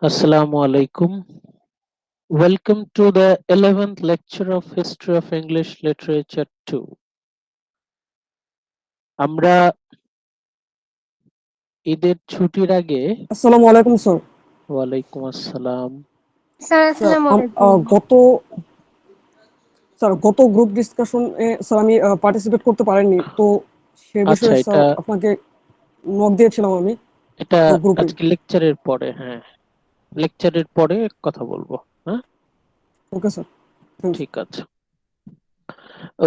Assalamu alaikum. Welcome to the 11th lecture of History of English Literature 2. আমরা ঈদের ছুটির আগে আসসালামু আলাইকুম স্যার। ওয়ালাইকুম আসসালাম। স্যার স্যার আসসালামু আলাইকুম। গত গ্রুপ ডিসকাশন স্যার আমি পার্টিসিপেট করতে পারিনি, তো সে আচ্ছা, বিষয়ে স্যার এটা আপনাকে নক দিয়েছিলাম আমি এটা গ্রুপে। আজকে লেকচারের পরে, হ্যাঁ, লেকচারের পরে কথা বলবো। হ্যাঁ, ওকে স্যার, থ্যাংক ইউ। ঠিক আছে,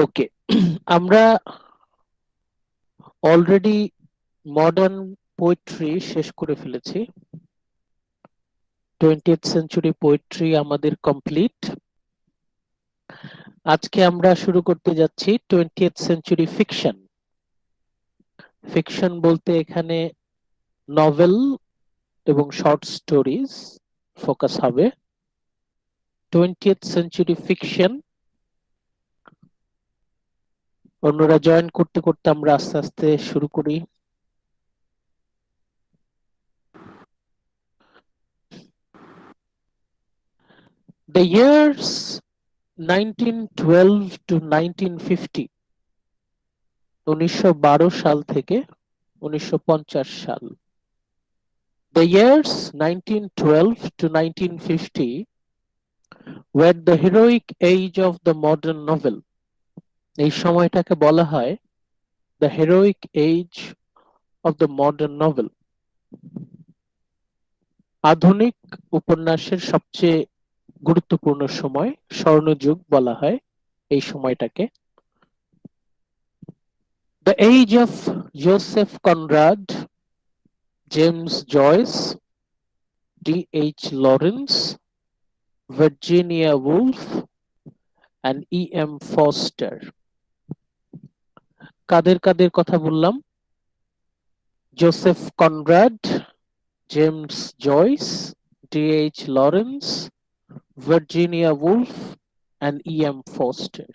ওকে। আমরা অলরেডি মডার্ন পোয়েট্রি শেষ করে ফেলেছি। 20th সেঞ্চুরি পোয়েট্রি আমাদের কমপ্লিট। আজকে আমরা শুরু করতে যাচ্ছি 20th সেঞ্চুরি ফিকশন। ফিকশন বলতে এখানে নভেল এবং শর্ট স্টোরিজ ফোকাস হবে। 20th সেঞ্চুরি ফিকশন অন্যরা জয়েন করতে করতে আমরা আস্তে আস্তে শুরু করি। The years 1912 to 1950, 1912 সাল থেকে 1950 সাল। The years 1912 to 1950 were the heroic age of the modern novel. এই সময়টাকে বলা হয় the heroic age of the modern novel. আধুনিক উপন্যাসের সবচেয়ে গুরুত্বপূর্ণ সময়, স্বর্ণযুগ বলা হয় এই সময়টাকে। The age of Joseph Conrad, James Joyce, D.H. Lawrence, Virginia Woolf and E.M. Foster. কাদের কাদের কথা বললাম? Joseph Conrad, James Joyce, D.H. Lawrence, Virginia Woolf and E.M. Foster.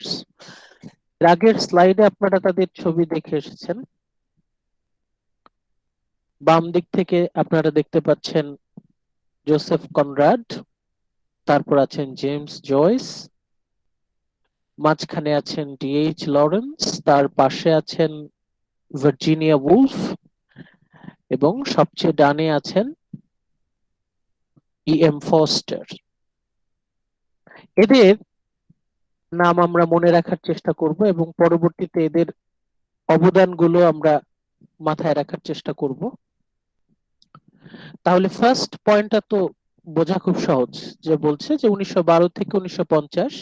আগের স্লাইডে আপনারা তাদের ছবি দেখে এসেছেন। বাম দিক থেকে আপনারা দেখতে পাচ্ছেন জোসেফ কনরাড, তারপর আছেন জেমস জয়েস, মাঝখানে আছেন D.H. লরেন্স, তার পাশে আছেন ভার্জিনিয়া উলফ এবং সবচেয়ে ডানে আছেন E.M. ফস্টার। এদের নাম আমরা মনে রাখার চেষ্টা করব এবং পরবর্তীতে এদের অবদানগুলো আমরা মাথায় রাখার চেষ্টা করব। তাহলে ফার্স্ট পয়েন্টটা তো বোঝা খুব সহজ, যে বলছে যে 1912 থেকে 1950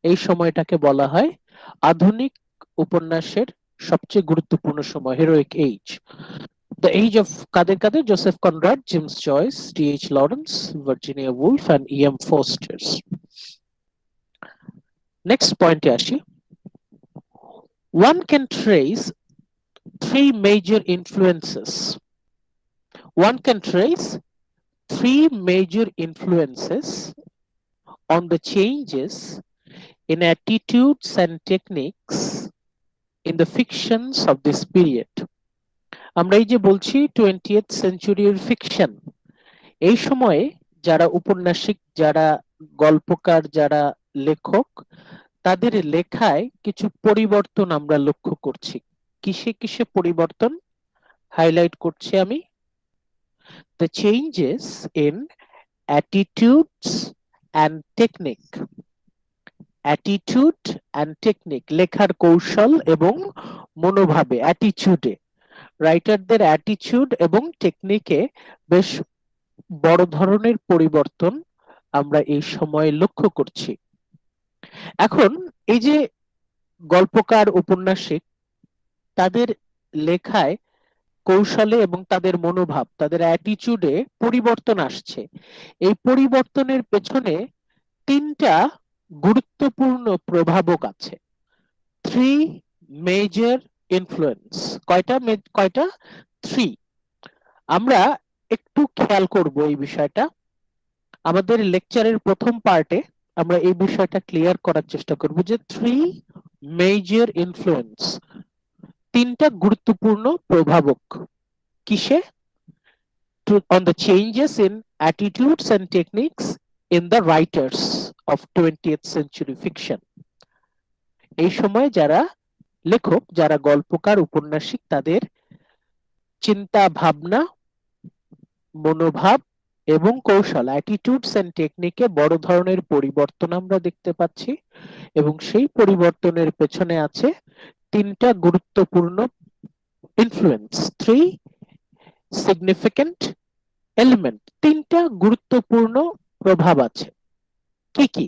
এই সময়টাকে বলা হয় আধুনিক উপন্যাসের সবচেয়ে গুরুত্বপূর্ণ সময়, heroic age. The age of কাদের কাদের? Joseph Conrad, James Joyce, D.H. Lawrence, Virginia Woolf and E.M. Forster's. Next পয়েন্টে আসি। One can trace three major influences. One can trace three major influences on the changes in attitudes and techniques in the fictions of this period. আমরা এই যে বলছি 20th সেঞ্চুরির fiction, এই সময়ে যারা উপন্যাসিক, যারা গল্পকার, যারা লেখক, তাদের লেখায় কিছু পরিবর্তন আমরা লক্ষ্য করছি। কিসে কিসে পরিবর্তন হাইলাইট করছি আমি? The changes in attitudes and technique. Attitude and technique, লেখার কৌশল এবং মনোভাবে, অ্যাটিচিউডে, রাইটারদের অ্যাটিচিউড এবং টেকনিকে বেশ বড় ধরনের পরিবর্তন আমরা এই সময়ে লক্ষ্য করছি। এখন এই যে গল্পকার, উপন্যাসিক, তাদের লেখায় কৌশলে এবং তাদের মনোভাব, তাদের অ্যাটিচিউডে পরিবর্তন আসছে। এই পরিবর্তনের পেছনে তিনটা গুরুত্বপূর্ণ প্রভাবক আছে। Three major influence. কয়টা? থ্রি। আমরা একটু খেয়াল করব এই বিষয়টা। আমাদের লেকচারের প্রথম পার্টে আমরা এই বিষয়টা ক্লিয়ার করার চেষ্টা করব যে থ্রি মেজর ইনফ্লুয়েন্স, তিনটা গুরুত্বপূর্ণ প্রভাবক। কিসে? on the changes in attitudes and techniques in the writers of 20th century fiction. এই সময় যারা লেখক, যারা গল্পকার, উপন্যাসিক, তাদের চিন্তা ভাবনা, মনোভাব এবং কৌশল, অ্যাটিটিউডস এন্ড টেকনিকে বড় ধরনের পরিবর্তন আমরা দেখতে পাচ্ছি, এবং সেই পরিবর্তনের পেছনে আছে তিনটা গুরুত্বপূর্ণ ইনফ্লুয়েন্স, থ্রি সিগনিফিক্যান্ট এলিমেন্ট, তিনটা গুরুত্বপূর্ণ প্রভাব আছে। কি কি?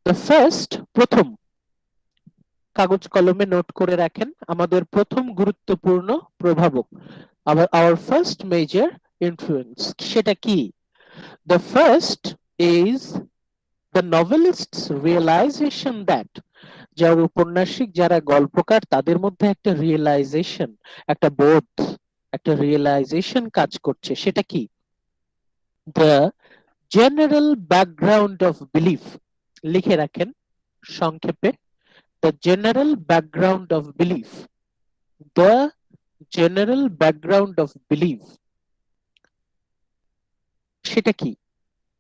দ্য ফার্স্ট, প্রথম, কাগজ কলমে নোট করে রাখেন, আমাদের প্রথম গুরুত্বপূর্ণ প্রভাবক, our first major influence, সেটা কি? The first is the novelist's realization that, যারা উপন্যাসিক, যারা গল্পকার, তাদের মধ্যে একটা রিয়েলাইজেশন, একটা বোধ, একটা রিয়েলাইজেশন কাজ করছে। সেটা কি? The general background of belief, লিখে রাখেন সংক্ষেপে, the general background of belief, the general background of belief, সেটা কি?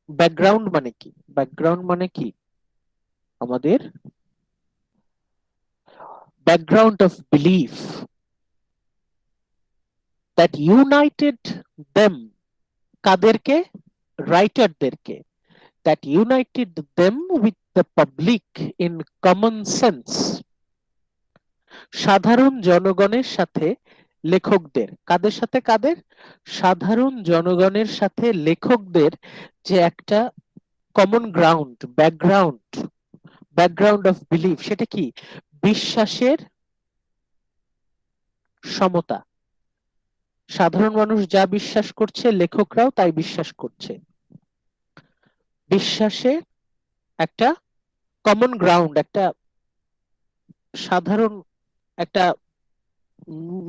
ব্যাকগ্রাউন্ড মানে কি? ব্যাকগ্রাউন্ড মানে কি? আমাদের background of belief that united them, কাদেরকে? রাইটারদেরকে, that united them with the public in common sense, সাধারণ জনগণের সাথে লেখকদের, কাদের সাথে? কাদের? সাধারণ জনগণের সাথে লেখকদের যে একটা common ground, background of belief, সেটা কি? বিশ্বাসের সমতা। সাধারণ মানুষ যা বিশ্বাস করছে, লেখকরাও তাই বিশ্বাস করছে। বিশ্বাসের একটা কমন গ্রাউন্ড, একটা সাধারণ একটা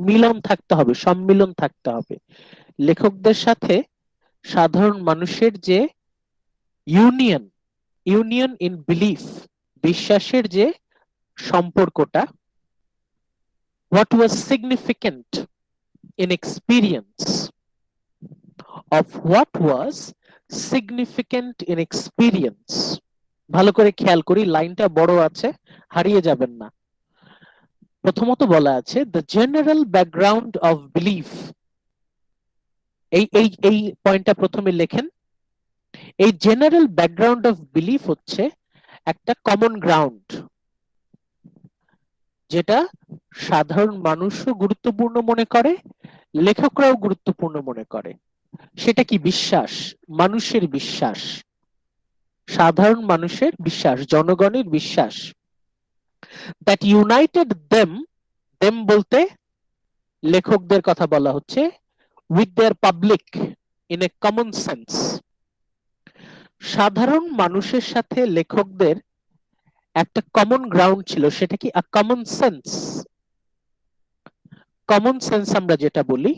মিলন থাকতে হবে, সম্মিলন থাকতে হবে লেখকদের সাথে সাধারণ মানুষের, যে ইউনিয়ন ইন বিলিফ, বিশ্বাসের যে সম্পর্কটা, what was significant in experience, of what was significant in experience। ভালো করে খেয়াল করি, লাইনটা বড় আছে, হারিয়ে যাবেন না। প্রথমত বলা আছে the general background of belief, এই পয়েন্টটা প্রথমে লেখেন। এই জেনারেল ব্যাকগ্রাউন্ড অফ বিলিফ হচ্ছে একটা কমন গ্রাউন্ড, যেটা সাধারণ মানুষও গুরুত্বপূর্ণ মনে করে, লেখকরাও গুরুত্বপূর্ণ মনে করে। সেটা কি? বিশ্বাস, মানুষের বিশ্বাস, সাধারণ মানুষের বিশ্বাস, জনগণের বিশ্বাস। দ্যাট ইউনাইটেড দেম বলতে লেখকদের কথা বলা হচ্ছে, with their public in a common sense, সাধারণ মানুষের সাথে লেখকদের একটা কমন গ্রাউন্ড ছিল। সেটা কি? Common sense. কমন সেন্স আমরা যেটা বলি,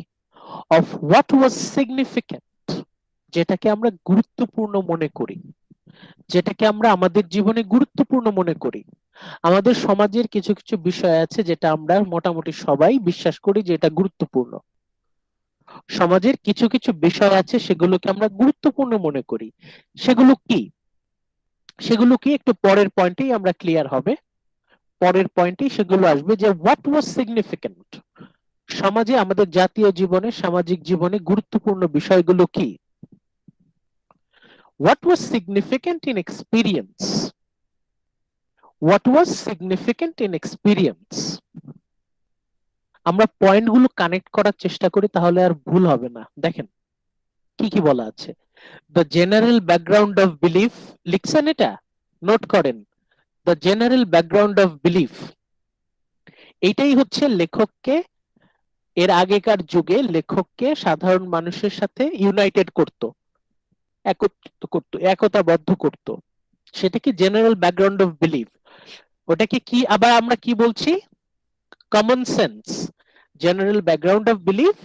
অফ হোয়াট ওয়াজ সিগনিফিক্যান্ট, যেটাকে আমরা গুরুত্বপূর্ণ মনে করি, যেটাকে আমরা আমাদের জীবনে গুরুত্বপূর্ণ মনে করি। আমাদের সমাজের কিছু কিছু বিষয় আছে যেটা আমরা মোটামুটি সবাই বিশ্বাস করি যে এটা গুরুত্বপূর্ণ। সমাজের কিছু কিছু বিষয় আছে সেগুলোকে আমরা গুরুত্বপূর্ণ মনে করি। সেগুলো কি? সেগুলো কি? একটু পরের পয়েন্টেই আমরা ক্লিয়ার হবে, পরের পয়েন্টেই সেগুলো আসবে, যে হোয়াট ওয়াজ সিগনিফিক্যান্ট, সমাজে, আমাদের জাতীয় জীবনে, সামাজিক জীবনে গুরুত্বপূর্ণ বিষয়গুলো কি? What was significant in experience? What was significant in experience? আমরা পয়েন্টগুলো কানেক্ট করার চেষ্টা করি, তাহলে আর ভুল হবে না। দেখেন কি কি বলা আছে। The general background of belief, লিখছেন? এটা নোট করেন। The general background of belief, এইটাই হচ্ছে লেখককে, এর আগেকার যুগে লেখককে সাধারণ মানুষের সাথে ইউনাইটেড করত, একত্রিত করত, একতাবদ্ধ করত। সেটা কি? General background of belief. ওটাকে কি আবার আমরা কি বলছি? Common sense. General background of belief,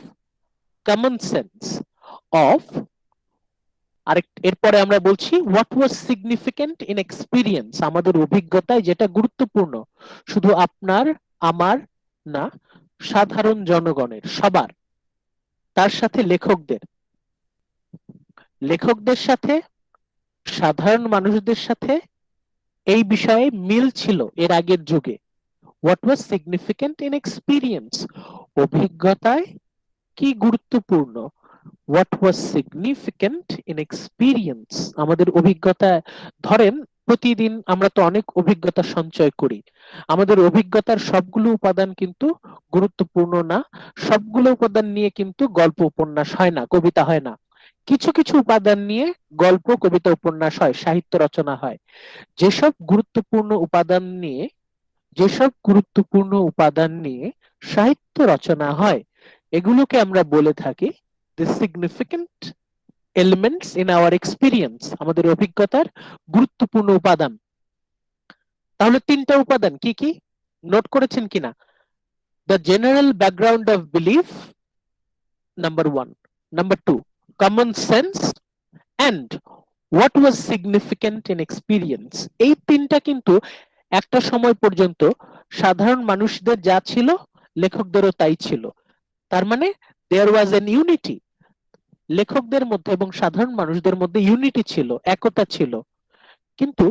common sense of, আরেক, এরপরে আমরা বলছি what was significant in experience, আমাদের অভিজ্ঞতায় যেটা গুরুত্বপূর্ণ, শুধু আপনার আমার না, সাধারণ জনগণের, সবার। তার সাথে লেখকদের লেখকদের সাথে সাধারণ মানুষদের সাথে এই বিষয়ে মিল ছিল এর আগের যুগে। What was significant in experience, অভিজ্ঞতায় কি গুরুত্বপূর্ণ। What was significant in experience, আমাদের অভিজ্ঞতা। ধরেন প্রতিদিন আমরা তো অনেক অভিজ্ঞতা সঞ্চয় করি, আমাদের অভিজ্ঞতার সবগুলো উপাদান কিন্তু গুরুত্বপূর্ণ না। সবগুলো উপাদান নিয়ে কিন্তু গল্প উপন্যাস হয় না, কবিতা হয় না। কিছু কিছু উপাদান নিয়ে গল্প, কবিতা, উপন্যাস হয়, সাহিত্য রচনা হয়। যেসব গুরুত্বপূর্ণ উপাদান নিয়ে যেসব গুরুত্বপূর্ণ উপাদান নিয়ে সাহিত্য রচনা হয়, এগুলোকে আমরা বলে থাকি the significant elements in our experience, আমাদের অভিজ্ঞতার গুরুত্বপূর্ণ উপাদান। তাহলে তিনটা উপাদান কি কি নোট করেছেন কিনা? the general background of belief, number 1; number 2, common sense; and what was significant in experience। এই তিনটা কিন্তু একটা সময় পর্যন্ত সাধারণ মানুষদের যা ছিল, লেখকদেরও তাই ছিল। তার মানে দেয়ার ওয়াজ এন ইউনিটি, লেখকদের মধ্যে এবং সাধারণ মানুষদের মধ্যে ইউনিটি ছিল, একতা ছিল। কিন্তু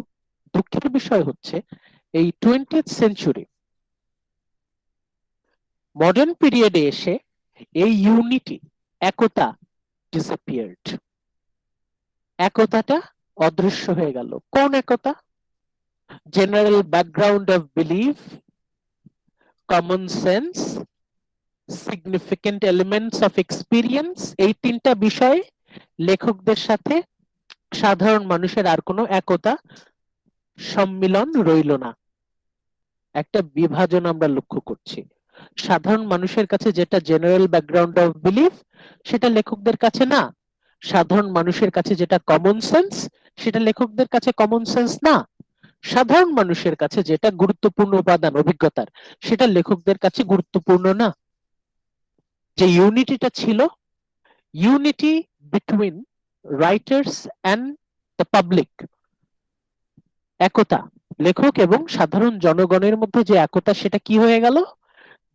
দুঃখের বিষয় হচ্ছে এই 20th সেঞ্চুরি মডার্ন পিরিয়ডে এসে এই ইউনিটি, একতা ডিসঅ্যাপিয়ার্ড, একতাটা অদৃশ্য হয়ে গেল। কোন একতা? General background of belief, common sense, significant elements of experience, এই তিনটা বিষয়ে লেখকদের সাথে সাধারণ মানুষের আর কোনো একতা, সম্মিলন রইল না। একটা বিভাজন আমরা লক্ষ্য করছি। সাধারণ মানুষের কাছে যেটা জেনারেল ব্যাকগ্রাউন্ড অফ বিলিফ, সেটা লেখকদের কাছে না। সাধারণ মানুষের কাছে যেটা কমন সেন্স, সেটা লেখকদের কাছে কমন সেন্স না। সাধারণ মানুষের কাছে যেটা গুরুত্বপূর্ণ উপাদান অভিজ্ঞতার, সেটা লেখকদের কাছে গুরুত্বপূর্ণ না। যে ইউনিটিটা ছিল, unity between writers and the public, একতা, লেখক এবং সাধারণ জনগণের মধ্যে যে একতা, সেটা কি হয়ে গেল?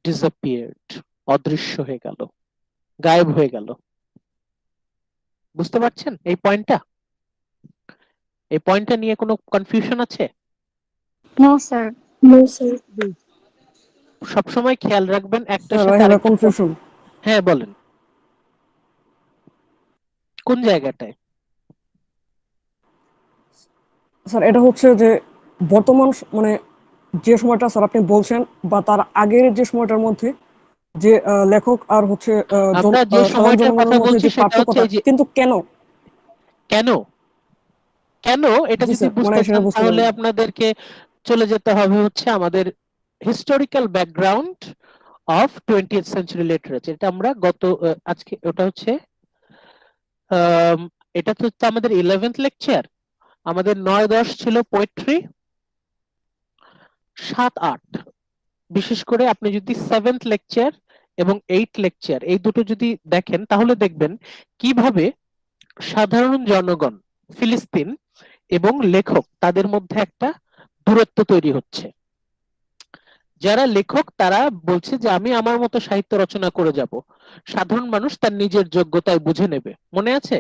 ডিসঅ্যাপিয়ার্ড, অদৃশ্য হয়ে গেল, গায়েব হয়ে গেল। বুঝতে পারছেন এই পয়েন্টটা? এই পয়েন্টটা নিয়ে কোনো কনফিউশন আছে? No sir. সবসময় খেয়াল রাখবেন একটার স্যার, আই সাথে হ্যাভ এ আরেকটা। কনফিউশন। হ্যাঁ বলেন, কোন জায়গাটায়? স্যার, এটা হচ্ছে যে বর্তমান মানে যে সময়টা স্যার আপনি বলছেন, বা তার আগের যে সময়টার মধ্যে যে লেখক আর হচ্ছে আমরা যে সাধারণ সময়টার কথা জনগণের মধ্যে বলছি যে সেটা হচ্ছে পার্থক্যটা, এই যে কিন্তু কেন? কেন, কেন এটা জি যদি স্যার, মানে বুঝতে সেটা চান বুঝতে তাহলে পারেন। আপনাদেরকে চলে যেতে হবে হচ্ছে আমাদের historical background of 20th century literature. এটা আমরা গত আজকে ওটা হচ্ছে আম, এটা তো হচ্ছে আমাদের 11th লেকচার। আমাদের 9-10 ছিল পোয়েট্রি, 7-8 বিশেষ করে আপনি যদি 7th লেকচার এবং 8th লেকচার এই দুটো যদি দেখেন, তাহলে দেখবেন কিভাবে সাধারণ জনগণ, ফিলিস্তিন এবং লেখক, তাদের মধ্যে একটা দূরত্ব তৈরি হচ্ছে। যারা লেখক তারা বলছে যে আমি আমার মতো সাহিত্য রচনা করে যাব, সাধারণ মানুষ তার নিজের যোগ্যতায় বুঝে নেবে। মনে আছে?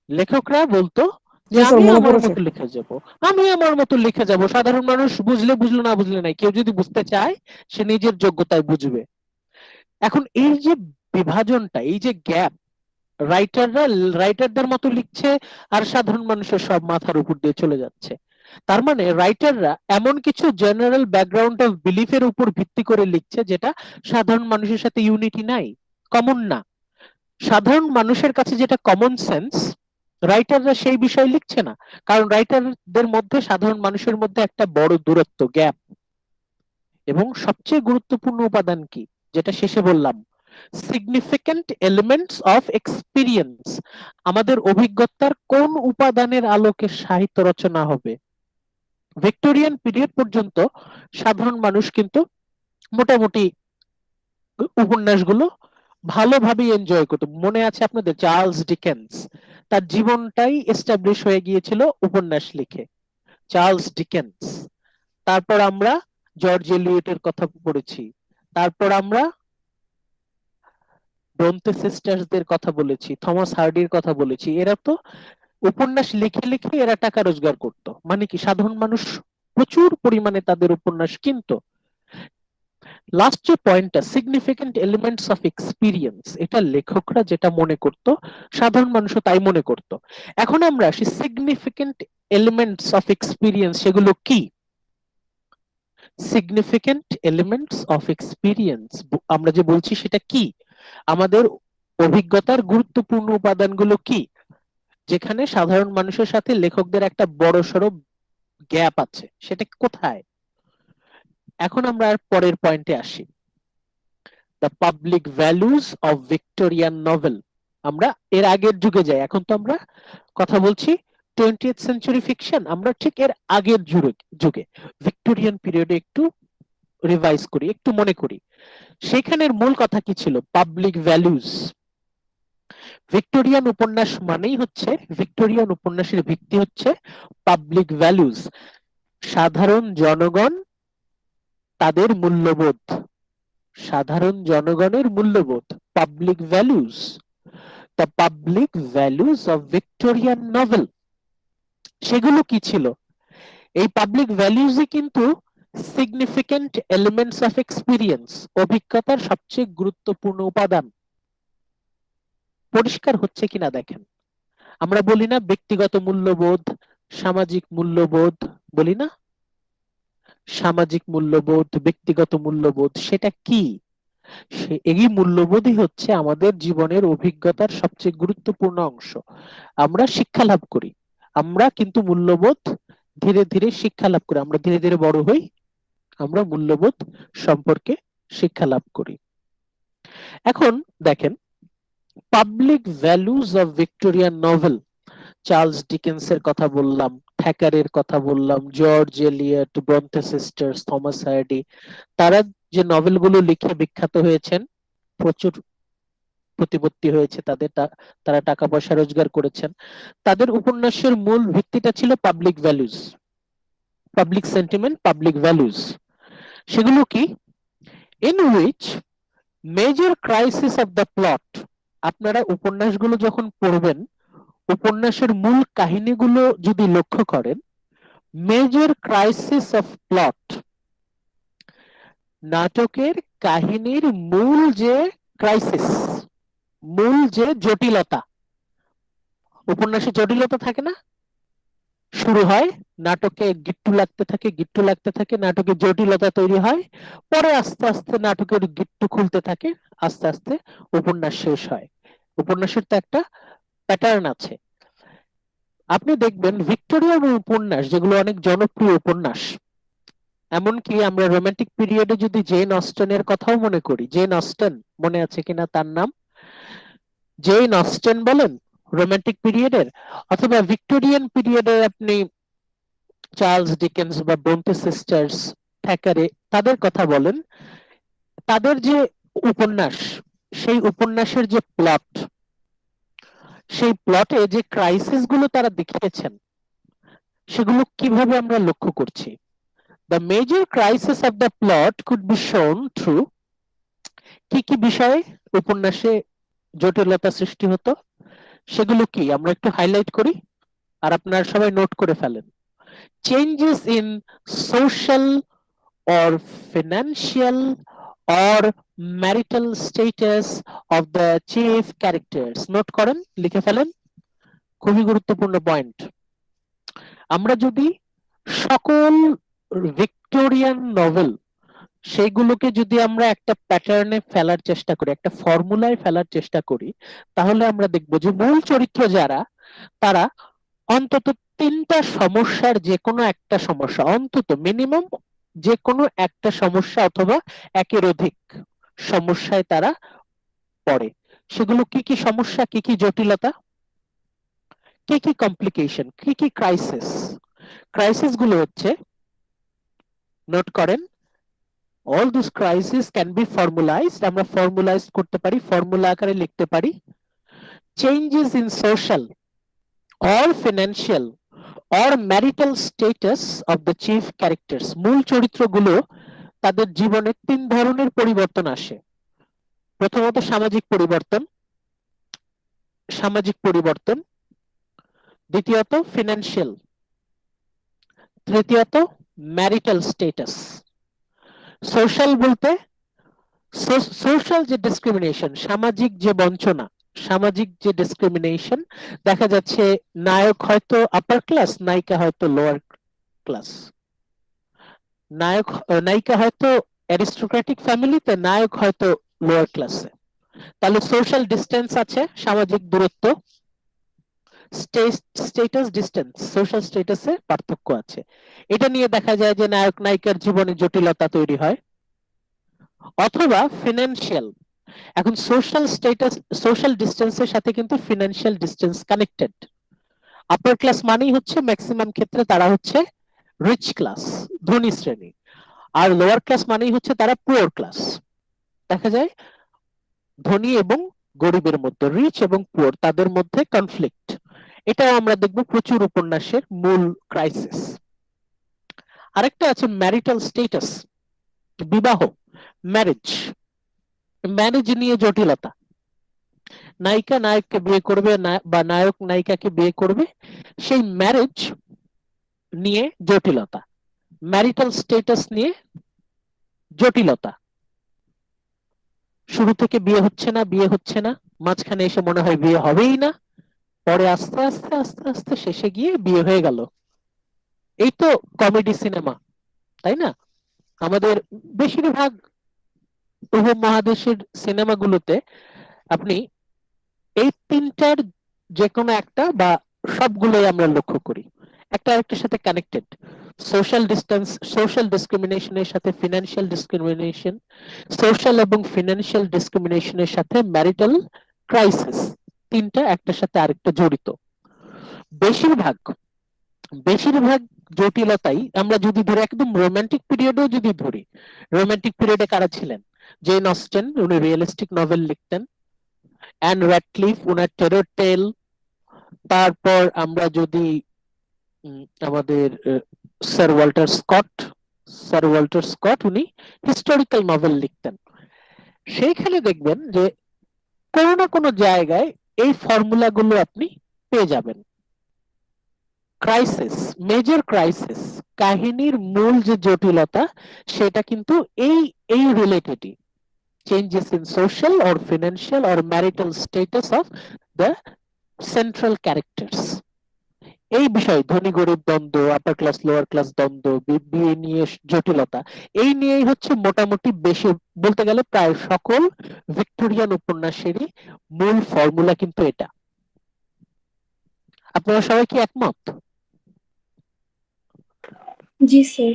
লেখকরা বলতো যে জি স্যার, আমি মনে আমার পড়েছে। মতো লিখে যাব, আমি আমার মতো লিখে যাব, সাধারণ মানুষ বুঝলে বুঝলো, না বুঝলে নাই, কেউ যদি বুঝতে চায় সে নিজের যোগ্যতায় বুঝবে। এখন এই যে বিভাজনটা, এই যে গ্যাপ, রাইটাররা রাইটারদের মতো লিখছে আর সাধারণ মানুষের সব মাথার উপর দিয়ে চলে যাচ্ছে। তার মানে রাইটাররা এমন কিছু জেনারেল ব্যাকগ্রাউন্ড অফ বিলিফের উপর ভিত্তি করে লিখছে যেটা সাধারণ মানুষের সাথে ইউনিটি নাই, কমন না। সাধারণ মানুষের কাছে যেটা কমন সেন্স, রাইটাররা সেই বিষয় লিখছে না, কারণ রাইটারদের মধ্যে সাধারণ মানুষের মধ্যে একটা বড় দূরত্ব, গ্যাপ। এবং সবচেয়ে গুরুত্বপূর্ণ উপাদান কি, যেটা শেষে বললাম, সিগনিফিকেন্ট এলিমেন্টস অফ এক্সপিরিয়েন্স, আমাদের অভিজ্ঞতার কোন উপাদানের আলোকে সাহিত্য রচনা হবে। ভিক্টোরিয়ান পিরিয়ড পর্যন্ত সাধারণ মানুষ কিন্তু মোটামুটি উপন্যাসগুলো ভালোভাবে এনজয় করতো। মনে আছে আপনাদের চার্লস ডিকেন্স, তার জীবনটাই এস্টাবলিশ হয়ে গিয়েছিল উপন্যাস লিখে, চার্লস ডিকেন্স। তারপর আমরা জর্জ এলিয়টের কথা পড়েছি, তারপর আমরা ব্রন্তে সিস্টার্সদের কথা বলেছি, থমাস হার্ডির কথা বলেছি, এরা তো উপন্যাস লিখে লিখে এরা টাকা রোজগার করতো। মানে কি, সাধারণ মানুষ প্রচুর পরিমাণে তাদের উপন্যাস কিনতো। লাস্ট যে পয়েন্টটা, সিগনিফিকেন্ট এলিমেন্টস অফ এক্সপিরিয়েন্স, এটা লেখকরা যেটা মনে করত সাধারণ মানুষও তাই মনে করত। এখন আমরা আসি সিগনিফিকেন্ট এলিমেন্টস অফ এক্সপিরিয়েন্স, সেগুলো কি? সিগনিফিকেন্ট এলিমেন্টস অফ এক্সপিরিয়েন্স আমরা যে বলছি সেটা কি? আমাদের অভিজ্ঞতার গুরুত্বপূর্ণ উপাদানগুলো কি, যেখানে সাধারণ মানুষের সাথে লেখকদের একটা বড়সড় গ্যাপ আছে, সেটা কোথায়? এখন আমরা আর পরের পয়েন্টে আসি, the public values of Victorian novel. আমরা এর আগের যুগে যাই, এখন তো আমরা কথা বলছি 20th সেঞ্চুরি ফিকশন, আমরা ঠিক এর আগের যুগে ভিক্টোরিয়ান পিরিয়ডে একটু রিভাইজ করি, একটু মনে করি। সেখানের মূল কথা কি ছিল? Public values. ভিক্টোরিয়ান উপন্যাস মানেই হচ্ছে, ভিক্টোরিয়ান উপন্যাসের ভিত্তি হচ্ছে পাবলিক ভ্যালুজ, সাধারণ জনগণ তাদের মূল্যবোধ, সাধারণ জনগণের মূল্যবোধ, public values. The public values of Victorian novel, সেগুলো কি ছিল? এই পাবলিক ভ্যালুজই কিন্তু সিগনিফিকেন্ট এলিমেন্টস অফ এক্সপিরিয়েন্স, অভিজ্ঞতার সবচেয়ে গুরুত্বপূর্ণ উপাদান। পরিষ্কার হচ্ছে কিনা দেখেন। আমরা বলি না ব্যক্তিগত মূল্যবোধ, সামাজিক মূল্যবোধ, বলি না? সামাজিক মূল্যবোধ, ব্যক্তিগত মূল্যবোধ, সেটা কি? এই মূল্যবোধই হচ্ছে আমাদের জীবনের অভিজ্ঞতার সবচেয়ে গুরুত্বপূর্ণ অংশ। আমরা শিক্ষা লাভ করি, আমরা কিন্তু মূল্যবোধ ধীরে ধীরে শিক্ষা লাভ করি, আমরা ধীরে ধীরে বড় হই, আমরা মূল্যবোধ সম্পর্কে শিক্ষা লাভ করি। এখন দেখেন, public values of Victorian novel, Charles ডিকেন্সের কথা বললাম, থ্যাকারের কথা বললাম, George Eliot, Bronte sisters, Thomas Hardy, তারা যে নভেলগুলো লিখে বিখ্যাত হয়েছেন, প্রচুর প্রতিপত্তি হয়েছে তাদের, তারা টাকা পয়সা রোজগার করেছেন, তাদের উপন্যাসের মূল ভিত্তিটা ছিল public values, public sentiment, public values. সেগুলো কি? In which major crisis of the plot, আপনারা উপন্যাসগুলো যখন পড়বেন, উপন্যাসের মূল কাহিনীগুলো যদি লক্ষ্য করেন, মেজর ক্রাইসিস অফ প্লট, নাটকের কাহিনীর মূল যে ক্রাইসিস, মূল যে জটিলতা, উপন্যাসে জটিলতা থাকে না? শুরু হয় নাটকে গিট্টু লাগতে থাকে, গিট্টু লাগতে থাকে, নাটকে জটিলতা তৈরি হয়, পরে আস্তে আস্তে নাটকের গিট্টু খুলতে থাকে, আস্তে আস্তে উপন্যাস শেষ হয়। উপন্যাসের তো একটা প্যাটার্ন আছে। আপনি দেখবেন ভিক্টোরিয়ান উপন্যাস যেগুলো অনেক জনপ্রিয় উপন্যাস, এমনকি আমরা রোমান্টিক পিরিয়ডে যদি জেন অস্টেনের কথাও মনে করি, জেন অস্টেন, মনে আছে কিনা তার নাম? জেন অস্টেন বলেন রোমান্টিক পিরিয়ডের, অথবা ভিক্টোরিয়ান পিরিয়ডের আপনি চার্লস ডিকেন্স বা ব্রন্তে সিস্টার্স, থ্যাকারে, তাদের কথা বলেন, তাদের যে উপন্যাস, সেই উপন্যাসের যে প্লট, সেই প্লটে যে ক্রাইসিস গুলো তারা দেখিয়েছেন, সেগুলো কিভাবে আমরা লক্ষ্য করছি? The major crisis of the plot could be শোন থ্রু, কি কি বিষয়ে উপন্যাসে জটিলতা সৃষ্টি হতো, সেগুলো কি আমরা একটু হাইলাইট করি, আর আপনারা সবাই নোট করে ফেলেন। Changes in social or financial or marital status of the chief characters, note করেন, লিখে ফেলেন, খুবই গুরুত্বপূর্ণ পয়েন্ট। আমরা যদি সকল ভিক্টোরিয়ান নভেল, সেইগুলোকে যদি আমরা একটা প্যাটার্নে ফেলার চেষ্টা করি, একটা ফর্মুলায় ফেলার চেষ্টা করি, তাহলে আমরা দেখবো যে মূল চরিত্র যারা, তারা অন্তত তিনটা সমস্যার যে কোনো একটা সমস্যা, অন্তত মিনিমাম যে কোনো একটা সমস্যা অথবা একের অধিক সমস্যায় তারা পড়ে। সেগুলো কি কি সমস্যা, কি কি জটিলতা, কি কি কমপ্লিকেশন, কি কি ক্রাইসিস? ক্রাইসিস গুলো হচ্ছে, নোট করেন, all this crisis can be formulized, আমরা ফর্মুলাইজ করতে পারি, ফর্মুলা আকারে লিখতে পারি। Changes in social or financial or marital status of the chief characters, মূল চরিত্রগুলো তাদের জীবনে তিন ধরনের পরিবর্তন আসে। প্রথমত সামাজিক পরিবর্তন, দ্বিতীয়ত ফিনান্সিয়াল, তৃতীয়ত ম্যারিটাল স্ট্যাটাস। সোশ্যাল বলতে সোশ্যাল যে ডিসক্রিমিনেশন, সামাজিক যে বঞ্চনা, সামাজিক যে ডিসক্রিমিনেশন, দেখা যাচ্ছে নায়ক হয়তো আপার ক্লাস, নায়িকা হয়তো লোয়ার ক্লাস, নায়িকা হয়তো অ্যারিস্টোক্রেটিক ফ্যামিলিতে, নায়ক হয়তো লোয়ার ক্লাসে। তাহলে সোশ্যাল ডিস্টেন্স আছে, সামাজিক দূরত্ব, স্টেটাস ডিস্টেন্স, সোশ্যাল স্টেটাসে পার্থক্য আছে। এটা নিয়ে দেখা যায় যে নায়ক নায়িকার জীবনে জটিলতা তৈরি হয়। অথবা ফিনান্সিয়াল, এখন সোশ্যাল ডিস্টেন্সের সাথে কিন্তু financial distance connected. Upper class মানেই হচ্ছে ম্যাক্সিমাম ক্ষেত্রে তারা হচ্ছে রিচ ক্লাস, ধনী শ্রেণী, আর লোয়ার ক্লাস মানেই হচ্ছে তারা পুয়ার ক্লাস। দেখা যায় ধনী এবং গরিবের মধ্যে, রিচ এবং পুয়ার, তাদের মধ্যে কনফ্লিক্ট। এটাও আমরা দেখব প্রচুর উপন্যাসের মূল ক্রাইসিস। আরেকটা আছে ম্যারিটাল স্ট্যাটাস, বিবাহ, ম্যারেজ। ম্যারেজ নিয়ে জটিলতা, নায়িকা নায়ককে বিয়ে করবে বা নায়ক নায়িকাকে বিয়ে করবে, সেই ম্যারেজ নিয়ে জটিলতা, ম্যারিটাল স্ট্যাটাস নিয়ে জটিলতা। শুরু থেকে বিয়ে হচ্ছে না, মাঝখানে এসে মনে হয় বিয়ে হবেই না, পরে আস্তে আস্তে আস্তে আস্তে শেষে গিয়ে বিয়ে হয়ে গেল। এই তো কমেডি সিনেমা, তাই না? আমাদের বেশিরভাগ উপমহাদেশের সিনেমাগুলোতে আপনি এই তিনটার যে কোনো একটা বা সবগুলোই আমরা লক্ষ্য করি, একটা আরেকটার সাথে কানেক্টেড। সোশ্যাল ডিসক্রিমিনেশনের সাথে ফিনান্সিয়াল ডিসক্রিমিনেশন, সোশ্যাল এবং ফিনান্সিয়াল ডিসক্রিমিনেশনের সাথে ম্যারিটাল ক্রাইসিস, তিনটা একটার সাথে আরেকটা জড়িত। বেশিরভাগ বেশিরভাগ জটিলতাই আমরা যদি ধরি, একদম রোমান্টিক পিরিয়ডেও যদি ধরি, রোমান্টিক পিরিয়ডে কারা ছিলেন? জেন অস্টেন, উনি রিয়েলিস্টিক নভেল লিখতেন। অ্যান র্যাডক্লিফ, উনার টেরর টেল। তারপর আমরা যদি আমাদের স্যার ওয়াল্টার স্কট, উনি হিস্টোরিক্যাল নভেল লিখতেন। সেইখানে দেখবেন যে কোনো না কোনো জায়গায় এই ফর্মুলা গুলো আপনি পেয়ে যাবেন। ক্রাইসিস, মেজর ক্রাইসিস, কাহিনীর মূল যে জটিলতা, সেটা কিন্তু এই এই রিলেটেডই, changes in social or financial or marital status of the central characters. এই বিষয়, ধনী গরিব দ্বন্দ্ব, আপার ক্লাস লোয়ার ক্লাস দ্বন্দ্ব, বিয়ে নিয়ে জটিলতা, এই নিয়েই হচ্ছে মোটামুটি বেশি, বলতে গেলে প্রায় সকল ভিক্টোরিয়ান উপন্যাসেরই মূল ফর্মুলা কিন্তু এটা। আপনারা সবাই কি একমত? জি স্যার।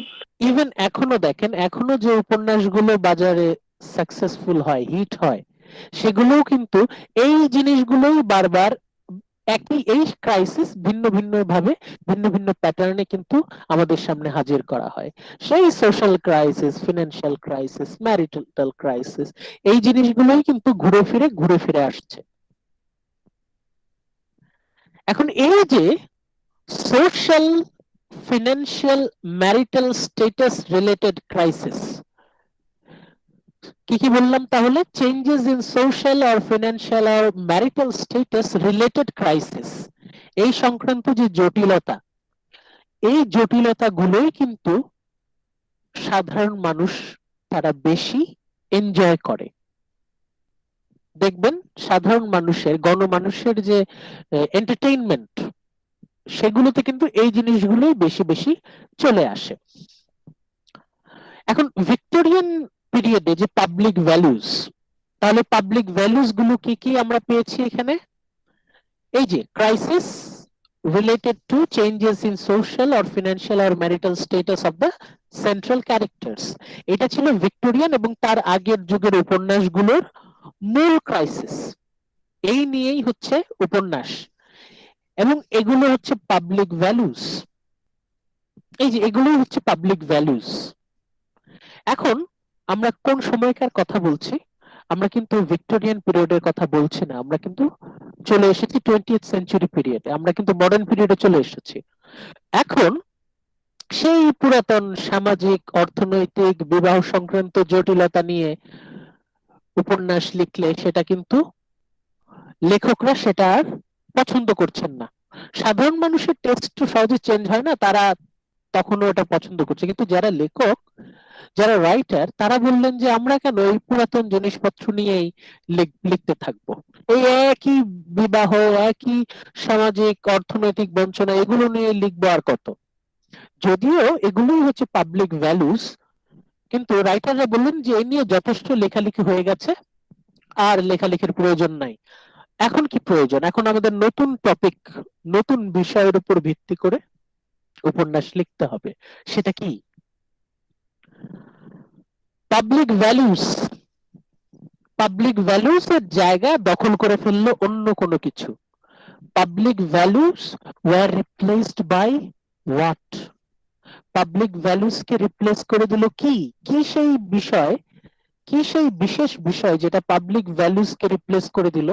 ইভেন এখনো দেখেন, এখনো যে উপন্যাসগুলো বাজারে সাকসেসফুল হয়, হিট হয়, সেগুলোও কিন্তু এই জিনিসগুলোই বারবার এই ক্রাইসিস ভিন্ন ভিন্ন ভাবে, ভিন্ন ভিন্ন প্যাটার্নে কিন্তু আমাদের সামনে হাজির করা হয়। সেই social crisis, financial crisis, marital crisis, এই জিনিসগুলোই কিন্তু ঘুরে ফিরে আসছে। এখন এই যে social, financial, marital status related crisis, কি কি বললাম তাহলে? Changes in social or financial or marital status related crisis, এই সংক্রান্ত যে জটিলতা, এই জটিলতা গুলোই কিন্তু সাধারণ মানুষ তারা বেশি এনজয় করে। দেখবেন সাধারণ মানুষের, গণমানুষের যে এন্টারটেইনমেন্ট, সেগুলোতে কিন্তু এই জিনিসগুলোই বেশি বেশি চলে আসে। এখন ভিক্টোরিয়ান পিরিয়ডে যে পাবলিক ভ্যালুস, তাহলে পাবলিক ভ্যালুস গুলো কি কি আমরা পেয়েছি এখানে? এই যে crisis related to changes in social or financial or marital status of the central characters, এটা ছিল ভিক্টোরিয়ান এবং তার আগের যুগের উপন্যাসগুলোর মূল ক্রাইসিস। এই নিয়েই হচ্ছে উপন্যাস, এবং এগুলো হচ্ছে পাবলিক ভ্যালুস। এই যে এগুলো হচ্ছে পাবলিক ভ্যালুস। এখন আমরা কোন সময়কার কথা বলছি? আমরা কিন্তু ভিক্টোরিয়ান পিরিয়ডের কথা বলছি না, আমরা কিন্তু চলে এসেছি 20th সেঞ্চুরি পিরিয়ডে, আমরা কিন্তু মডার্ন পিরিয়ডে চলে এসেছি। এখন সেই পুরাতন সামাজিক, অর্থনৈতিক, বিবাহ সংক্রান্ত জটিলতা নিয়ে উপন্যাস লিখলে সেটা কিন্তু লেখকরা সেটা আর পছন্দ করছেন না। সাধারণ মানুষের টেস্ট তো সহজে চেঞ্জ হয় না, তারা তখনও ওটা পছন্দ করছে, কিন্তু যারা লেখক, যারা রাইটার, তারা বললেন যে আমরা কেন এই পুরাতন জিনিসপত্র নিয়েই লিখতে থাকবো, এই একই বিবাহ, একই সামাজিক অর্থনৈতিক বঞ্চনা, এগুলো নিয়ে লিখবো আর কত। যদিও এগুলোই হচ্ছে পাবলিক ভ্যালুস, কিন্তু রাইটাররা বললেন যে এ নিয়ে যথেষ্ট লেখালেখি হয়ে গেছে, আর লেখালেখির প্রয়োজন নাই। এখন কি প্রয়োজন? এখন আমাদের নতুন টপিক, নতুন বিষয়ের উপর ভিত্তি করে উপন্যাস লিখতে হবে। সেটা কি? Public values. পাবলিক ভ্যালুস এর জায়গা দখল করে ফেললো অন্য কোনো কিছু। Public values were replaced by what? Public values কে রিপ্লেস করে দিল কি? কি সেই বিষয়, কি সেই বিশেষ বিষয় যেটা পাবলিক ভ্যালুস কে রিপ্লেস করে দিল?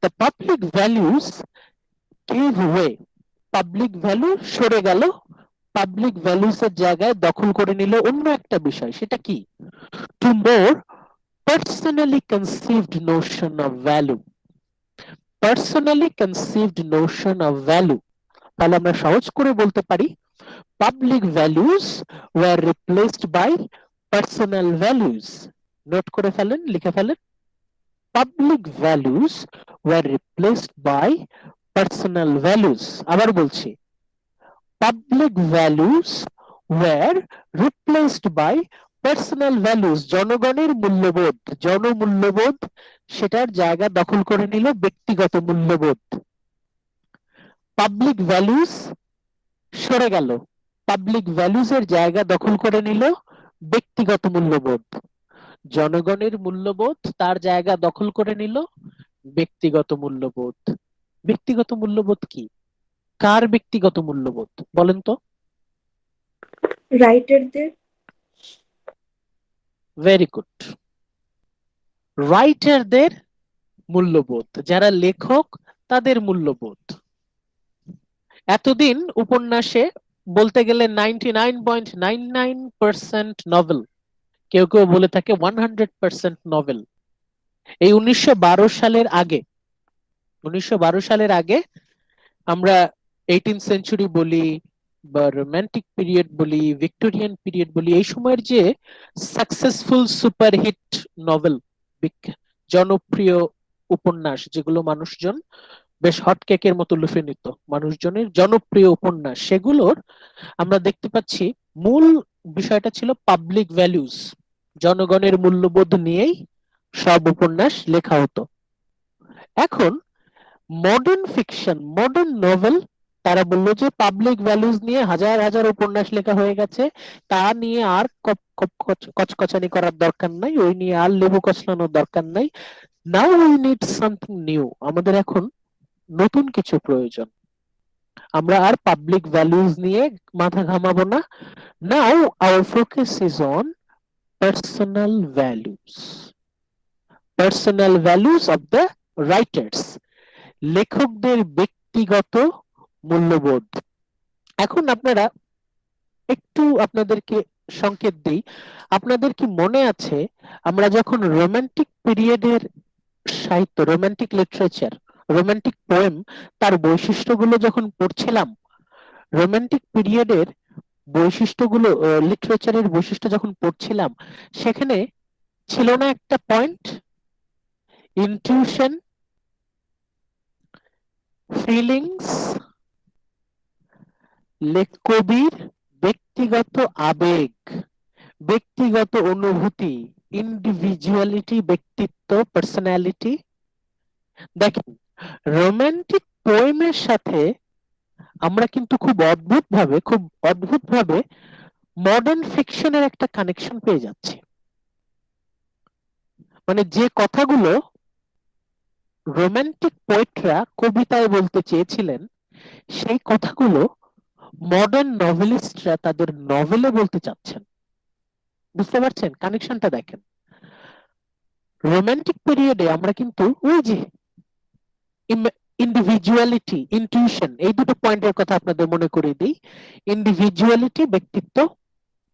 The public values gave way. Public value সরে গেল, পাবলিক ভ্যালুস এর জায়গায় দখল করে নিল অন্য একটা বিষয়। সেটা কি? Two more personally conceived notion of value. Personally conceived notion of value, তাহলে আমরা সহজ করে বলতে পারি public values were replaced by personal values. Note করে ফেলেন, লিখে ফেলেন। Public values were replaced by personal values. আবার বলছি, public values were replaced by personal values. জনগণের মূল্যবোধ, জনমূল্যবোধ, সেটার জায়গা দখল করে নিল ব্যক্তিগত মূল্যবোধ। পাবলিক ভ্যালুস সরে গেল, পাবলিক ভ্যালুস এর জায়গা দখল করে নিল ব্যক্তিগত মূল্যবোধ। জনগণের মূল্যবোধ তার জায়গা দখল করে নিল ব্যক্তিগত মূল্যবোধ। ব্যক্তিগত মূল্যবোধ কি? কার ব্যক্তিগত মূল্যবোধ বলেন তো? রাইটারদের। Very good. রাইটারদের মূল্যবোধ, যারা লেখক তাদের মূল্যবোধ। এতদিন উপন্যাসে বলতে গেলে 99.99% নভেল, কেউ কেউ বলে থাকে 100% নভেল। এই 1912 সালের আগে, 1912 সালের আগে আমরা 18th সেঞ্চুরি বলি বা রোমান্টিক পিরিয়ড বলি, ভিক্টোরিয়ান পিরিয়ড বলি, এই সময়ের যে সাকসেসফুল সুপারহিট নভেল, জনপ্রিয় উপন্যাস, যেগুলো মানুষজন বেশ হটকেকের মতো লুফে নিত, মানুষজনের জনপ্রিয় উপন্যাস, সেগুলোর আমরা দেখতে পাচ্ছি মূল বিষয়টা ছিল পাবলিক ভ্যালুস। জনগণের মূল্যবোধ নিয়েই সব উপন্যাস লেখা হতো। এখন মডার্ন ফিকশন, মডার্ন নভেল, তারা বললো যে পাবলিক ভ্যালুস নিয়ে হাজার হাজার উপন্যাস লেখা হয়ে গেছে, তা নিয়ে আর কচকচানি করার দরকার নাই, ওই নিয়ে আর লেবু কচলানোর দরকার নাই। Now we need something new. আমাদের এখন নতুন কিছু প্রয়োজন। আমরা আর পাবলিক ভ্যালুস নিয়ে মাথা ঘামাবো না। Now our focus is on personal values, personal values of the writers, লেখকদের ব্যক্তিগত মূল্যবোধ। এখন আপনারা একটু আপনাদেরকে সংকেত দিই, আপনাদের কি মনে আছে আমরা যখন রোমান্টিক পিরিয়ডের সাহিত্য, রোমান্টিক লিটারেচার, রোমান্টিক পোয়েম, তার বৈশিষ্ট্যগুলো যখন পড়ছিলাম, রোমান্টিক পিরিয়ডের বৈশিষ্ট্যগুলো, লিটারেচারের বৈশিষ্ট্য যখন পড়ছিলাম, সেখানে ছিল না একটা পয়েন্ট, ইনটিউশন, ফিলিংস, কবির ব্যক্তিগত আবেগ, ব্যক্তিগত অনুভূতি, ইন্ডিভিজুয়ালিটি, ব্যক্তিত্ব, পার্সোনালিটি। দেখেন, রোমান্টিক পোয়েমের সাথে আমরা কিন্তু খুব অদ্ভুত ভাবে মডার্ন ফিকশনের একটা কানেকশন পেয়ে যাচ্ছি। মানে যে কথাগুলো রোমান্টিক পোয়েটরা কবিতায় বলতে চেয়েছিলেন, সেই কথাগুলো মডার্ন নভেলিস্টরা তাদের নভেলে বলতে চাচ্ছেন। বুঝতে পারছেন কানেকশনটা? দেখেন, রোমান্টিক পিরিয়ডে আমরা কিন্তু ওই যে ইন্ডিভিজুয়ালিটি, ইনটিউশন, এই দুটো পয়েন্টের কথা আপনাদের মনে করিয়ে দিই। ইন্ডিভিজুয়ালিটি, ব্যক্তিত্ব,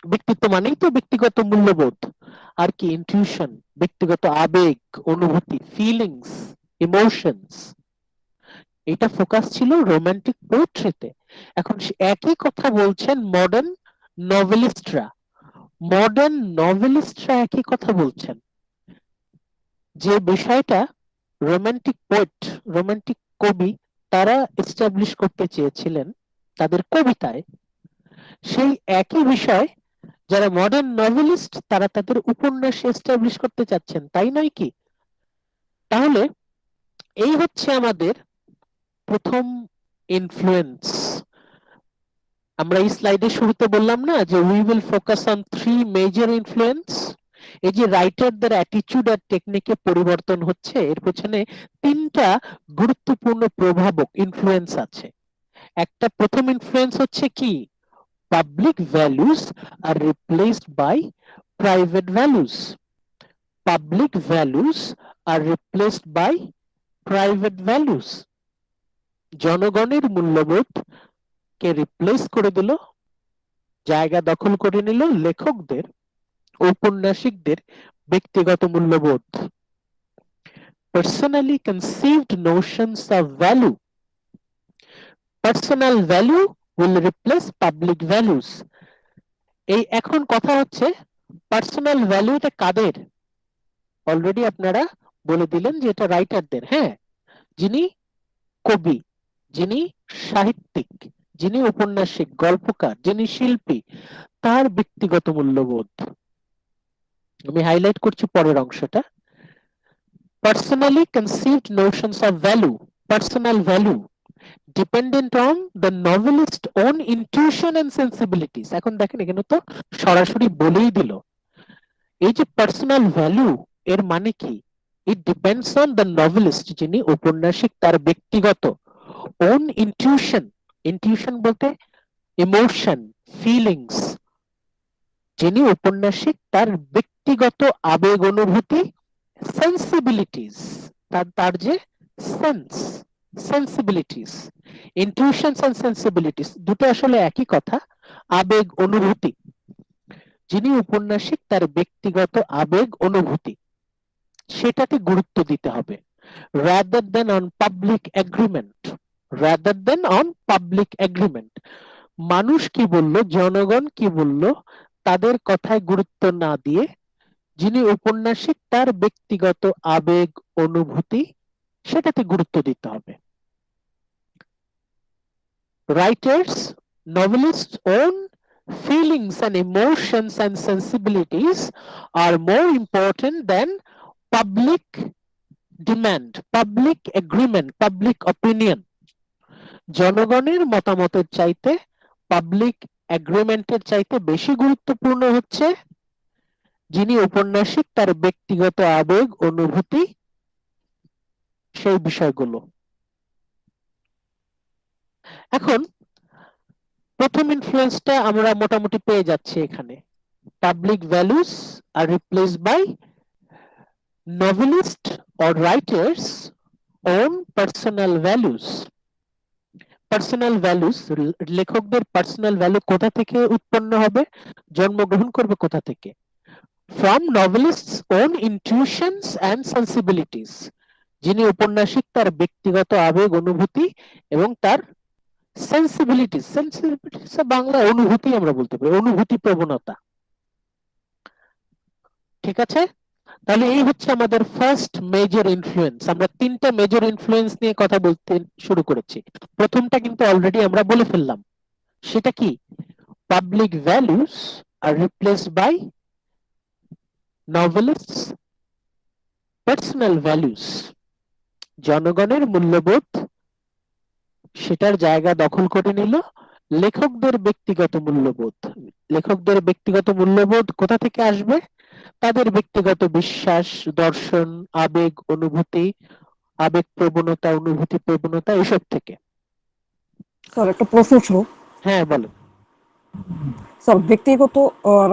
ব্যক্তিত্ব মানেই তো ব্যক্তিগত মূল্যবোধ, আর কি ইনটিউশন, ব্যক্তিগত আবেগ, অনুভূতি, ফিলিংস, ইমোশনস। এটা ফোকাস ছিল রোমান্টিক পোয়েট্রিতে। এখন একই কথা বলছেন নভেলিস্টরা মডার্ন নভেলিস্টরা একই কথা বলছেন, যে বিষয়টা রোমান্টিক কবি তারা এস্টাবলিশ করতে চেয়েছিলেন তাদের কবিতায়, সেই একই বিষয় যারা মডার্ন নভেলিস্ট তারা তাদের উপন্যাসে এস্টাবলিশ করতে চাচ্ছেন, তাই নয় কি? তাহলে এই হচ্ছে আমাদের প্রথম ইনফ্লুয়েন্স। আমরা এই স্লাইডের শুরুতে বললাম না যে we will focus on three major influence. এই যে রাইটারদের অ্যাটিটিউড আর টেকনিকে পরিবর্তন হচ্ছে, এর পেছনে তিনটা গুরুত্বপূর্ণ প্রভাবক ইনফ্লুয়েন্স আছে। একটা প্রথম ইনফ্লুয়েন্স হচ্ছে কি, public values are replaced by private values. Public values are replaced by private values. জনগণের মূল্যবোধ কে রিপ্লেস করে দিল, জায়গা দখল করে নিল লেখকদের, ঔপন্যাসিকদের ব্যক্তিগত মূল্যবোধ। Personally conceived notions of value. Personal value will replace public values. এই এখন কথা হচ্ছে পার্সোনাল ভ্যালু এটা কাদের? অলরেডি আপনারা বলে দিলেন যে এটা রাইটারদের। হ্যাঁ, যিনি কবি, যিনি সাহিত্যিক, যিনি ঔপন্যাসিক, গল্পকার, যিনি শিল্পী, তার ব্যক্তিগত মূল্যবোধ। আমি হাইলাইট করছি পরের অংশটা। Personally conceived notions of value, personal value, dependent on the novelist's own intuition and sensibilities. এখন দেখেন এখানে তো সরাসরি বলেই দিল, এই যে পার্সোনাল ভ্যালু এর মানে কি, it depends on the novelist, যিনি ঔপন্যাসিক, তার ব্যক্তিগত ওন ইনটিউশন। ইনটিউশন বলতে ইমোশন, ফিলিংস। যিনি ঔপন্যাসিক তার ব্যক্তিগত আবেগ অনুভূতি, সেন্সিবিলিটিস, তার যে সেন্স, সেন্সিবিলিটিস। ইনটিউশনস এন্ড সেন্সিবিলিটিস দুটো আসলে একই কথা, আবেগ অনুভূতি। যিনি উপন্যাসিক তার ব্যক্তিগত আবেগ অনুভূতি সেটাতে গুরুত্ব দিতে হবে, rather than on public agreement, rather than on public agreement। মানুষ কি বলল, জনগণ কি বলল, তাদের কথায় গুরুত্ব না দিয়ে যিনি উপন্যাসিক তার ব্যক্তিগত আবেগ অনুভূতি সেটাতে গুরুত্ব দিতে হবে। Writers, novelists own feelings and emotions and sensibilities are more important than public demand, public agreement, public opinion। জনগণের মতামতের চাইতে পাবলিক এগ্রিমেন্টের চাইতে বেশি গুরুত্বপূর্ণ হচ্ছে যিনি ঔপন্যাসিক তার ব্যক্তিগত আবেগ অনুভূতি সেই বিষয়গুলো। এখন প্রথম ইনফ্লুয়েন্সটা আমরা মোটামুটি পেয়ে যাচ্ছি এখানে, public values are replace by novelist or writers own personal values। Personal values, লেখকদের পার্সোনাল ভ্যালু কোথা থেকে উৎপন্ন হবে, জন্মগ্রহণ করবে কোথা থেকে? From novelists own intuitions and sensibilities। যিনি উপন্যাসিক তার ব্যক্তিগত আবেগ অনুভূতি এবং তার সেন্সিবিলিটিস, সেন্সিবিলিটিস বাংলা অনুভূতি আমরা বলতে পারি, অনুভূতি প্রবণতা। ঠিক আছে, তাহলে এই হচ্ছে আমাদের ফার্স্ট মেজর ইনফ্লুয়েন্স। আমরা তিনটা মেজর ইনফ্লুয়েন্স নিয়ে কথা বলতে শুরু করেছি, প্রথমটা কিন্তু অলরেডি আমরা বলে ফেললাম, সেটা কি, public values are replaced by novelists personal values. জনগণের মূল্যবোধ সেটার জায়গা দখল করে নিল লেখকদের ব্যক্তিগত মূল্যবোধ। লেখকদের ব্যক্তিগত মূল্যবোধ কোথা থেকে আসবে? তাদের ব্যক্তিগত বিশ্বাস, দর্শন, আবেগ অনুভূতি, আবেগ প্রবণতা, অনুভূতি প্রবণতা, এসব থেকে। স্যার একটা প্রশ্ন ছিল। হ্যাঁ বলো। স্যার ব্যক্তিগত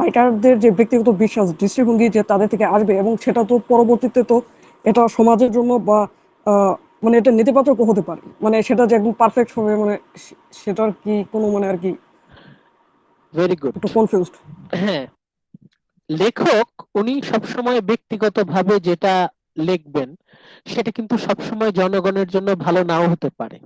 রাইটারদের যে ব্যক্তিগত বিশ্বাস, দৃষ্টিভঙ্গি যে তাদের থেকে আসবে, এবং সেটা তো পরবর্তীতে তো এটা সমাজের জন্য বা মানে এটা নেতিবাচক হতে পারে, মানে সেটা যে একদম পারফেক্ট হবে, মানে সেটার কি কোনো মানে আর কি? Very good. একটু কনফিউজড। হ্যাঁ, লেখক উনি সবসময় ব্যক্তিগতভাবে যেটা লিখবেন সেটা কিন্তু সবসময় জনগণের জন্য ভালো নাও হতে পারে।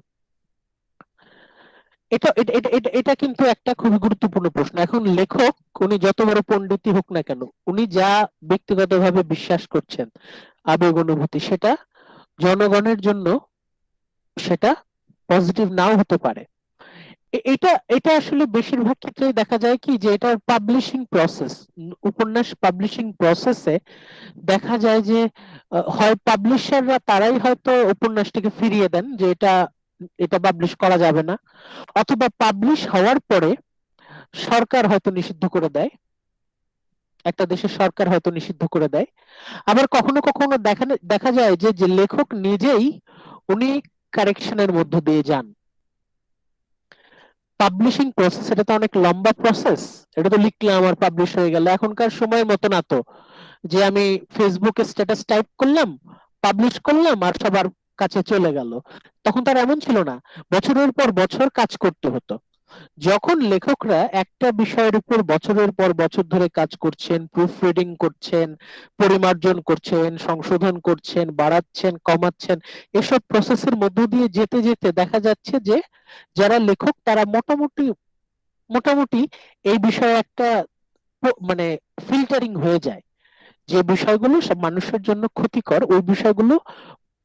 এটা কিন্তু একটা খুবই গুরুত্বপূর্ণ প্রশ্ন। এখন লেখক উনি যত বড় পণ্ডিতই হোক না কেন, উনি যা ব্যক্তিগতভাবে বিশ্বাস করছেন, আবেগ অনুভূতি, সেটা জনগণের জন্য সেটা পজিটিভ নাও হতে পারে। এটা এটা আসলে বেশিরভাগ ক্ষেত্রেই দেখা যায় কি যে এটার পাবলিশিং প্রসেস, উপন্যাস পাবলিশিং প্রসেসে দেখা যায় যে হয় পাবলিশাররা তারাই হয়তো উপন্যাসটিকে ফিরিয়ে দেন যে এটা এটা পাবলিশ করা যাবে না, অথবা পাবলিশ হওয়ার পরে সরকার হয়তো নিষিদ্ধ করে দেয়, একটা দেশের সরকার হয়তো নিষিদ্ধ করে দেয়। আবার কখনো কখনো দেখা যায় যে যে লেখক নিজেই উনি কারেকশনের মধ্য দিয়ে যান। পাবলিশিং প্রসেস এটা তো অনেক লম্বা প্রসেস, এটা তো লিখলাম আর পাবলিশ হয়ে গেল। এখনকার সময়ের মতো না তো যে আমি ফেসবুকে স্ট্যাটাস টাইপ করলাম, পাবলিশ করলাম আর সবার কাছে চলে গেল। তখন তার এমন ছিল না, বছরের পর বছর কাজ করতে হতো। যখন লেখকরা একটা বিষয়ের উপর বছরের পর বছর ধরে কাজ করছেন, প্রুফ রিডিং করছেন, পরিমার্জন করছেন, সংশোধন করছেন, বাড়াচ্ছেন, কমাচ্ছেন, এসব প্রসেসের মধ্য দিয়ে যেতে যেতে দেখা যাচ্ছে যে যারা লেখক তারা মোটামুটি মোটামুটি এই বিষয়ে একটা মানে ফিল্টারিং হয়ে যায়, যে বিষয়গুলো সব মানুষের জন্য ক্ষতিকর ওই বিষয়গুলো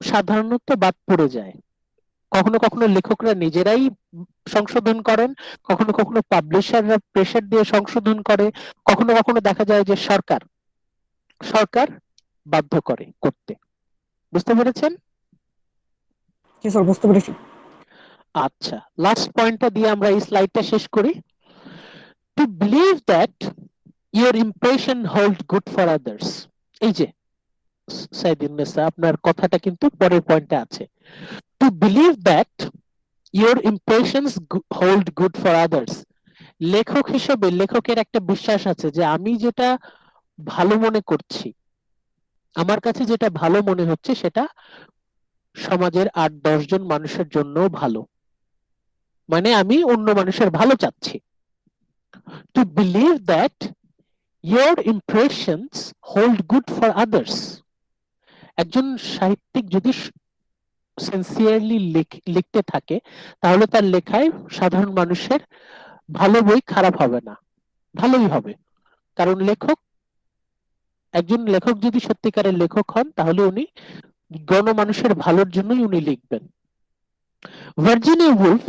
সাধারণত বাদ পড়ে যায়। কখনো কখনো লেখকরা নিজেরাই সংশোধন করেন, কখনো কখনো পাবলিশাররা প্রেসার দিয়ে সংশোধন করে, কখনো কখনো দেখা যায় যে সরকার সরকার বাধ্য করে করতে। বুঝতে পেরেছেন? জি স্যার, বুঝতে পেরেছি। আচ্ছা, লাস্ট পয়েন্টটা দিয়ে আমরা এই স্লাইডটা শেষ করি। To believe that your impression hold good for others. এই যে সাইদিননেসা, আপনার কথাটা কিন্তু পরের পয়েন্টে আছে। To believe that your impressions hold good for others. লেখক হিসেবে লেখকের একটা বিশ্বাস আছে যে আমি যেটা ভালো মনে করছি, আমার কাছে যেটা ভালো মনে হচ্ছে সেটা সমাজের ৮-১০ জন মানুষের জন্য ভালো, মানে আমি অন্য মানুষের ভালো চাচ্ছি। To believe that your impressions hold good for others. একজন সাহিত্যিক যদি সিনসিয়ারলি লিখতে থাকে তাহলে তার লেখায় সাধারণ মানুষের ভালো বই খারাপ হবে না, ভালোই হবে। কারণ একজন লেখক যদি সত্যিকারের লেখক হন তাহলে উনি গণমানুষের ভালোর জন্যই উনি লিখবেন। ভার্জিনিয়া উলফ,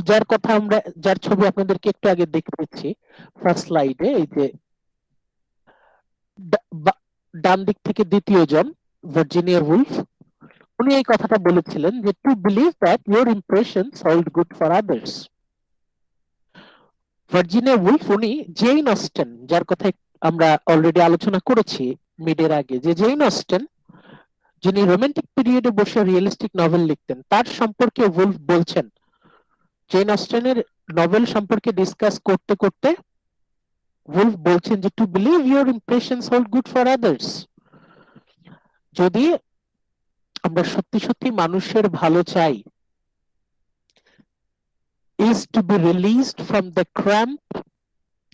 যার ছবি আপনাদেরকে একটু আগে দেখিয়েছি ফার্স্ট স্লাইডে, এই যে ডান দিক থেকে দ্বিতীয় জন, ভার্জিনিয়া উলফ, উনি এই কথাটা বলেছিলেন যে to believe that your impressions hold good for others. Virginia Woolf উনি জেইন অস্টেন, যার কথা আমরা অলরেডি আলোচনা করেছি মিডের আগে, যে জেইন অস্টেন যিনি রোমান্টিক পিরিয়ডে বসে রিয়েলিস্টিক নভেল লিখতেন, তার সম্পর্কে উলফ বলছেন, জেন অস্টেনের নভেল সম্পর্কে ডিসকাস করতে করতে উলফ বলছেন যে to believe your impressions hold good for others. যদি আমরা সত্যি সত্যি মানুষের ভালো চাই, is to be released from the cramp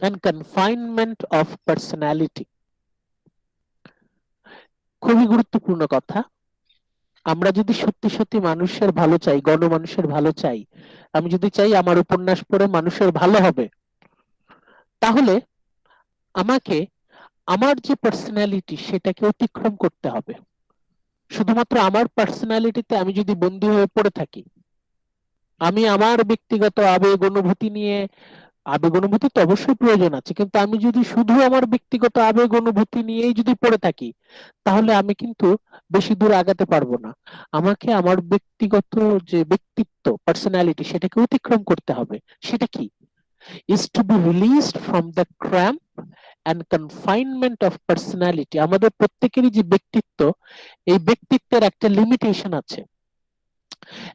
and confinement of personality. খুবই গুরুত্বপূর্ণ কথা। আমরা যদি সত্যি সত্যি মানুষের ভালো চাই, গণমানুষের ভালো চাই, আমি যদি চাই আমার উপন্যাস পড়ে মানুষের ভালো হবে, তাহলে আমাকে আমার যে পার্সোনালিটি সেটাকে অতিক্রম করতে হবে। শুধুমাত্র আমার পার্সোনালিটিতে আমি যদি বন্দী হয়ে পড়ে থাকি, আমি আমার ব্যক্তিগত আবেগ অনুভূতি নিয়ে, আবেগ অনুভূতি তো অবশ্যই প্রয়োজন আছে, কিন্তু আমি যদি শুধু আমার ব্যক্তিগত আবেগ অনুভূতি নিয়েই যদি পড়ে থাকি তাহলে আমি কিন্তু বেশি দূর আগাতে পারবো না। আমাকে আমার ব্যক্তিগত যে ব্যক্তিত্ব, পার্সোনালিটি, সেটাকে অতিক্রম করতে হবে। সেটা কি? is to be released from the cramp and confinement of personality. আমাদের প্রত্যেকেরই যে ব্যক্তিত্ব, এই ব্যক্তিত্বের একটা লিমিটেশন আছে।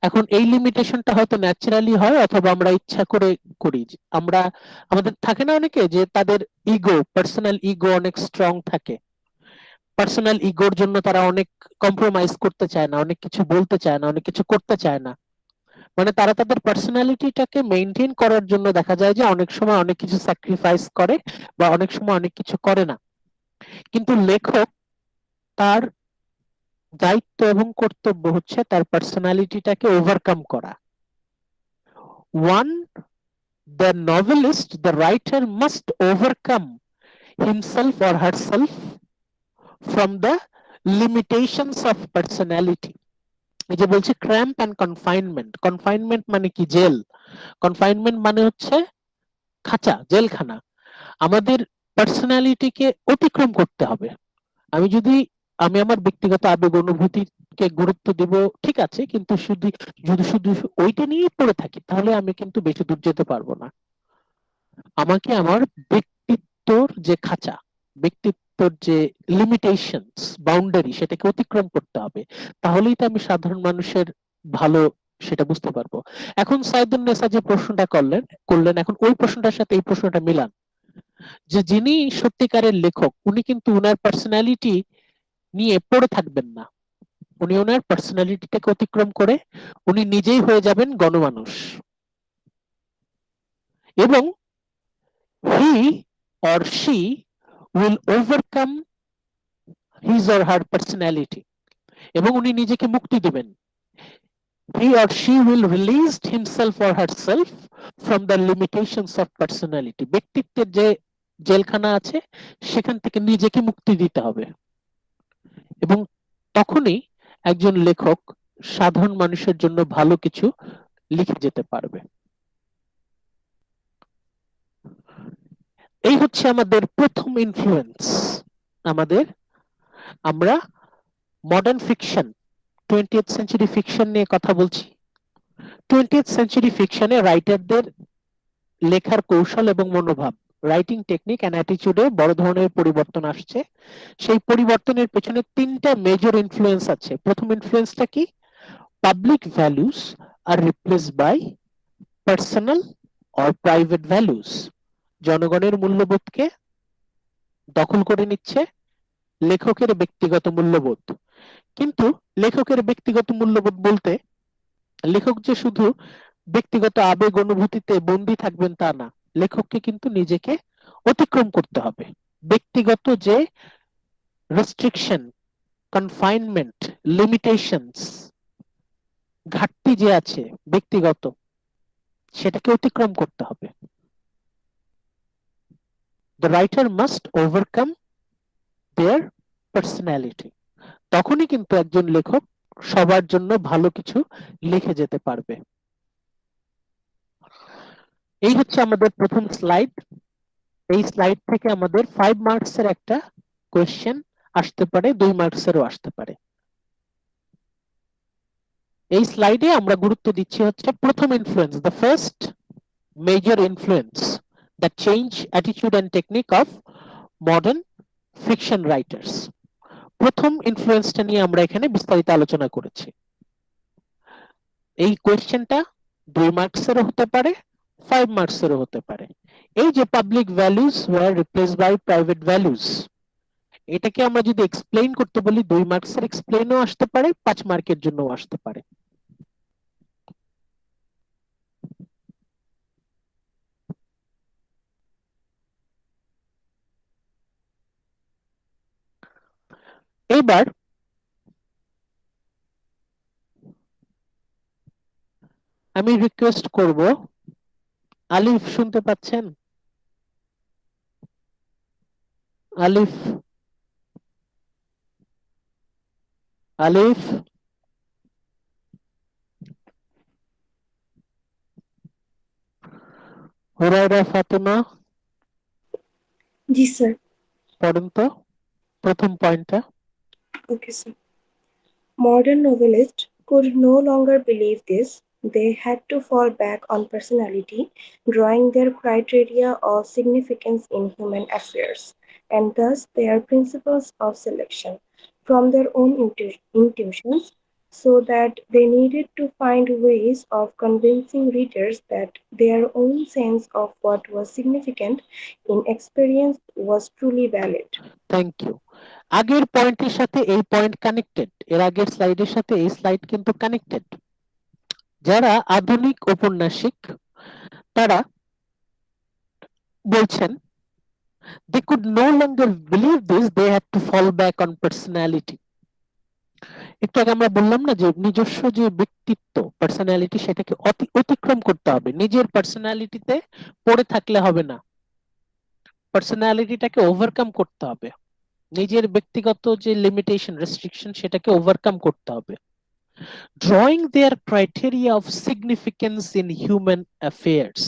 এখন এই লিমিটেশনটা হয়তো ন্যাচারালি হয় অথবা আমরা ইচ্ছা করে করি। আমরা আমাদের থাকে না অনেকে যে তাদের ইগো, পার্সোনাল ইগো অনেক স্ট্রং থাকে, পার্সোনাল ইগোর জন্য তারা অনেক কম্প্রোমাইজ করতে চায় না, অনেক কিছু বলতে চায় না, অনেক কিছু করতে চায় না। মানে তারা তাদের পার্সোনালিটিটাকে মেনটেন করার জন্য দেখা যায় যে অনেক সময় অনেক কিছু স্যাক্রিফাইস করে বা অনেক সময় অনেক কিছু করে না। কিন্তু লেখক তার দায়িত্ব এবং কর্তব্য হচ্ছে তার পার্সোনালিটিটাকে ওভারকাম করা। One the novelist, the writer must overcome himself or herself from the limitations of personality. এই যে বলছে ক্র্যাম্প অ্যান্ড কনফাইনমেন্ট, কনফাইনমেন্ট মানে কি? জেল। কনফাইনমেন্ট মানে হচ্ছে খাঁচা, জেলখানা। আমাদের পার্সোনালিটিকে অতিক্রম করতে হবে। আমি যদি আমি আমার ব্যক্তিগত আবেগ অনুভূতিকে গুরুত্ব দিব, ঠিক আছে, কিন্তু শুধু যদি শুধু ওইটা নিয়েই পড়ে থাকি তাহলে আমি কিন্তু বেশি দূর যেতে পারবো না। আমাকে আমার ব্যক্তিত্বর যে খাঁচা, ব্যক্তিত্বর যে লিমিটেশনস, বাউন্ডারি, সেটাকে অতিক্রম করতে হবে। তাহলেই তো আমি সাধারণ মানুষের ভালো সেটা বুঝতে পারবো। এখন সাইদুন্নেসা যে প্রশ্নটা করলেন, এখন ওই প্রশ্নটার সাথে এই প্রশ্নটা মিলান, যে যিনি সত্যিকারের লেখক উনি কিন্তু উনার পার্সোনালিটি নিয়ে পড়ে থাকবেন না। উনি ওনার পার্সোনালিটিটাকে অতিক্রম করে উনি নিজেই হয়ে যাবেন গণমানুষ, এবং he or she will overcome his or her personality, এবং উনি নিজেকে মুক্তি দিবেন। He or she will release himself or herself from the limitations of personality. ব্যক্তিত্বের যে জেলখানা আছে সেখান থেকে নিজেকে মুক্তি দিতে হবে, এবং তখনই একজন লেখক সাধারণ মানুষের জন্য ভালো কিছু লিখে যেতে পারবে। এই হচ্ছে আমাদের প্রথম ইনফ্লুয়েন্স। আমাদের আমরা modern fiction, 20th century fiction নিয়ে কথা বলছি। 20th সেঞ্চুরি ফিকশনে রাইটারদের লেখার কৌশল এবং মনোভাব, রাইটিং টেকনিক অ্যান্ড অ্যাটিটিউডে বড় ধরনের পরিবর্তন আসছে। সেই পরিবর্তনের পেছনে তিনটা মেজর ইনফ্লুয়েন্স আছে। প্রথম ইনফ্লুয়েন্সটা কি? Public values are replace by personal or private values. জনগণের মূল্যবোধকে দখল করে নিচ্ছে লেখকের ব্যক্তিগত মূল্যবোধ। কিন্তু লেখকের ব্যক্তিগত মূল্যবোধ বলতে লেখক যে শুধু ব্যক্তিগত আবেগ অনুভূতিতে বন্দী থাকবেন তা না, লেখককে কিন্তু নিজেকে অতিক্রম করতে হবে। ব্যক্তিগত যে রেস্ট্রিকশন, কনফাইনমেন্ট, লিমিটেশনস, ঘাটতি যে আছে ব্যক্তিগত, সেটাকে অতিক্রম করতে হবে। The writer must overcome their personality. তখনই কিন্তু একজন লেখক সবার জন্য ভালো কিছু লিখে যেতে পারবে। এই হচ্ছে আমাদের প্রথম স্লাইড। এই স্লাইড থেকে আমাদের 5 মার্কসের একটা কোয়েশ্চেন আসতে পারে, 2 মার্কসেরও আসতে পারে। এই স্লাইডে আমরা গুরুত্ব দিচ্ছি হচ্ছে প্রথম influence, the first major influence that change attitude and technique of modern fiction writers. প্রথম ইনফ্লুয়েন্সটা নিয়ে আমরা এখানে বিস্তারিত আলোচনা করেছি। এই কোয়েশ্চেনটা 2 মার্কসেরও হতে পারে, 5 মার্কসেরও হতে পারে। এই যে public values were replace by private values, এটাকে আমরা যদি এক্সপ্লেইন করতে বলি 2 মার্কসের এক্সপ্লেইনও আসতে পারে, 5 মার্কের জন্যও আসতে পারে। এবার আমি রিকোয়েস্ট করব, আলিফ শুনতে পাচ্ছেন? আলিফ, আলিফ, হুরায়রা ফাতেমা, জি স্যার। পড়েন তো প্রথম পয়েন্টটা। Okay sir. Modern novelists could no longer believe this. They had to fall back on personality, drawing their criteria of significance in human affairs, and thus their principles of selection, from their own intuitions, so that they needed to find ways of convincing readers that their own sense of what was significant in experience was truly valid. Thank you. আগের পয়েন্টের সাথে এই point connected, এর আগের স্লাইডের সাথে এই slide কিন্তু কানেক্টেড। যারা আধুনিক ঔপন্যাসিক তারা বলছেন they could no longer believe this, they had to fall back on personality. একটু আগে আমরা বললাম না যে নিজস্ব যে ব্যক্তিত্ব পার্সোনালিটি সেটাকে অতিক্রম করতে হবে, নিজের পার্সোনালিটিতে পড়ে থাকলে হবে না, পার্সোনালিটিটাকে ওভারকাম করতে হবে, নিজের ব্যক্তিগত যে লিমিটেশন রেস্ট্রিকশন সেটাকে ওভারকাম করতে হবে। Drawing their criteria of significance in human affairs,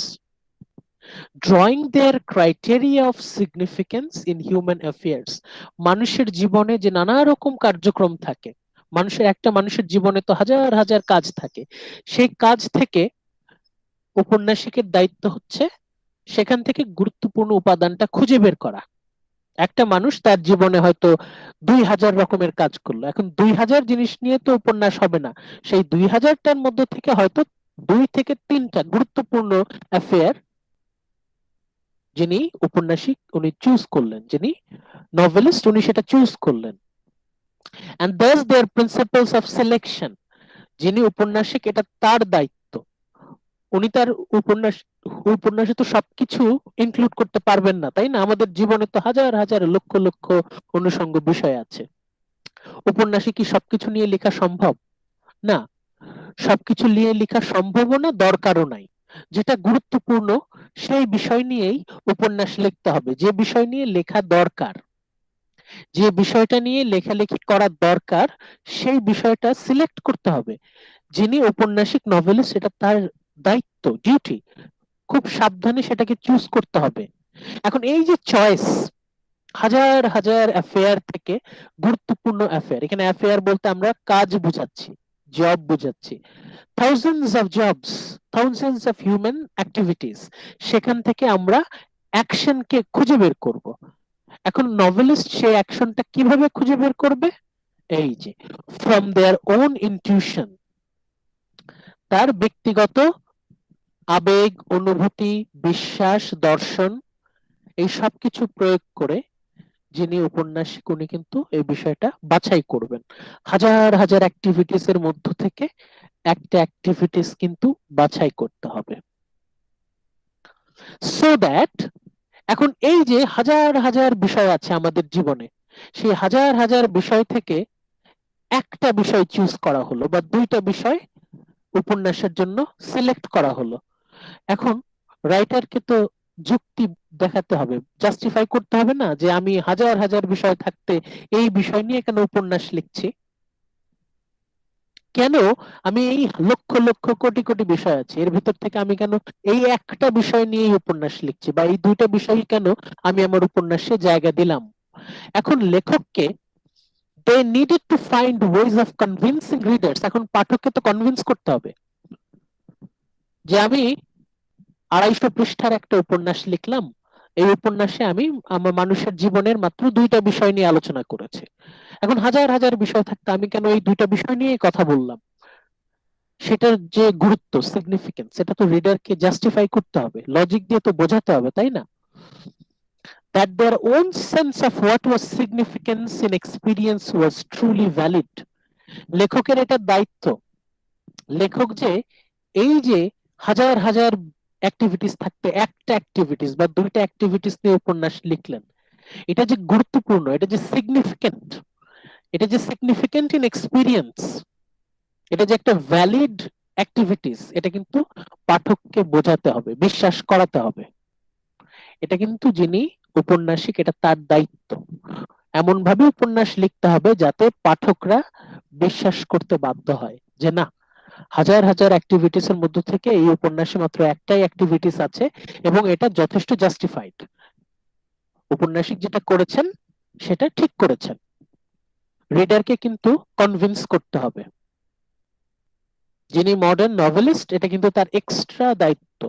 drawing their criteria of significance in human affairs, মানুষের জীবনে যে নানা রকম কার্যক্রম থাকে, মানুষের জীবনে তো হাজার হাজার কাজ থাকে, সেই কাজ থেকে উপন্যাসিকের দায়িত্ব হচ্ছে সেখান থেকে গুরুত্বপূর্ণ উপাদানটা খুঁজে বের করা। একটা মানুষ তার জীবনে হয়তো 2000 রকমের কাজ করলো, এখন 2000 জিনিস নিয়ে তো উপন্যাস হবে না, সেই 2000টার মধ্যে থেকে হয়তো 2 থেকে 3টা গুরুত্বপূর্ণ অ্যাফেয়ার যিনি উপন্যাসিক উনি চুজ করলেন, যিনি নভেলিস্ট উনি সেটা চুজ করলেন। and thus their principles of selection, যিনি উপন্যাসিক এটা তার দায়িত্ব, উনি তার উপন্যাসে তো সবকিছু ইনক্লুড করতে পারবেন না, তাই না? আমাদের জীবনে তো হাজার হাজার লক্ষ লক্ষ অনুষঙ্গ বিষয় আছে, উপন্যাসে কি সবকিছু নিয়ে লেখা সম্ভব? না, সবকিছু নিয়ে লেখা সম্ভবও না, দরকারও নাই। যেটা গুরুত্বপূর্ণ সেই বিষয় নিয়েই উপন্যাস লিখতে হবে, যে বিষয় নিয়ে লেখা দরকার, যে বিষয়টা নিয়ে লেখালেখি করা দরকার সেই বিষয়টা সিলেক্ট করতে হবে। যিনি ঔপন্যাসিক নভেলিস্ট সেটা তার দায়িত্ব, ডিউটি, খুব সাবধানে সেটাকে চুজ করতে হবে। এখন এই যে চয়েস, হাজার হাজার অ্যাফেয়ার থেকে গুরুত্বপূর্ণ অ্যাফেয়ার, এখানে অ্যাফেয়ার বলতে আমরা কাজ বুঝাচ্ছি, জব বুঝাচ্ছি, thousands of jobs, thousands of human activities, সেখান থেকে আমরা অ্যাকশনকে খুঁজে বের করব। এখন নভেলিস্ট সেই অ্যাকশনটা কিভাবে খুঁজে বের করবে? এই যে ফ্রম দেয়ার ওন ইনটিউশন, তার ব্যক্তিগত আবেগ, অনুভূতি, বিশ্বাস, দর্শন, এই সব কিছু প্রয়োগ করে যিনি উপন্যাসিক উনি কিন্তু এই বিষয়টা বাছাই করবেন। হাজার হাজার অ্যাক্টিভিটিস এর মধ্য থেকে একটা অ্যাক্টিভিটিস কিন্তু বাছাই করতে হবে, সো দ্যাট এখন এই যে হাজার হাজার বিষয় আছে আমাদের জীবনে, সেই হাজার হাজার বিষয় থেকে একটা বিষয় চুজ করা হলো বা 2টা বিষয় উপন্যাসের জন্য সিলেক্ট করা হলো। এখন রাইটারকে তো যুক্তি দেখাতে হবে, জাস্টিফাই করতে হবে না যে আমি হাজার হাজার বিষয় থাকতে এই বিষয় নিয়ে কেন উপন্যাস লিখছি, কেন আমি এই লক্ষ লক্ষ কোটি কোটি বিষয় আছে এর ভিতর থেকে আমি কেন এই একটা বিষয় নিয়েই উপন্যাস লিখছি, বা এই 2টা বিষয় কেন আমি আমার উপন্যাসে জায়গা দিলাম। এখন লেখককে they needed to find ways of convincing readers, এখন পাঠককে তো কনভিন্স করতে হবে যে আমি 250 পৃষ্ঠার একটা উপন্যাস লিখলাম, এই উপন্যাসে আমি আমার মানুষের জীবনের মাত্র 2টা বিষয় নিয়ে আলোচনা করেছি, এখন হাজার হাজার বিষয় থাকতে আমি কেন এই 2টা বিষয় নিয়ে কথা বললাম, সেটার যে গুরুত্ব, সিগনিফিকেন্স, সেটা তো রিডারকে জাস্টিফাই করতে হবে, লজিক দিয়ে তো বোঝাতে হবে, তাই না? that their own sense of what was significance in experience was truly valid, লেখকের এটা দায়িত্ব, লেখক যে এই যে হাজার হাজার অ্যাক্টিভিটিস থাকতে একটা অ্যাক্টিভিটিস বা 2টা অ্যাক্টিভিটিস নিয়ে উপন্যাস লিখলেন, এটা যে গুরুত্বপূর্ণ, এটা যে সিগনিফিকেন্ট, এটা যে সিগনিফিকেন্ট ইন এক্সপিরিয়েন্স, এটা যে একটা ভ্যালিড অ্যাক্টিভিটিস, এটা কিন্তু পাঠককে বোঝাতে হবে, বিশ্বাস করাতে হবে। এটা কিন্তু যিনি উপন্যাসিক এটা তার দায়িত্ব, এমন ভাবে উপন্যাস লিখতে হবে যাতে পাঠকরা বিশ্বাস করতে বাধ্য হয় যে না, হাজার হাজার অ্যাক্টিভিটিস এর মধ্য থেকে এই উপন্যাসে মাত্র একটাই অ্যাক্টিভিটিস আছে এবং এটা যথেষ্ট জাস্টিফাইড, উপন্যাসিক যেটা করেছেন সেটা ঠিক করেছেন। রিডারকে কিন্তু কনভিন্স করতে হবে। যিনি মডার্ন নভেলিস্ট এটা কিন্তু তার এক্সট্রা দায়িত্ব।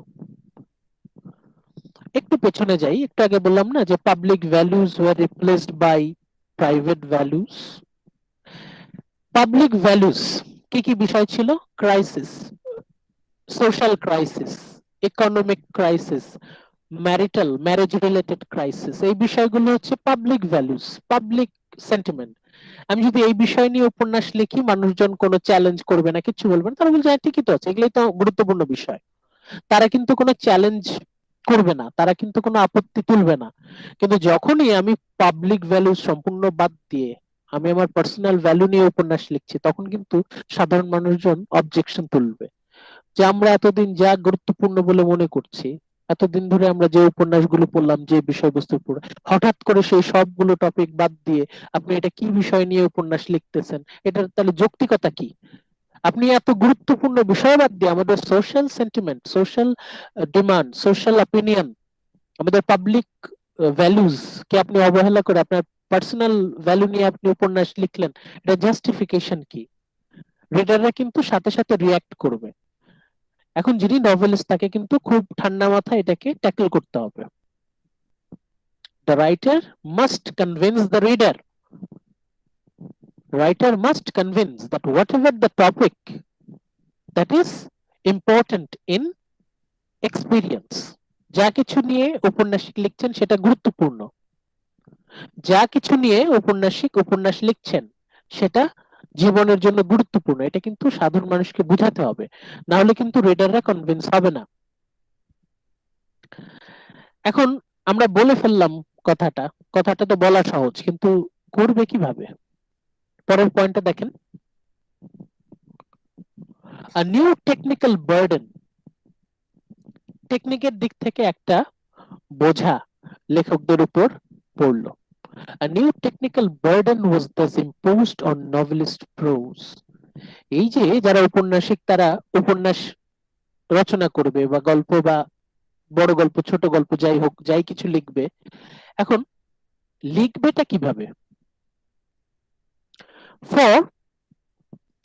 একটু পেছনে যাই, একটু আগে বললাম না যে public values were replaced by private values. Public values কি কি বিষয় ছিল? Crisis, social crisis, economic crisis, marriage related crisis, এই বিষয়গুলো হচ্ছে পাবলিক ভ্যালুস, পাবলিক সেন্টিমেন্ট, আমি যদি এই বিষয় নিয়ে উপন্যাস লিখি, মানুষজন কোনো চ্যালেঞ্জ করবে না, কিছু বলবে না, তারা বলছে হ্যাঁ ঠিকই তো আছে, এগুলোই তো গুরুত্বপূর্ণ বিষয়। তারা কিন্তু কোনো চ্যালেঞ্জ করবে না, তারা কিন্তু কোনো আপত্তি তুলবে না। কিন্তু যখনই আমি পাবলিক ভ্যালু সম্পূর্ণ বাদ দিয়ে আমি আমার পার্সোনাল ভ্যালু নিয়ে উপন্যাস লিখছি, তখন কিন্তু সাধারণ মানুষজন অবজেকশন তুলবে যে আমরা এতদিন যা গুরুত্বপূর্ণ বলে মনে করছি, এতদিন ধরে আমরা যে উপন্যাসগুলো পড়লাম, যে বিষয়বস্তু পড়ে, হঠাৎ করে সেই সবগুলো টপিক বাদ দিয়ে আপনি এটা কি বিষয় নিয়ে উপন্যাস লিখতেছেন, এটার তাহলে যৌক্তিকতা কি? আপনি এত গুরুত্বপূর্ণ বিষয় বাদ দিয়ে আমাদের social sentiment, social demand, social opinion, আমাদের পাবলিক ভ্যালুজ কে আপনি অবহেলা করে আপনার পার্সোনাল ভ্যালু নিয়ে আপনি উপন্যাস লিখলেন, এটা জাস্টিফিকেশন কি? রিডাররা কিন্তু সাথে সাথে রিয়াক্ট করবে। এখন যিনি নভেলিস্ট তাকে কিন্তু খুব ঠান্ডা মাথায় এটাকে ট্যাকল করতে হবে। The writer must convince the reader, writer must convince that whatever the topic, that is important in experience, যা কিছু নিয়ে উপন্যাসিক লিখছেন সেটা গুরুত্বপূর্ণ, যা কিছু নিয়ে উপন্যাসিক উপন্যাস লিখছেন সেটা জীবনের জন্য গুরুত্বপূর্ণ, এটা কিন্তু সাধারণ মানুষকে বুঝাতে হবে, না হলে কিন্তু রিডাররা কনভিন্স হবে না। এখন আমরা বলে ফেললাম কথাটা, কথাটা তো বলা সহজ, কিন্তু করবে কিভাবে? পরের পয়েন্টটা দেখেন, a new technical burden, টেকনিকের দিক থেকে একটা বোঝা লেখকদের উপর পড়লো। A new technical burden was thus imposed on novelist prose. এই যে যারা ঔপন্যাসিক, তারা উপন্যাস রচনা করবে বা গল্প বা বড় গল্প ছোট গল্প যাই হোক, যাই কিছু লিখবে, এখন লিখবেটা কিভাবে? For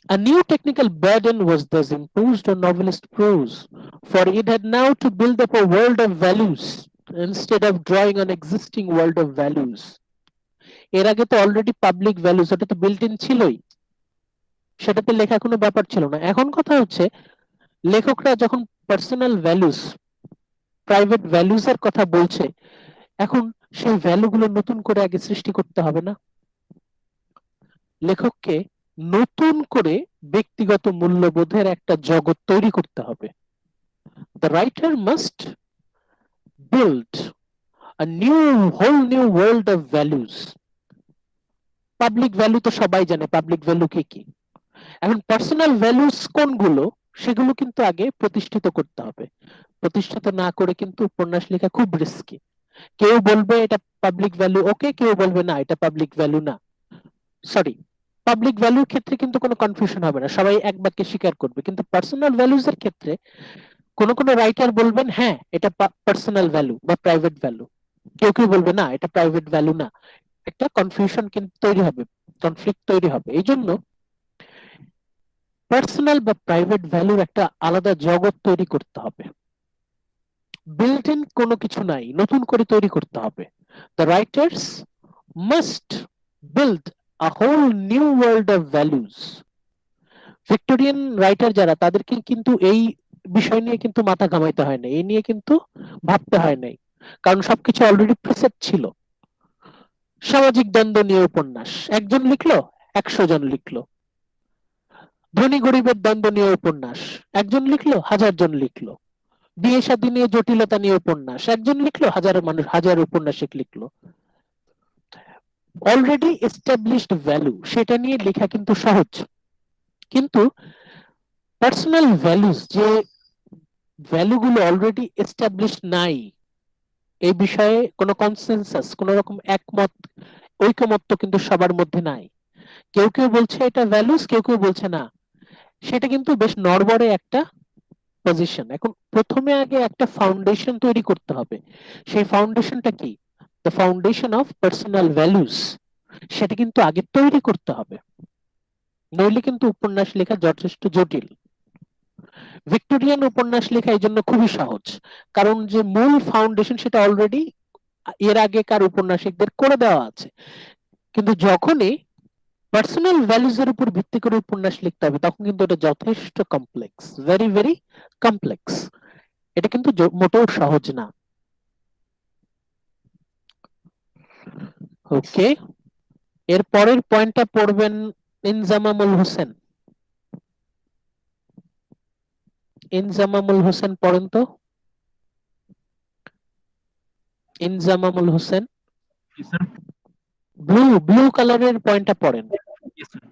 a new technical burden was thus imposed on novelist prose, for it had now to build up a world of values instead of drawing on existing world of values. এর আগে তো অলরেডি পাবলিক ভ্যালুস, ওটা তো built in ছিলই, সেটাতে লেখা কোনো ব্যাপার ছিল না। এখন কথা হচ্ছে, লেখকরা যখন পার্সোনাল ভ্যালুস, প্রাইভেট ভ্যালুস এর কথা বলছে, এখন সেই ভ্যালুগুলো নতুন করে আগে সৃষ্টি করতে হবে না? লেখককে নতুন করে ব্যক্তিগত মূল্যবোধের একটা জগৎ তৈরি করতে হবে। The writer must build a new, whole new world of values. Public value তো সবাই জানে, পাবলিক ভ্যালু কি কি। এখন পার্সোনাল ভ্যালুস কোনগুলো, সেগুলো কিন্তু আগে প্রতিষ্ঠিত করতে হবে। প্রতিষ্ঠিত না করে কিন্তু উপন্যাস লেখা খুব রিস্কি। কেউ বলবে এটা পাবলিক ভ্যালু ওকে, কেউ বলবে না এটা পাবলিক ভ্যালু না। সরি, পাবলিক ভ্যালুর ক্ষেত্রে কিন্তু কোনো কনফিউশন হবে না, সবাই এক বাক্যে স্বীকার করবে। কিন্তু পার্সোনাল ভ্যালুজ এর ক্ষেত্রে কোন কোন রাইটার বলবেন হ্যাঁ এটা পার্সোনাল ভ্যালু বা প্রাইভেট ভ্যালু, কেউ কেউ বলবে না এটা প্রাইভেট ভ্যালু না। একটা কনফিউশন কিন্তু তৈরি হবে, কনফ্লিক্ট তৈরি হবে। এই জন্য পার্সোনাল বা প্রাইভেট ভ্যালুর একটা আলাদা জগৎ তৈরি করতে হবে। বিল্ট ইন কোনো কিছু নাই, নতুন করে তৈরি করতে হবে। The writers must build a whole new world of values. Victorian writer যারা, তাদেরকে কিন্তু এই বিষয় নিয়ে কিন্তু মাথা ঘামাইতে হয় না, এই নিয়ে কিন্তু ভাবতে হয় নাই, কারণ সবকিছু অলরেডি প্রিসেট ছিল। সামাজিক দ্বন্দ্ব নিয়ে উপন্যাস, একজন লিখলো, 100 জন লিখলো। ধনী গরিবের দ্বন্দ্ব নিয়ে উপন্যাস, একজন লিখলো, 1000 জন লিখলো। বিয়ে শাদী নিয়ে জটিলতা নিয়ে উপন্যাস, একজন লিখলো, হাজার মানুষ, হাজার উপন্যাসিক লিখলো। অলরেডি এস্টাবলিশড ভ্যালু, সেটা নিয়ে লেখা কিন্তু সহজ। কিন্তু পার্সোনাল ভ্যালুস, যে ভ্যালুগুলো অলরেডি এস্টাবলিশ নাই, এই বিষয়ে কোনো কনসেনসাস, কোন রকম একমত, ঐকমত্য কিন্তু সবার মধ্যে নাই। কেউ কেউ বলছে এটা ভ্যালুস, কেউ কেউ বলছে না। সেটা কিন্তু বেশ নড়বড়ে একটা পজিশন। এখন প্রথমে আগে একটা ফাউন্ডেশন তৈরি করতে হবে। সেই ফাউন্ডেশনটা কি? The foundation of personal values. সেটা কিন্তু আগে তৈরি করতে হবে, নইলে কিন্তু উপন্যাস লেখা যথেষ্ট জটিল। ভিক্টোরিয়ান উপন্যাস লেখা এই জন্য খুবই সহজ, কারণ যে মূল ফাউন্ডেশন সেটা অলরেডি এর আগেকার উপন্যাসিকদের করে দেওয়া আছে। কিন্তু যখনই পার্সোনাল ভ্যালুজ এর উপর ভিত্তি করে উপন্যাস লিখতে হবে, তখন কিন্তু এটা যথেষ্ট কমপ্লেক্স, ভেরি ভেরি কমপ্লেক্স। এটা কিন্তু মোটেও সহজ না। ওকে, এর পরের পয়েন্টটা পড়বেন ইনজামামুল হোসেন। ইনজামামুল হোসেন পড়েন তো। Inzamamul Hossain Yes, sir. Blue blue কালারের পয়েন্টটা পড়েন। Yes, sir.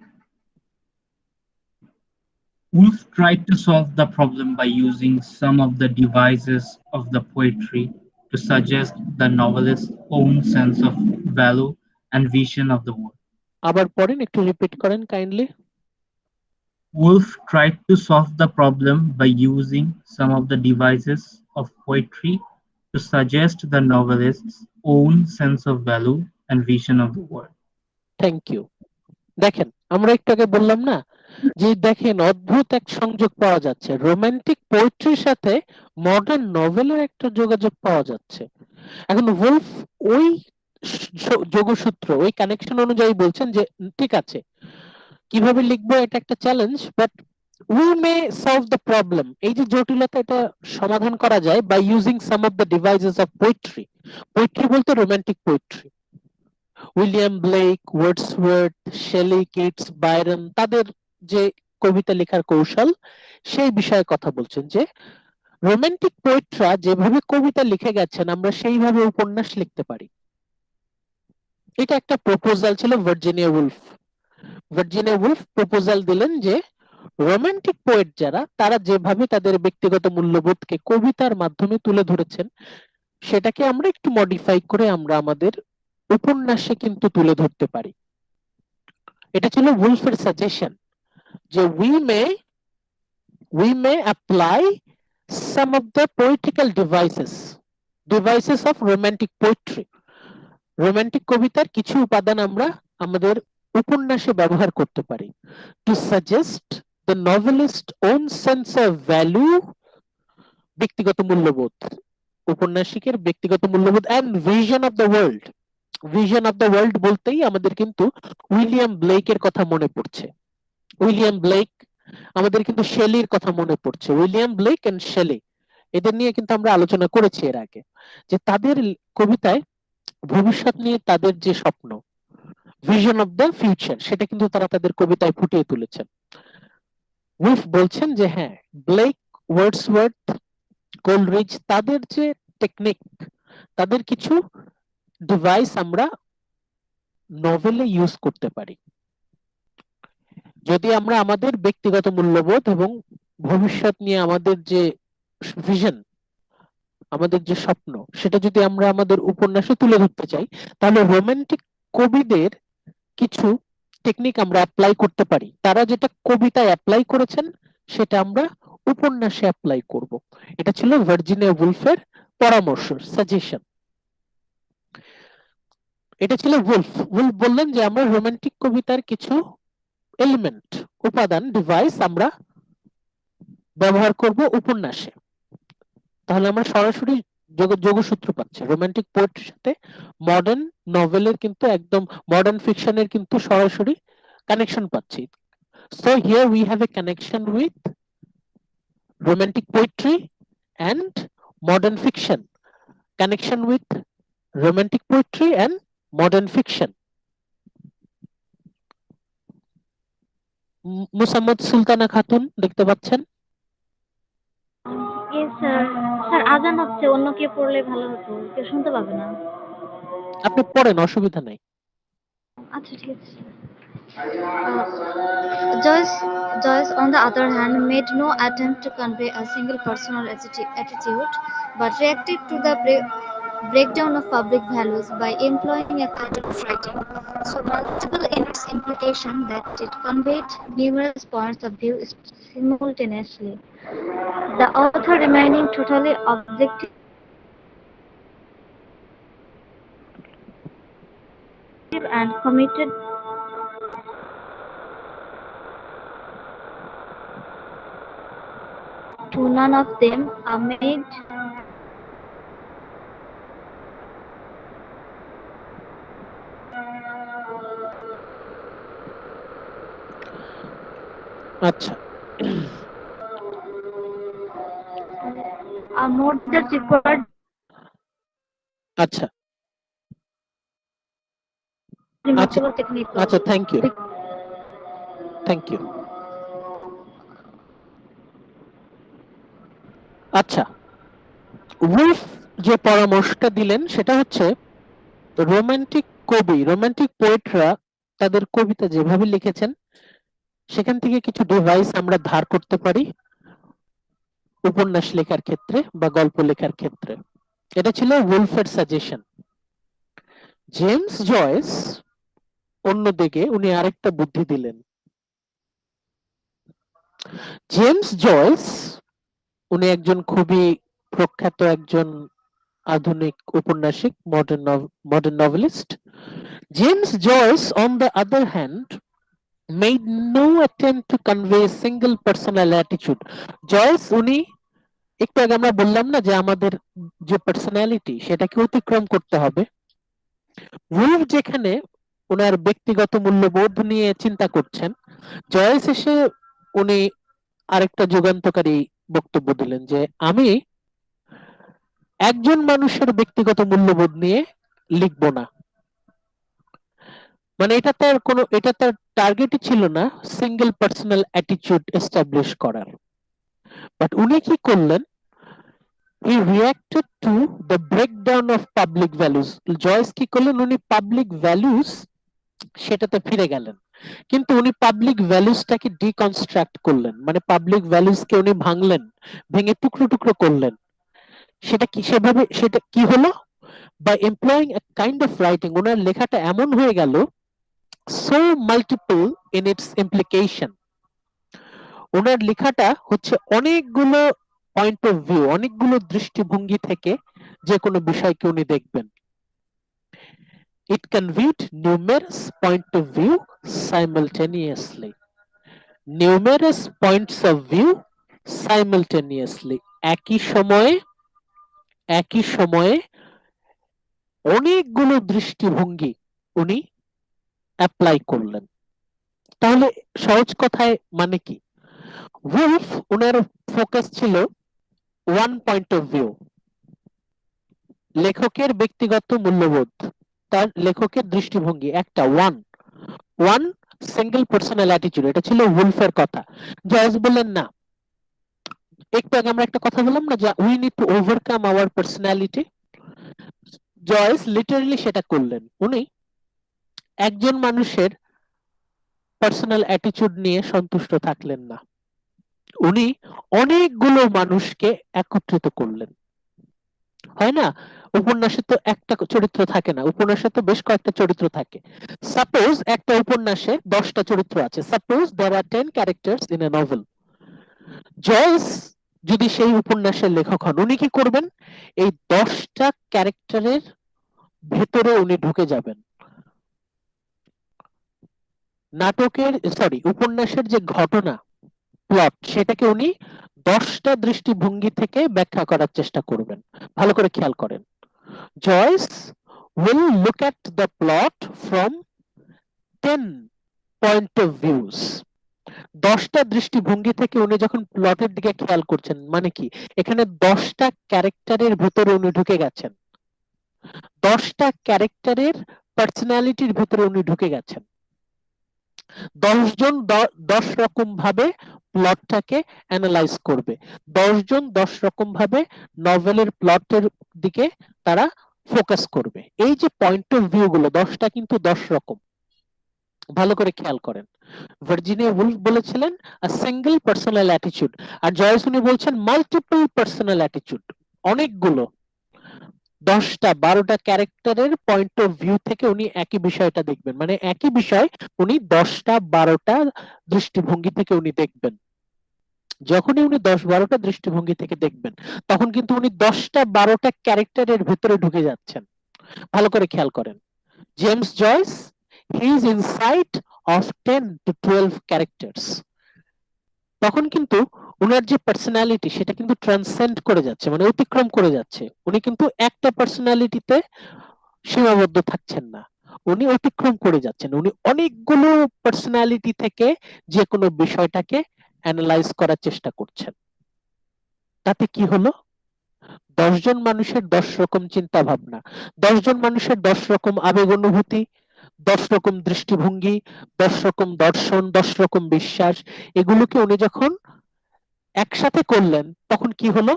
Woolf tried to solve the problem by using some of the devices of the poetry to suggest the novelist's own sense of value and vision of the world. আবার পড়েন, একটু repeat করেন kindly. Woolf tried to solve the problem by using some of the devices of poetry to suggest the novelist's own sense of value and vision of the world. Thank you. দেখেন, আমরা একটু আগে বললাম না যে দেখেন অদ্ভুত এক সংযোগ পাওয়া যাচ্ছে, রোমান্টিক পোয়েট্রির সাথে মডার্ন নভেলের একটা যোগাযোগ পাওয়া যাচ্ছে। এখন উলফ ওই যোগসূত্র, ওই কানেকশন অনুযায়ী বলছেন যে ঠিক আছে, কিভাবে লিখবো এটা একটা challenge, but we may solve the problem. এই যে জটিলতা, এটা সমাধান করা যায় by using some of the devices of poetry. Poetry বলতে romantic poetry. William Blake, Wordsworth, Shelley, Keats, Byron, তাদের যে কবিতা লেখার কৌশল, সেই বিষয়ে কথা বলছেন যে রোমান্টিক পোয়েটরা যেভাবে কবিতা লিখে গেছেন আমরা সেইভাবে উপন্যাস লিখতে পারি। এটা একটা প্রপোজাল ছিল Virginia Wolf. Virginia Wolf proposal দিলেন যে রোমান্টিক পোয়েট যারা, তারা যেভাবে তাদের ব্যক্তিগত মূল্যবোধকে কবিতার মাধ্যমে তুলে ধরেছেন, সেটাকে আমরা একটু মডিফাই করে আমরা আমাদের উপন্যাসে কিন্তু তুলে ধরতে পারি। এটা ছিল উলফের সাজেশন যে we may apply some of the poetical devices of romantic poetry. Romantic কবিতার কিছু উপাদান আমরা আমাদের উপন্যাসে ব্যবহার করতে পারি to suggest the novelist own sense of value, ব্যক্তিগত মূল্যবোধ, উপন্যাসিকের ব্যক্তিগত মূল্যবোধ, and vision of the world। Vision of the world বলতেই আমাদের কিন্তু উইলিয়াম ব্লেকের কথা মনে পড়ছে। উইলিয়াম ব্লেক, আমাদের কিন্তু শেলির কথা মনে পড়ছে। উইলিয়াম ব্লেক এন্ড শেলি, এদের নিয়ে কিন্তু আমরা আলোচনা করেছি এর আগে, যে তাদের কবিতায় ভবিষ্যৎ নিয়ে তাদের যে স্বপ্ন, ভিশন অফ দ্য ফিউচার, সেটা কিন্তু তারা তাদের কবিতায় ফুটিয়ে তুলেছেন। উলফ বলছেন যে হ্যাঁ, ব্লেক, ওয়ার্ডসওয়ার্থ, কোলরিজ, তাদের যে টেকনিক, তাদের কিছু ডিভাইস আমরা নভেলে ইউজ করতে পারি যদি আমরা আমাদের ব্যক্তিগত মূল্যবোধ এবং ভবিষ্যৎ নিয়ে আমাদের যে ভিশন, আমাদের যে স্বপ্ন, সেটা যদি আমরা আমাদের উপন্যাসে তুলে ধরতে চাই, তাহলে রোমান্টিক কবিদের কিছু টেকনিক আমরা অ্যাপ্লাই করতে পারি। তারা যেটা কবিতায় অ্যাপ্লাই করেছেন সেটা আমরা উপন্যাসে অ্যাপ্লাই করব। এটা ছিল ভার্জিনিয়া উলফের পরামর্শ, সাজেশন। এটা ছিল উলফ। উলফ বললেন যে আমরা রোমান্টিক কবিতার কিছু এলিমেন্ট, উপাদান, ডিভাইস আমরা ব্যবহার করব উপন্যাসে। তাহলে আমরা সরাসরি যোগসূত্র পাচ্ছি রোমান্টিক পোয়েট্রির সাথে মডার্ন নভেলের, কিন্তু একদম মডার্ন ফিকশনের কিন্তু সরাসরি কানেকশন পাচ্ছি। So here we have a connection with romantic poetry and modern fiction, connection with romantic poetry and modern fiction. Musammad Sultana Khatun দেখতে পাচ্ছেন? Yes sir. স্যার আজান হচ্ছে, অন্য কে পড়লে ভালো হতো, কেউ শুনতে পাবে না। আপনি পড়েন, অসুবিধা নাই। আচ্ছা ঠিক আছে sir. Joyce, on the other hand, made no attempt to convey a single personal attitude, but reacted to the breakdown of public values by employing a kind of writing so multiple in its implication that it conveyed numerous points of view simultaneously. The author remaining totally objective and committed to none of them amid আচ্ছা, more that required আচ্ছা, আচ্ছা remarkable technique. আচ্ছা, thank you, thank you. আচ্ছা, Wolf যে পরামর্শটা দিলেন সেটা হচ্ছে রোমান্টিক পোয়েটরা তাদের কবিতা যেভাবে লিখেছেন সেখান থেকে কিছু ডিভাইস আমরা ধার করতে পারি উপন্যাস লেখার ক্ষেত্রে বা গল্প লেখার ক্ষেত্রে। এটা ছিল উলফের সাজেশন। জেমস জয়েস অন্যদিকে উনি আরেকটা বুদ্ধি দিলেন। জেমস জয়েস উনি একজন খুবই প্রখ্যাত একজন আধুনিক ঔপন্যাসিক, modern novelist. James Joyce on the other hand made no attempt to convey a single personal attitude. Joyce উনি একটু আগে আমরা বললাম না যে আমাদের যে পার্সোনালিটি সেটাকে অতিক্রম করতে হবে। উলফ যেখানে ওনার ব্যক্তিগত মূল্যবোধ নিয়ে চিন্তা করছেন, জয়েস এসে উনি আরেকটা যুগান্তকারী বক্তব্য দিলেন যে আমি একজন মানুষের ব্যক্তিগত মূল্যবোধ নিয়ে লিখব না। মানে এটা তার টার্গেটই ছিল না সিঙ্গেল পার্সোনাল অ্যাটিটিউড এস্টাবলিশ করার। বাট উনি কি করলেন, he reacted to the breakdown of public values. Joyce কি করলেন, উনি পাবলিক ভ্যালুজ সেটাতে ফিরে গেলেন, কিন্তু উনি পাবলিক ভ্যালুজটাকে ডিকনস্ট্রাক্ট করলেন, মানে পাবলিক ভ্যালুজকে উনি ভাঙলেন, ভেঙে টুকরো টুকরো করলেন। সেটা কি হলো, by employing a kind of writing, ওনার লেখাটা এমন হয়ে গেল so multiple in its implication. ওনার লেখাটা হচ্ছে অনেকগুলো পয়েন্ট অফ ভিউ, অনেকগুলো দৃষ্টিভঙ্গি থেকে যে কোনো বিষয়কে উনি দেখবেন। It conveyed numerous point of view simultaneously. Numerous points of view simultaneously, একই সময়ে অনেকগুলো দৃষ্টিভঙ্গি উনি অ্যাপ্লাই করলেন। তাহলে সহজ কথায় মানে কি, উলফ ওনার ফোকাস ছিল ওয়ান পয়েন্ট অফ ভিউ, লেখকের ব্যক্তিগত মূল্যবোধ, তার লেখকের দৃষ্টিভঙ্গি, একটা ওয়ান সিঙ্গেল পার্সোনাল অ্যাটিটিউড, এটা ছিল উলফের কথা। জয়েস বললেন না, একটু আগে আমরা একটা কথা বললাম না যে we need to overcome our personality. Joyce literally সেটা করলেন। উনি একজন মানুষের পার্সোনাল অ্যাটিটিউড নিয়ে সন্তুষ্ট থাকলেন না, উনি অনেকগুলো মানুষকে একত্রিত করলেন। হয় না, উপন্যাসে তো একটা চরিত্র থাকে না, উপন্যাসে তো বেশ কয়েকটা চরিত্র থাকে। সাপোজ একটা উপন্যাসে 10টা চরিত্র আছে, suppose there are 10 characters in a novel. Joyce যদি সেই উপন্যাসের লেখক হন, উনি কি করবেন, এই 10টা ক্যারেক্টারের ভেতরে উনি ঢুকে যাবেন। উপন্যাসের যে ঘটনা, প্লট, সেটাকে উনি 10টা দৃষ্টিভঙ্গি থেকে ব্যাখ্যা করার চেষ্টা করবেন। ভালো করে খেয়াল করেন, Joyce will look at the plot from 10 point of views. 10টা দৃষ্টিভঙ্গি থেকে উনি যখন প্লটের দিকে খেয়াল করছেন, মানে কি, এখানে 10টা ক্যারেক্টারের ভেতরে উনি ঢুকে গেছেন, 10টা ক্যারেক্টারের পার্সোনালিটির ভেতরে উনি ঢুকে গেছেন। 10 জন 10 রকম ভাবে প্লটটাকে অ্যানালাইজ করবে, 10 জন 10 রকম ভাবে নভেলের প্লটের দিকে তারা ফোকাস করবে। এই যে পয়েন্ট অফ ভিউ গুলো 10টা কিন্তু 10 রকম, ভালো করে খেয়াল করেন। ভার্জিনিয়া উলফ বলেছিলেন আ সিঙ্গেল পার্সোনাল অ্যাটিটিউড, আর জয়েস উনি বলছেন মাল্টিপল পার্সোনাল অ্যাটিটিউড, অনেকগুলো 10টা 12টা ক্যারেক্টারের পয়েন্ট অফ ভিউ থেকে উনি একই বিষয়টা দেখবেন, মানে একই বিষয় উনি 10টা 12টা দৃষ্টিভঙ্গি থেকে উনি দেখবেন। যখনই উনি 10-12টা দৃষ্টিভঙ্গি থেকে দেখবেন, তখন কিন্তু উনি 10টা 12টা ক্যারেক্টারের ভেতরে ঢুকে যাচ্ছেন। ভালো করে খেয়াল করেন, James Joyce he is inside of 10 to 12 characters. তখন কিন্তু উনার যে পার্সোনালিটি সেটা কিন্তু ট্রান্সেন্ড করে যাচ্ছে, মানে অতিক্রম করে যাচ্ছে। উনি কিন্তু একটা পার্সোনালিটিতে সীমাবদ্ধ থাকছেন না, উনি অতিক্রম করে যাচ্ছেন, উনি অনেকগুলো পার্সোনালিটি থেকে যে কোনো বিষয়টাকে অ্যানালাইজ করার চেষ্টা করছেন। তাতে কি হলো, 10 জন মানুষের 10 রকম চিন্তা ভাবনা, 10 জন মানুষের 10 রকম আবেগ অনুভূতি, 10 রকম দৃষ্টিভঙ্গি, 10 রকম দর্শন, 10 রকম বিশ্বাস, এগুলোকে উনি যখন একসাথে করলেন তখন কি হলো?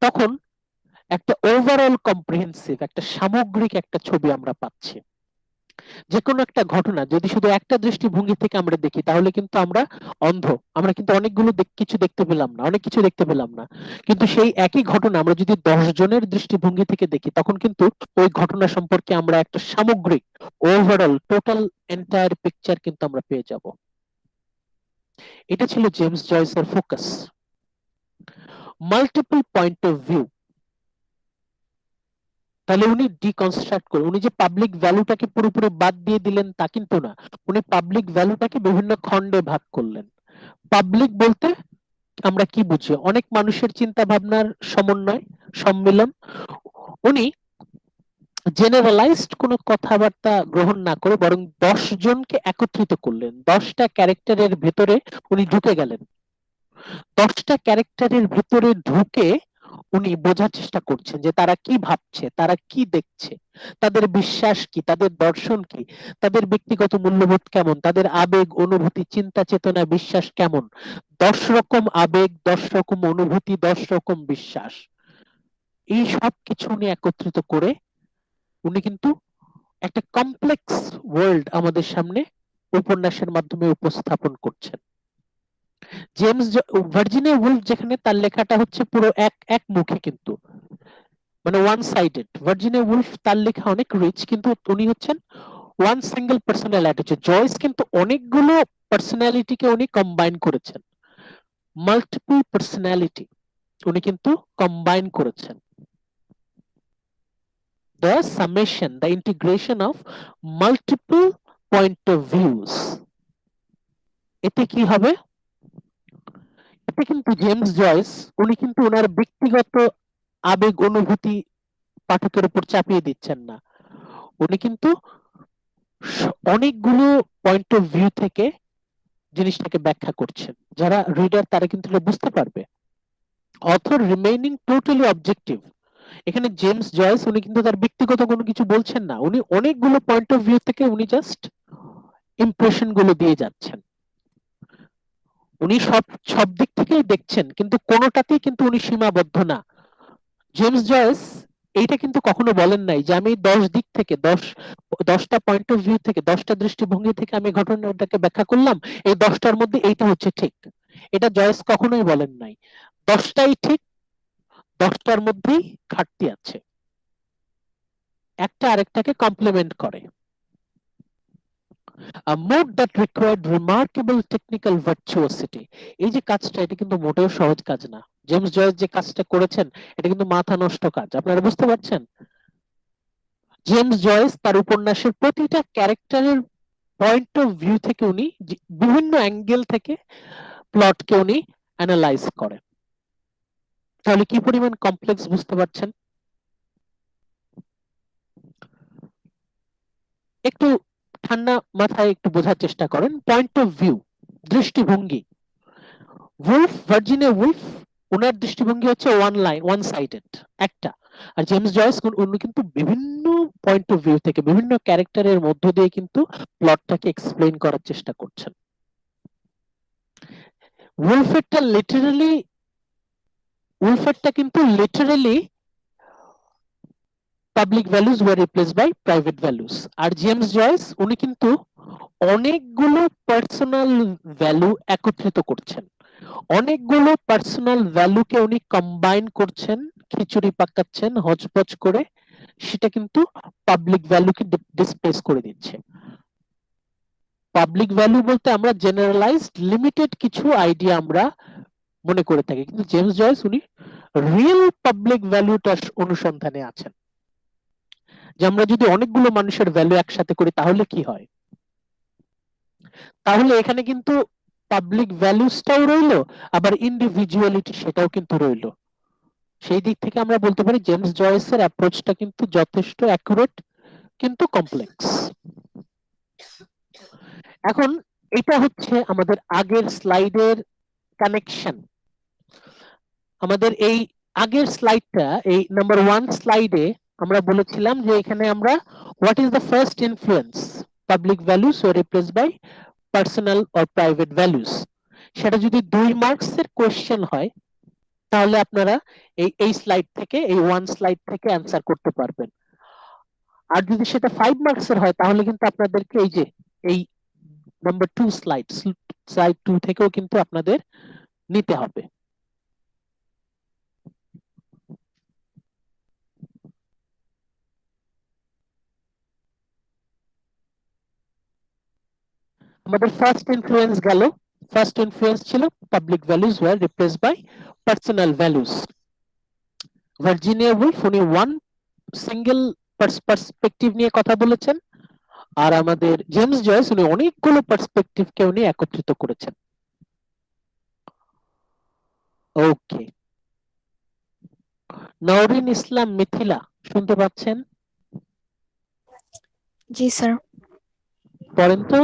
তখন একটা ওভারঅল কম্প্রিহেন্সিভ, একটা সামগ্রিক একটা ছবি আমরা পাচ্ছি। যে কোনো একটা ঘটনা যদি শুধু একটা দৃষ্টিভঙ্গি থেকে আমরা দেখি তাহলে কিন্তু আমরা অন্ধ, আমরা কিন্তু অনেকগুলো কিছু দেখতে পেলাম না, অনেক কিছু দেখতে পেলাম না। কিন্তু সেই একই ঘটনা আমরা যদি 10 জনের দৃষ্টিভঙ্গি থেকে দেখি তখন কিন্তু ওই ঘটনা সম্পর্কে আমরা একটা সামগ্রিক, ওভারঅল, টোটাল এন্টায়ার পিকচার কিন্তু আমরা পেয়ে যাব। এটা ছিল জেমস জয়েসের focus. Multiple point of view, তাহলে উনি ডিকনস্ট্রাক্ট করে, উনি যে পাবলিক ভ্যালুটাকে পুরোপুরি বাদ দিয়ে দিলেন তা কিন্তু না, উনি পাবলিক ভ্যালুটাকে বিভিন্ন খণ্ডে ভাগ করলেন। পাবলিক বলতে আমরা কি বুঝি? অনেক মানুষের চিন্তা ভাবনার সমন্বয়, সম্মিলন। উনি জেনারেলাইজড কোনো কথাবার্তা গ্রহণ না করে বরং 10 জনকে একত্রিত করলেন, 10টা ক্যারেক্টারের ভেতরে উনি ঢুকে গেলেন। 10টা ক্যারেক্টারের ভেতরে ঢুকে উনি বোঝার চেষ্টা করছেন যে তারা কি ভাবছে, তারা কি দেখছে, তাদের বিশ্বাস কি, তাদের দর্শন কি, তাদের ব্যক্তিগত মূল্যবোধ কেমন, তাদের আবেগ, অনুভূতি, চিন্তা, চেতনা, বিশ্বাস কেমন। 10 রকম আবেগ, 10 রকম অনুভূতি, 10 রকম বিশ্বাস, এই সব কিছু উনি একত্রিত করে উনি কিন্তু একটা কমপ্লেক্স ওয়ার্ল্ড আমাদের সামনে উপন্যাসের মাধ্যমে উপস্থাপন করছেন। জেমস ভার্জিনিয়া উলফ যেখানে তার লেখাটা হচ্ছে পুরো একমুখী, কিন্তু মানে ওয়ান সাইডেড। ভার্জিনিয়া উলফ তার লেখা অনেক রিচ, কিন্তু উনি হচ্ছেন ওয়ান সিঙ্গেল পার্সোনালিটি। জয়েস কিন্তু অনেকগুলো পার্সোনালিটিকে উনি কম্বাইন করেছেন, মাল্টিপল পার্সোনালিটি উনি কিন্তু কম্বাইন করেছেন। The summation, the integration of multiple point of views, এতে কি হবে? এতে কিন্তু জেমস জয়েস উনি কিন্তু ওনার ব্যক্তিগত আবেগ, অনুভূতি পাঠকের উপর চাপিয়ে দিচ্ছেন না, উনি কিন্তু অনেকগুলো পয়েন্ট অফ ভিউ থেকে জিনিসটাকে ব্যাখ্যা করছেন। যারা রিডার তারা কিন্তু এটা বুঝতে পারবে। Author remaining totally objective. এখানে জেমস জয়েস উনি কিন্তু তার ব্যক্তিগত কোনো কিছু বলছেন না, উনি অনেকগুলো পয়েন্ট অফ ভিউ থেকে উনি জাস্ট ইমপ্রেশন গুলো দিয়ে যাচ্ছেন। উনি সব সব দিক থেকেই দেখছেন, কিন্তু কোনোটাতেই কিন্তু উনি সীমাবদ্ধ না। জেমস জয়েস এইটা কিন্তু কখনো বলেন নাই যে আমি 10 দিক থেকে 10টা পয়েন্ট অফ ভিউ থেকে 10টা দৃষ্টিভঙ্গি থেকে আমি ঘটনাটাকে ব্যাখ্যা করলাম, এই 10টার মধ্যে এইটা হচ্ছে ঠিক। এটা জয়েস কখনোই বলেন নাই। 10টাই ঠিক, 10টার মধ্যেই ঘাটতি আছে, একটা আরেকটাকে কমপ্লিমেন্ট করে। A mode that required remarkable technical virtuosity, এই যে কাজটা এটা কিন্তু মোটেও সহজ কাজ না। জেমস জয়েস যে কাজটা করেছেন এটা কিন্তু মাথা নষ্ট কাজ, আপনারা বুঝতে পারছেন? জেমস জয়েস তার উপন্যাসের প্রতিটা ক্যারেক্টারের পয়েন্ট অফ ভিউ থেকে উনি বিভিন্ন অ্যাঙ্গেল থেকে প্লটকে উনি অ্যানালাইজ করেন। তাহলে কি পরিমাণ কমপ্লেক্স বুঝতে পারছেন? একটু ঠান্ডা মাথায় একটু বোঝার চেষ্টা করেন। পয়েন্ট অফ ভিউ, দৃষ্টিভঙ্গি। ভার্জিনিয়া উলফ ওনার দৃষ্টিভঙ্গি হচ্ছে ওয়ান সাইডেড, একটা। আর জেমস জয়েস উনি কিন্তু বিভিন্ন পয়েন্ট অফ ভিউ থেকে, বিভিন্ন ক্যারেক্টারের মধ্য দিয়ে কিন্তু প্লটটাকে এক্সপ্লেইন করার চেষ্টা করছেন। উলফেরটা কিন্তু literally public values were replace by private values. আর জেমস জয়েস উনি কিন্তু অনেকগুলো পার্সোনাল ভ্যালু একত্রিত করছেন, অনেকগুলো পার্সোনাল ভ্যালুকে উনি কম্বাইন করছেন, খিচুড়ি পাকাচ্ছেন হজপজ করে, সেটা কিন্তু পাবলিক ভ্যালুকে ডিসপ্লেস করে দিচ্ছে। পাবলিক ভ্যালু বলতে আমরা জেনারেলাইজড লিমিটেড কিছু আইডিয়া আমরা মনে করে থাকি, কিন্তু জেমস জয়েস উনি রিয়েল পাবলিক ভ্যালুটার অনুসন্ধানে আছেন, যে আমরা যদি অনেকগুলো মানুষের ভ্যালু একসাথে করি তাহলে কি হয়। তাহলে এখানে কিন্তু পাবলিক ভ্যালুসটাও রইলো, আবার ইন্ডিভিজুয়ালিটি সেটাও কিন্তু রইলো। সেই দিক থেকে আমরা বলতে পারি জেমস জয়েসের অ্যাপ্রোচটা কিন্তু যথেষ্ট অ্যাকুরেট কিন্তু কমপ্লেক্স। এখন এটা হচ্ছে আমাদের আগের স্লাইডের কানেকশন। আমাদের এই আগের স্লাইডটা, এই নাম্বার 1 স্লাইডে আমরা বলেছিলাম যে এখানে আমরা what is the first influence, public values ও replace by personal or private values. সেটা যদি 2 মার্কস এর কোশ্চেন হয় তাহলে আপনারা এই স্লাইড থেকে, এই ওয়ান স্লাইড থেকে অ্যান্সার করতে পারবেন। আর যদি সেটা 5 মার্কস এর হয় তাহলে কিন্তু আপনাদেরকে এই যে এই নাম্বার 2 স্লাইড 2 থেকেও কিন্তু আপনাদের নিতে হবে। আমাদের ফার্স্ট ইনফ্লুয়েন্স গেল। ফার্স্ট ইনফ্লুয়েন্স ছিল public values were replaced by personal values. Virginia Woolf উনি ওয়ান সিঙ্গেল পার্সপেক্টিভ নিয়ে কথা বলেছেন, আর আমাদের জেমস জয়েস উনি অনেকগুলো পার্সপেক্টিভকে উনি একত্রিত করেছেন। ওকে, নওরিন ইসলাম মিথিলা শুনতে পাচ্ছেন? জি স্যার। পড়েন তো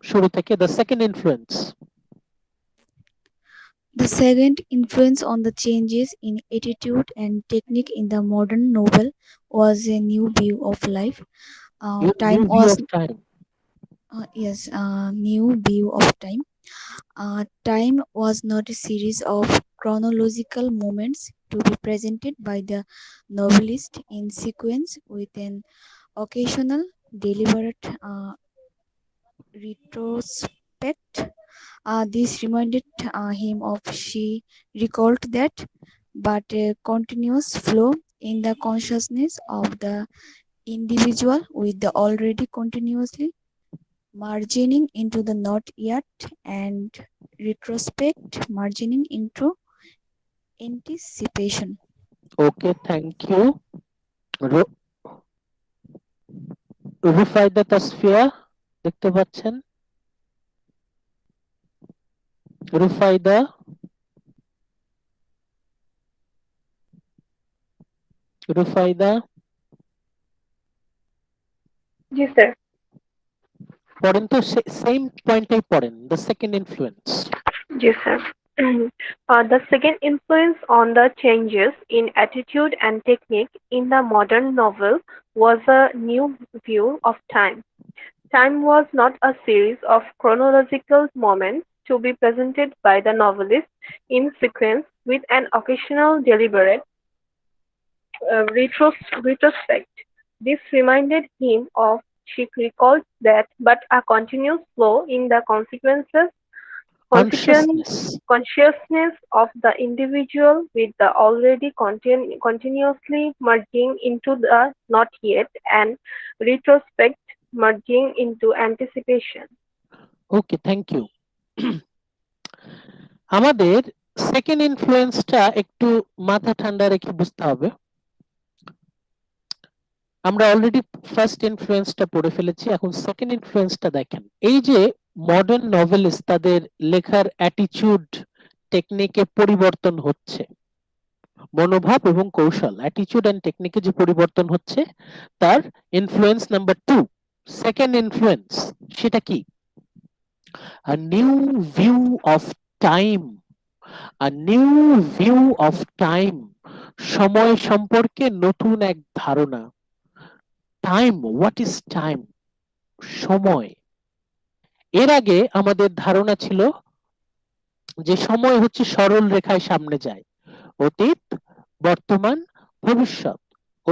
শুরু থেকে, the second influence. The second influence on the changes in attitude and technique in the modern novel was a new view of life. Time New view was of time. New view of time. Time was not a series of chronological moments to be presented by the novelist in sequence with an occasional deliberate retrospect. This reminded him of, she recalled that, but a continuous flow in the consciousness of the individual, with the already continuously margining into the not yet and retrospect margining into anticipation. Okay, thank you. Rufaida Tasfia দেখতে পাচ্ছেন? Rufaida, Rufaida ji sir. পড়েন তো, same পয়েন্টটাই পড়েন, the second influence. Yes, sir. The second influence on the changes in attitude and technique in the modern novel was a new view of time. Time was not a series of chronological moments to be presented by the novelist in sequence with an occasional deliberate retrospect. This reminded him of, she recalled that, but a continuous flow in the consciousness of the individual, with the already continuously merging into the not yet and retrospect merging into anticipation. Okay, thank you. আমাদের second ইনফ্লুয়েন্সটা একটু মাথা ঠান্ডা রেখে বুঝতে হবে। আমরা already first ইনফ্লুয়েন্সটা পড়ে ফেলেছি, এখন সেকেন্ড ইনফ্লুয়েন্সটা দেখেন। এই যে মডার্ন নভেলিস্ট তাদের লেখার অ্যাটিটিউড টেকনিকে পরিবর্তন হচ্ছে, মনোভাব এবং কৌশল, অ্যাটিটিউড এন্ড টেকনিকে যে পরিবর্তন হচ্ছে, তার ইনফ্লুয়েন্স নাম্বার 2, সেকেন্ড ইনফ্লুয়েন্স, সেটা কি? A new view of time. A new view of time. সময় সম্পর্কে নতুন এক ধারণা। Time, what is time? সময়। এর আগে আমাদের ধারণা ছিল যে সময় হচ্ছে সরল রেখায় সামনে যায়, অতীত, বর্তমান, ভবিষ্যৎ,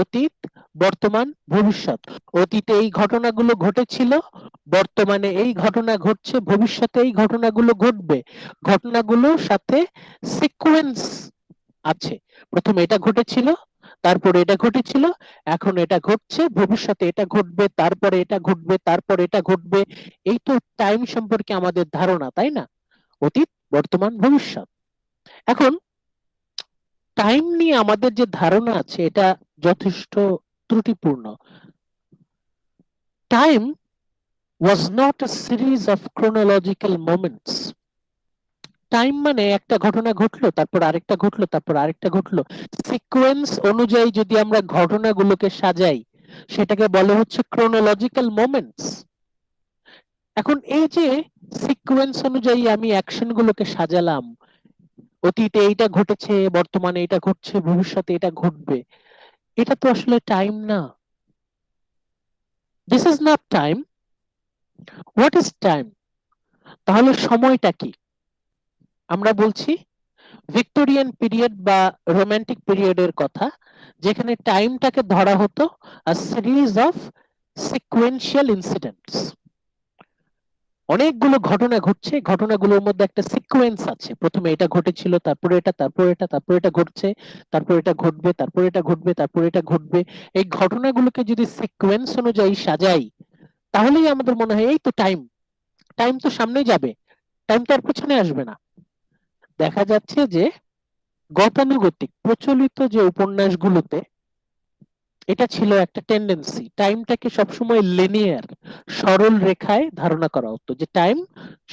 অতীত, বর্তমান, ভবিষ্যৎ। অতীতে এই ঘটনাগুলো ঘটেছিল, বর্তমানে এই ঘটনা ঘটছে, ভবিষ্যতে এই ঘটনাগুলো ঘটবে। ঘটনাগুলোর সাথে সিকোয়েন্স আছে, প্রথমে এটা ঘটেছিল, তারপরে এটা ঘটেছিল, এখন এটা ঘটছে, ভবিষ্যতে এটা ঘটবে, তারপরে এটা ঘটবে, তারপরে এটা ঘটবে। এই তো টাইম সম্পর্কে আমাদের ধারণা, তাই না? অতীত, বর্তমান, ভবিষ্যৎ। এখন টাইম নিয়ে আমাদের যে ধারণা আছে এটা যথেষ্ট ত্রুটিপূর্ণ। Time was not a series of chronological moments. Time মানে একটা ঘটনা ঘটলো, তারপর আরেকটা ঘটলো, তারপর আরেকটা ঘটলো, সিকোয়েন্স অনুযায়ী যদি আমরা ঘটনাগুলোকে সাজাই সেটাকে বলে হচ্ছে ক্রোনোলজিক্যাল মোমেন্টস। এখন এই যে সিকোয়েন্স অনুযায়ী আমি অ্যাকশন গুলোকে সাজালাম, অতীতে এইটা ঘটেছে, বর্তমানে এটা ঘটছে, ভবিষ্যতে এটা ঘটবে, এটা তো আসলে টাইম না, this is not time. What is time? তাহলে সময়টা কি? আমরা বলছি ভিক্টোরিয়ান পিরিয়ড বা রোমান্টিক পিরিয়ডের কথা, যেখানে টাইমটাকে ধরা হতো আ সিরিজ অফ সিকোয়েন্সিয়াল ইনসিডেন্টস। অনেকগুলো ঘটনা ঘটছে, ঘটনাগুলোর মধ্যে একটা সিকোয়েন্স আছে, প্রথমে এটা ঘটেছিল, তারপরে এটা, তারপরে এটা, তারপরে এটা ঘটছে, তারপরে এটা ঘটবে, তারপরে এটা ঘটবে, তারপরে এটা ঘটবে। এই ঘটনাগুলোকে যদি সিকোয়েন্স অনুযায়ী সাজাই, তাহলেই আমাদের মনে হয় এই তো টাইম, টাইম তো সামনেই যাবে, টাইম তো আর পিছনে আসবে না। দেখা যাচ্ছে যে গতানুগতিক প্রচলিত যে উপন্যাসগুলোতে এটা ছিল একটা টেন্ডেন্সি, টাইমটাকে সবসময় লিনিয়ার, সরল রেখায় ধারণা করা হতো, যে টাইম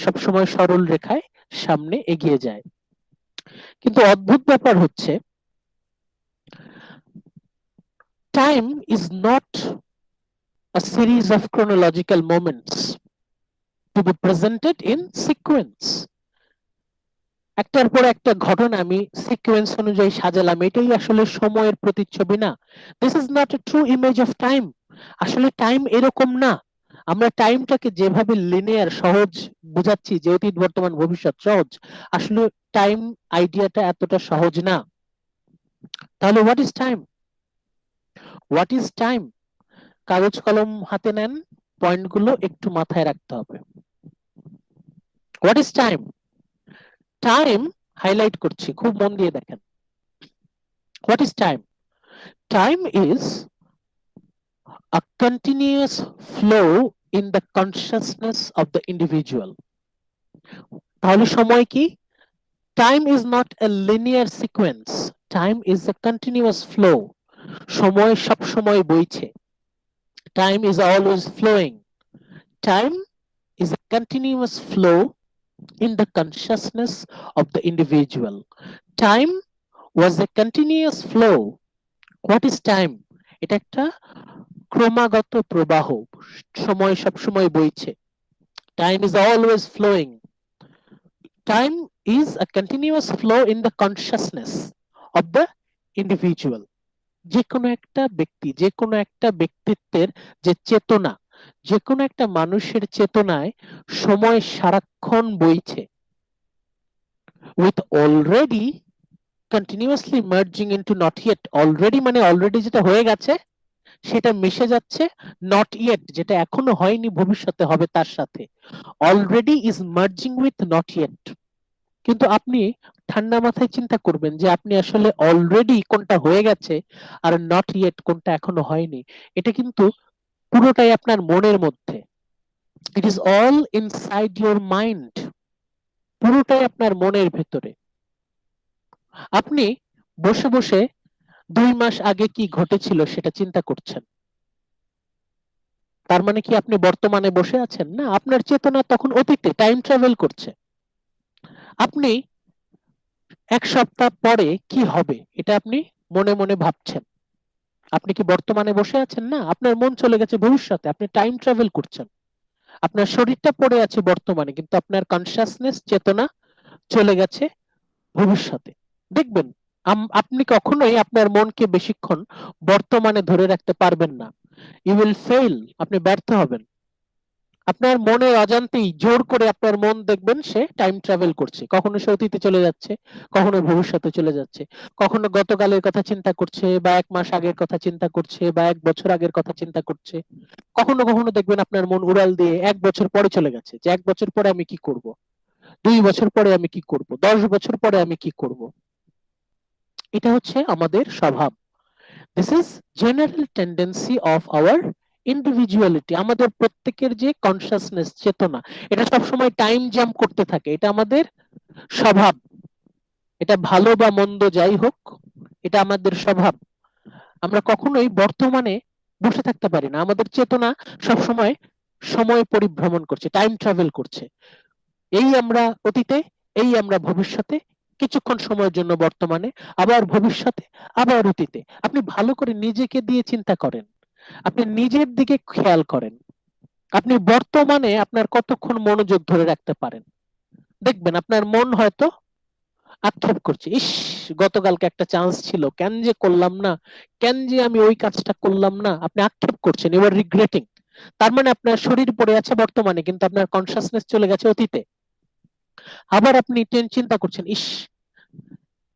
সবসময় সরল রেখায় সামনে এগিয়ে যায়। কিন্তু অদ্ভুত ব্যাপার হচ্ছে, time is not a series of chronological moments to be presented in sequence। একটার পর একটা ঘটনা আমি সিকোয়েন্স অনুযায়ী সাজালাম, এটাই আসলে সময়ের প্রতিচ্ছবি না। This is not a true image of time. আসলে টাইম এরকম না। আমরা টাইমটাকে যেভাবে লিনিয়ার সহজ বোঝাচ্ছি, যে অতীত বর্তমান ভবিষ্যৎ সহজ, আসলে টাইম আইডিয়াটা এতটা সহজ না। তাহলে what is time? What is time? কাগজ কলম হাতে নেন, পয়েন্টগুলো একটু মাথায় রাখতে হবে। What is time? Time highlight করছি, খুব মন দিয়ে দেখেন। What is time? Time is a continuous flow in the consciousness of the individual। তাহলে সময় কি? Time is not a linear sequence, time is a continuous flow। সময় সব সময় বইছে, time is always flowing। Time is a continuous flow in the consciousness of the individual। Time was a continuous flow। What is time? এটা একটা ক্রমাগত প্রবাহ, সময় সব সময় বইছে। Time is always flowing। Time is a continuous flow in the consciousness of the individual। যে কোনো একটা ব্যক্তি, যে কোনো একটা ব্যক্তিত্বের যে চেতনা, যে কোনো একটা মানুষের চেতনায় সময় সারাক্ষণ বইছে, with already continuously merging into not yet। already মানে অলরেডি যেটা হয়ে গেছে সেটা মিশে যাচ্ছে, নট ইয়েট যেটা এখনো হয়নি ভবিষ্যতে হবে তার সাথে। Already is merging with not yet. কিন্তু আপনি ঠান্ডা মাথায় চিন্তা করবেন যে আপনি আসলে অলরেডি কোনটা হয়ে গেছে আর নট ইয়েট কোনটা এখনো হয়নি। এটা কিন্তু পুরোটাই আপনার মনের মধ্যে, it is all inside your mind, পুরোটাই আপনার মনের ভেতরে। আপনি বসে বসে 2 মাস আগে কি ঘটেছিল সেটা চিন্তা করছেন, তার মানে কি আপনি বর্তমানে বসে আছেন? না, আপনার চেতনা তখন অতীতে টাইম ট্রাভেল করছে। আপনি 1 সপ্তাহ পরে কি হবে এটা আপনি মনে মনে ভাবছেন, আপনি কি বর্তমানে বসে আছেন? না, আপনার মন চলে গেছে ভবিষ্যতে, আপনি টাইম ট্রাভেল করছেন। আপনার শরীরটা পড়ে আছে বর্তমানে, কিন্তু আপনার কনসিয়াসনেস, চেতনা চলে গেছে ভবিষ্যতে। দেখবেন আপনি কখনোই আপনার মনকে বেশিক্ষণ বর্তমানে ধরে রাখতে পারবেন না, ইউ উইল ফেইল, আপনি ব্যর্থ হবেন। আপনার মনের অজান্তেই জোর করে আপনার মন দেখবেন সে টাইম ট্রাভেল করছে, কখনো সে অতীতে চলে যাচ্ছে, কখনো ভবিষ্যতে চলে যাচ্ছে, কখনো গতকালের কথা চিন্তা করছে, বা 1 মাস আগের কথা চিন্তা করছে, বা 1 বছর আগের কথা চিন্তা করছে। কখনো কখনো দেখবেন আপনার মন উড়াল দিয়ে 1 বছর পরে চলে গেছে, যে 1 বছর পরে আমি কি করব, 2 বছর পরে আমি কি করব, 10 বছর পরে আমি কি করব। এটা হচ্ছে আমাদের স্বভাব। This is general tendency of our individuality. আমাদের প্রত্যেকের যে কনসিয়াসনেস, চেতনা, এটা সবসময় টাইম জাম্প করতে থাকে, এটা আমাদের স্বভাব। এটা ভালো বা মন্দ যাই হোক, এটা আমাদের স্বভাব। আমরা কখনোই বর্তমানে বসে থাকতে পারি না, আমাদের চেতনা সবসময় সময় পরিভ্রমণ করছে, টাইম ট্রাভেল করছে। এই আমরা অতীতে, এই আমরা ভবিষ্যতে, কিছুক্ষণ সময়ের জন্য বর্তমানে, আবার ভবিষ্যতে, আবার অতীতে। আপনি ভালো করে নিজেকে দিয়ে চিন্তা করেন, আপনি নিজের দিকে খেয়াল করেন, আপনি বর্তমানে আপনার কতক্ষণ মনোযোগ ধরে রাখতে পারেন। দেখবেন আপনার মন হয়তো আক্ষেপ করছে, ইস গতকালকে একটা চান্স ছিল, কেন যে করলাম না, কেন যে আমি ওই কাজটা করলাম না, আপনি আক্ষেপ করছেন, ইউ আর রিগ্রেটিং। তার মানে আপনার শরীর পড়ে আছে বর্তমানে, কিন্তু আপনার কনসাসনেস চলে গেছে অতীতে। আবার আপনি চিন্তা করছেন, ইস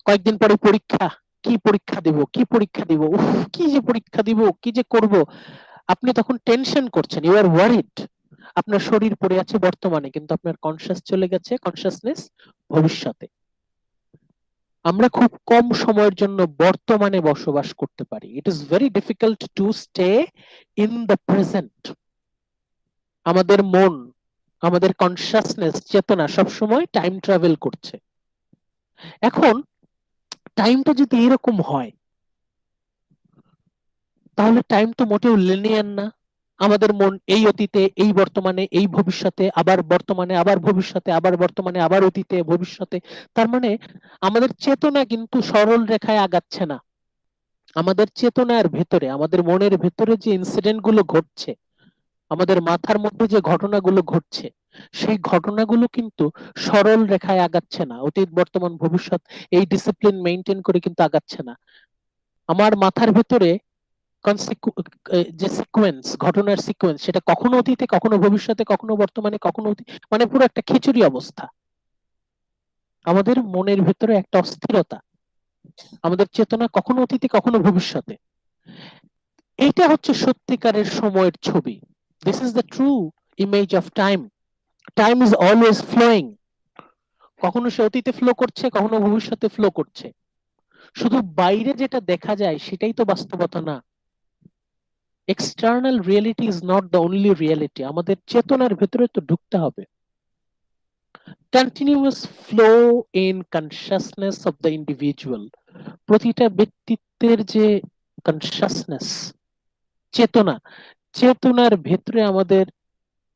কয়েকদিন পরে পরীক্ষা, কি পরীক্ষা দিব, কি পরীক্ষা দিব, উফ কি যে পরীক্ষা দিব, কি যে করব, আপনি তখন টেনশন করছেন, ইউ আর ওয়ারিড। আপনার শরীর পড়ে আছে বর্তমানে, কিন্তু আপনার কনসাস চলে গেছে, কনসাসনেস ভবিষ্যতে। আমরা খুব কম সময়ের জন্য বর্তমানে বসবাস করতে পারি। It is very difficult to stay in the present. আমাদের মন, আমাদের কনসাসনেস, চেতনা সবসময় টাইম ট্রাভেল করছে। এখন টাইমটা যদি এরকম হয়, তাহলে টাইম তো মোটেও লিনিয়ার না। আমাদের মন এই অতীতে, এই বর্তমানে, এই ভবিষ্যতে, আবার বর্তমানে, আবার ভবিষ্যতে, আবার বর্তমানে, আবার অতীতে, ভবিষ্যতে। তার মানে আমাদের চেতনা কিন্তু সরল রেখায় আগাচ্ছে না। আমাদের চেতনার ভেতরে, আমাদের মনের ভেতরে যে ইনসিডেন্ট গুলো ঘটছে, আমাদের মাথার মধ্যে যে ঘটনাগুলো ঘটছে, সেই ঘটনাগুলো কিন্তু সরল রেখায় আগাচ্ছে না। অতীত, বর্তমান, ভবিষ্যৎ এই ডিসিপ্লিন মেনটেন করে কিন্তু আগাচ্ছে না। আমার মাথার ভেতরে যে সিকোয়েন্স, ঘটনার সিকোয়েন্স, সেটা কখনো অতীতে, কখনো ভবিষ্যতে, কখনো বর্তমানে, কখনো মানে পুরো একটা খিচুড়ি অবস্থা। আমাদের মনের ভেতরে একটা অস্থিরতা, আমাদের চেতনা কখনো অতীতে, কখনো ভবিষ্যতে। এইটা হচ্ছে সত্যিকারের সময়ের ছবি। This is the true image of time. Time is always flowing. কখনো সে অতীতে ফ্লো করছে, কখনো ভবিষ্যতে ফ্লো করছে। শুধু বাইরে যেটা দেখা যায় সেটাই তো বাস্তবতা না। External reality is not the only reality. আমাদের চেতনার ভেতরে তো ঢুকতে হবে। Continuous flow in consciousness of the individual. প্রতিটা ব্যক্তিত্বের যে কনসাসনেস, চেতনা, চেতনার ভেতরে আমাদের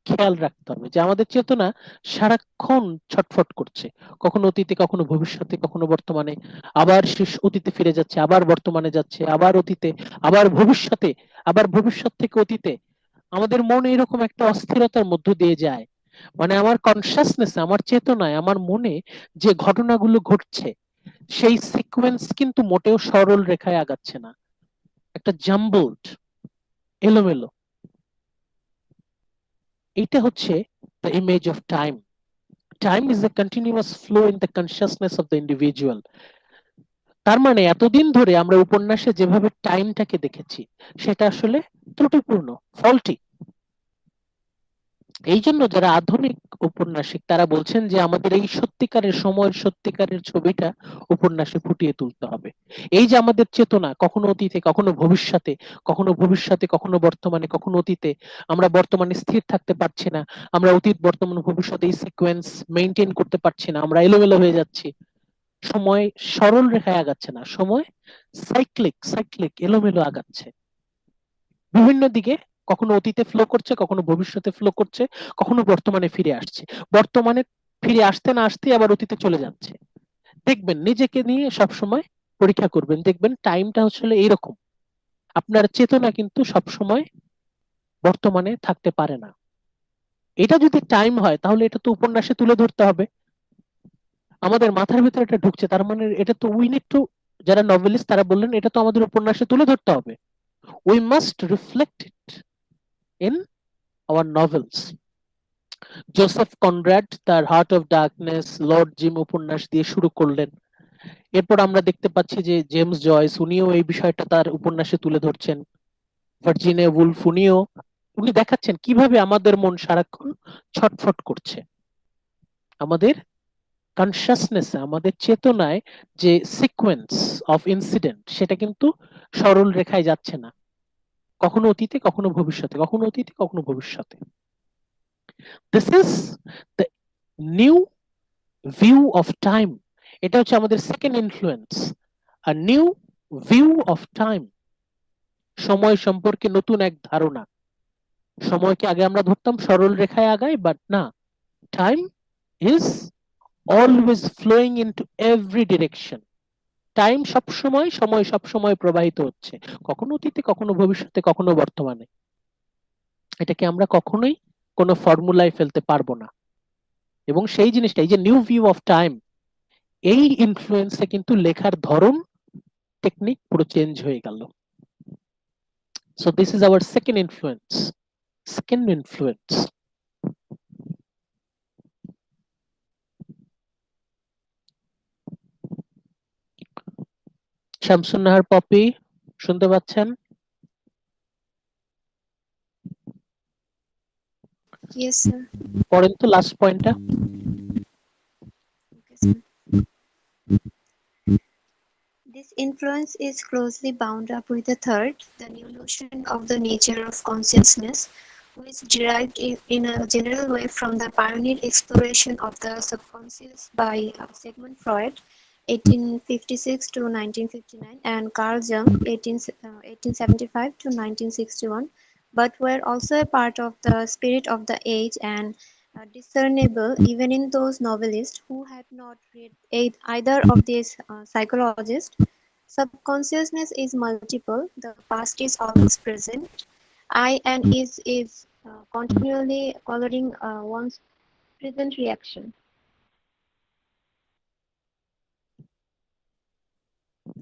খেয়াল রাখতে হবে যে আমাদের চেতনা সারাক্ষণ ছটফট করছে, কখনো অতীতে, কখনো ভবিষ্যতে, কখনো বর্তমানে, আবার শেষ অতীতে ফিরে যাচ্ছে, আবার বর্তমানে যাচ্ছে, আবার অতীতে, আবার ভবিষ্যতে, আবার ভবিষ্যৎ থেকে অতীতে। আমাদের মন এরকম একটা অস্থিরতার মধ্য দিয়ে যায়। মানে আমার কনসাসনেস, আমার চেতনায়, আমার মনে যে ঘটনাগুলো ঘটছে, সেই সিকোয়েন্স কিন্তু মোটেও সরল রেখায় আগাচ্ছে না, একটা জাম্বলড, এলোমেলো। এটা হচ্ছে the image of time. Time is a continuous flow in the consciousness of the individual. তার মানে এতদিন ধরে আমরা উপন্যাসে যেভাবে টাইমটাকে দেখেছি, সেটা আসলে ত্রুটিপূর্ণ, ফল্টি। এই জন্য যারা আধুনিক ঔপন্যাসিক তারা বলছেন যে আমাদের এই সত্যিকারের সময়ের, সত্যিকারের ছবিটা উপন্যাসে ফুটিয়ে তুলতে হবে। এই যে আমাদের চেতনা কখনো অতীতে, কখনো ভবিষ্যতে, কখনো ভবিষ্যতে, কখনো বর্তমানে, কখনো অতীতে, আমরা বর্তমানে স্থির থাকতে পারছি না, আমরা অতীত, বর্তমান, ভবিষ্যতে এই সিকোয়েন্স মেনটেন করতে পারছি না, আমরা এলোমেলো হয়ে যাচ্ছি, সময় সরল রেখায় আগাচ্ছে না, সময় সাইক্লিক, সাইক্লিক, এলোমেলো আগাচ্ছে বিভিন্ন দিকে। কখনো অতীতে ফ্লো করছে, কখনো ভবিষ্যতে ফ্লো করছে, কখনো বর্তমানে ফিরে আসছে, বর্তমানে ফিরে আসতে না আসতে আবার অতীতে চলে যাচ্ছে। দেখবেন, নিজেকে নিয়ে সবসময় পরীক্ষা করবেন, দেখবেন টাইমটা আসলে এইরকম। আপনার চেতনা কিন্তু সবসময় বর্তমানে থাকতে পারে না। এটা যদি টাইম হয়, তাহলে এটা তো উপন্যাসে তুলে ধরতে হবে। আমাদের মাথার ভিতরে এটা ঢুকছে, তার মানে এটা তো উই নিড টু, যারা নভেলিস্ট তারা বললেন এটা তো আমাদের উপন্যাসে তুলে ধরতে হবে। We must reflect it in our novels. Joseph Conrad তার Heart of Darkness, Lord Jim উপন্যাস দিয়ে শুরু করলেন। এরপর আমরা দেখতে পাচ্ছি যে জেমস জয়েস, উনিও এই বিষয়টা তার উপন্যাসে তুলে ধরছেন। ভার্জিনিয়া উলফ, উনি দেখাচ্ছেন কিভাবে আমাদের মন সারাক্ষণ ছটফট করছে। আমাদের কনসাসনেস, আমাদের চেতনায় যে সিকোয়েন্স অফ ইনসিডেন্ট, সেটা কিন্তু সরল রেখায় যাচ্ছে না, কখনো অতীতে, কখনো ভবিষ্যতে, কখনো অতীতে, কখনো ভবিষ্যতে। This is the new view of time. এটা হচ্ছে আমাদের second influence, a new view of time. সময় সম্পর্কে নতুন এক ধারণা। সময়কে আগে আমরা ধরতাম সরল রেখায় আগায়, বাট না, time is always flowing into every direction. Time সবসময়, সময় সবসময় প্রবাহিত হচ্ছে, কখনো অতীতে, কখনো ভবিষ্যতে, কখনো বর্তমানে। এটাকে আমরা কখনোই কোনো ফর্মুলায় ফেলতে পারবো না। এবং সেই জিনিসটা, এই যে নিউ ভিউ অফ টাইম, এই ইনফ্লুয়েন্সে কিন্তু লেখার ধরন টেকনিক পুরো চেঞ্জ হয়ে গেল। So this is our second influence. Second influence. Shamsun Nahar Popy, শুনতে পাচ্ছেন? Yes, sir. পড়েন তো লাস্ট পয়েন্টটা। Okay, sir. This influence is closely bound up with the third, the new notion of the nature of consciousness, which derived in a general way from the pioneer exploration of the subconscious by Sigmund Freud, 1856 to 1959, and Carl Jung, 1875 to 1961, but were also a part of the spirit of the age and discernible even in those novelists who had not read either of these psychologists. Subconsciousness is multiple, the past is always present, I and is continually coloring one's present reaction.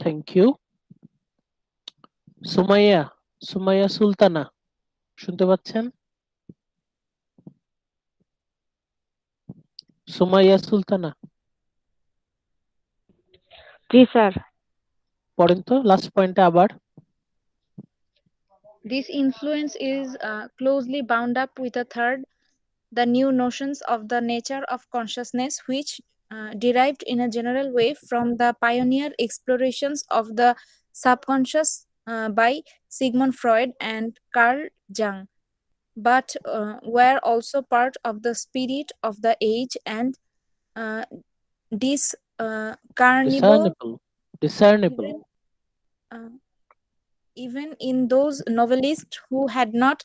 Thank you. Sumaiya, Sumaiya Sultana, শুনতে পাচ্ছেন? সুমাইয়া সুলতানা, জি sir. পড়েন তো last পয়েন্টটা আবার। This influence is closely bound up with a third, the new notions of the nature of consciousness, which derived in a general way from the pioneer explorations of the subconscious by Sigmund Freud and Carl Jung, but were also part of the spirit of the age and uh, discernible discernible uh, even in those novelists who had not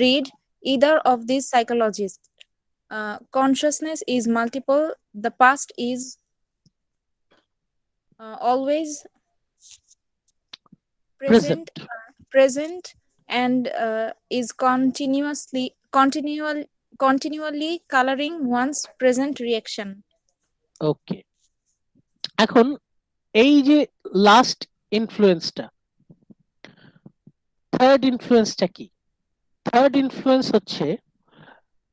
read either of these psychologists. Consciousness is multiple, the past is always present. present and is continually coloring one's present reaction. ওকে, এখন এই যে last ইনফ্লুয়েন্সটা, third ইনফ্লুয়েন্সটা কি? Third influence হচ্ছে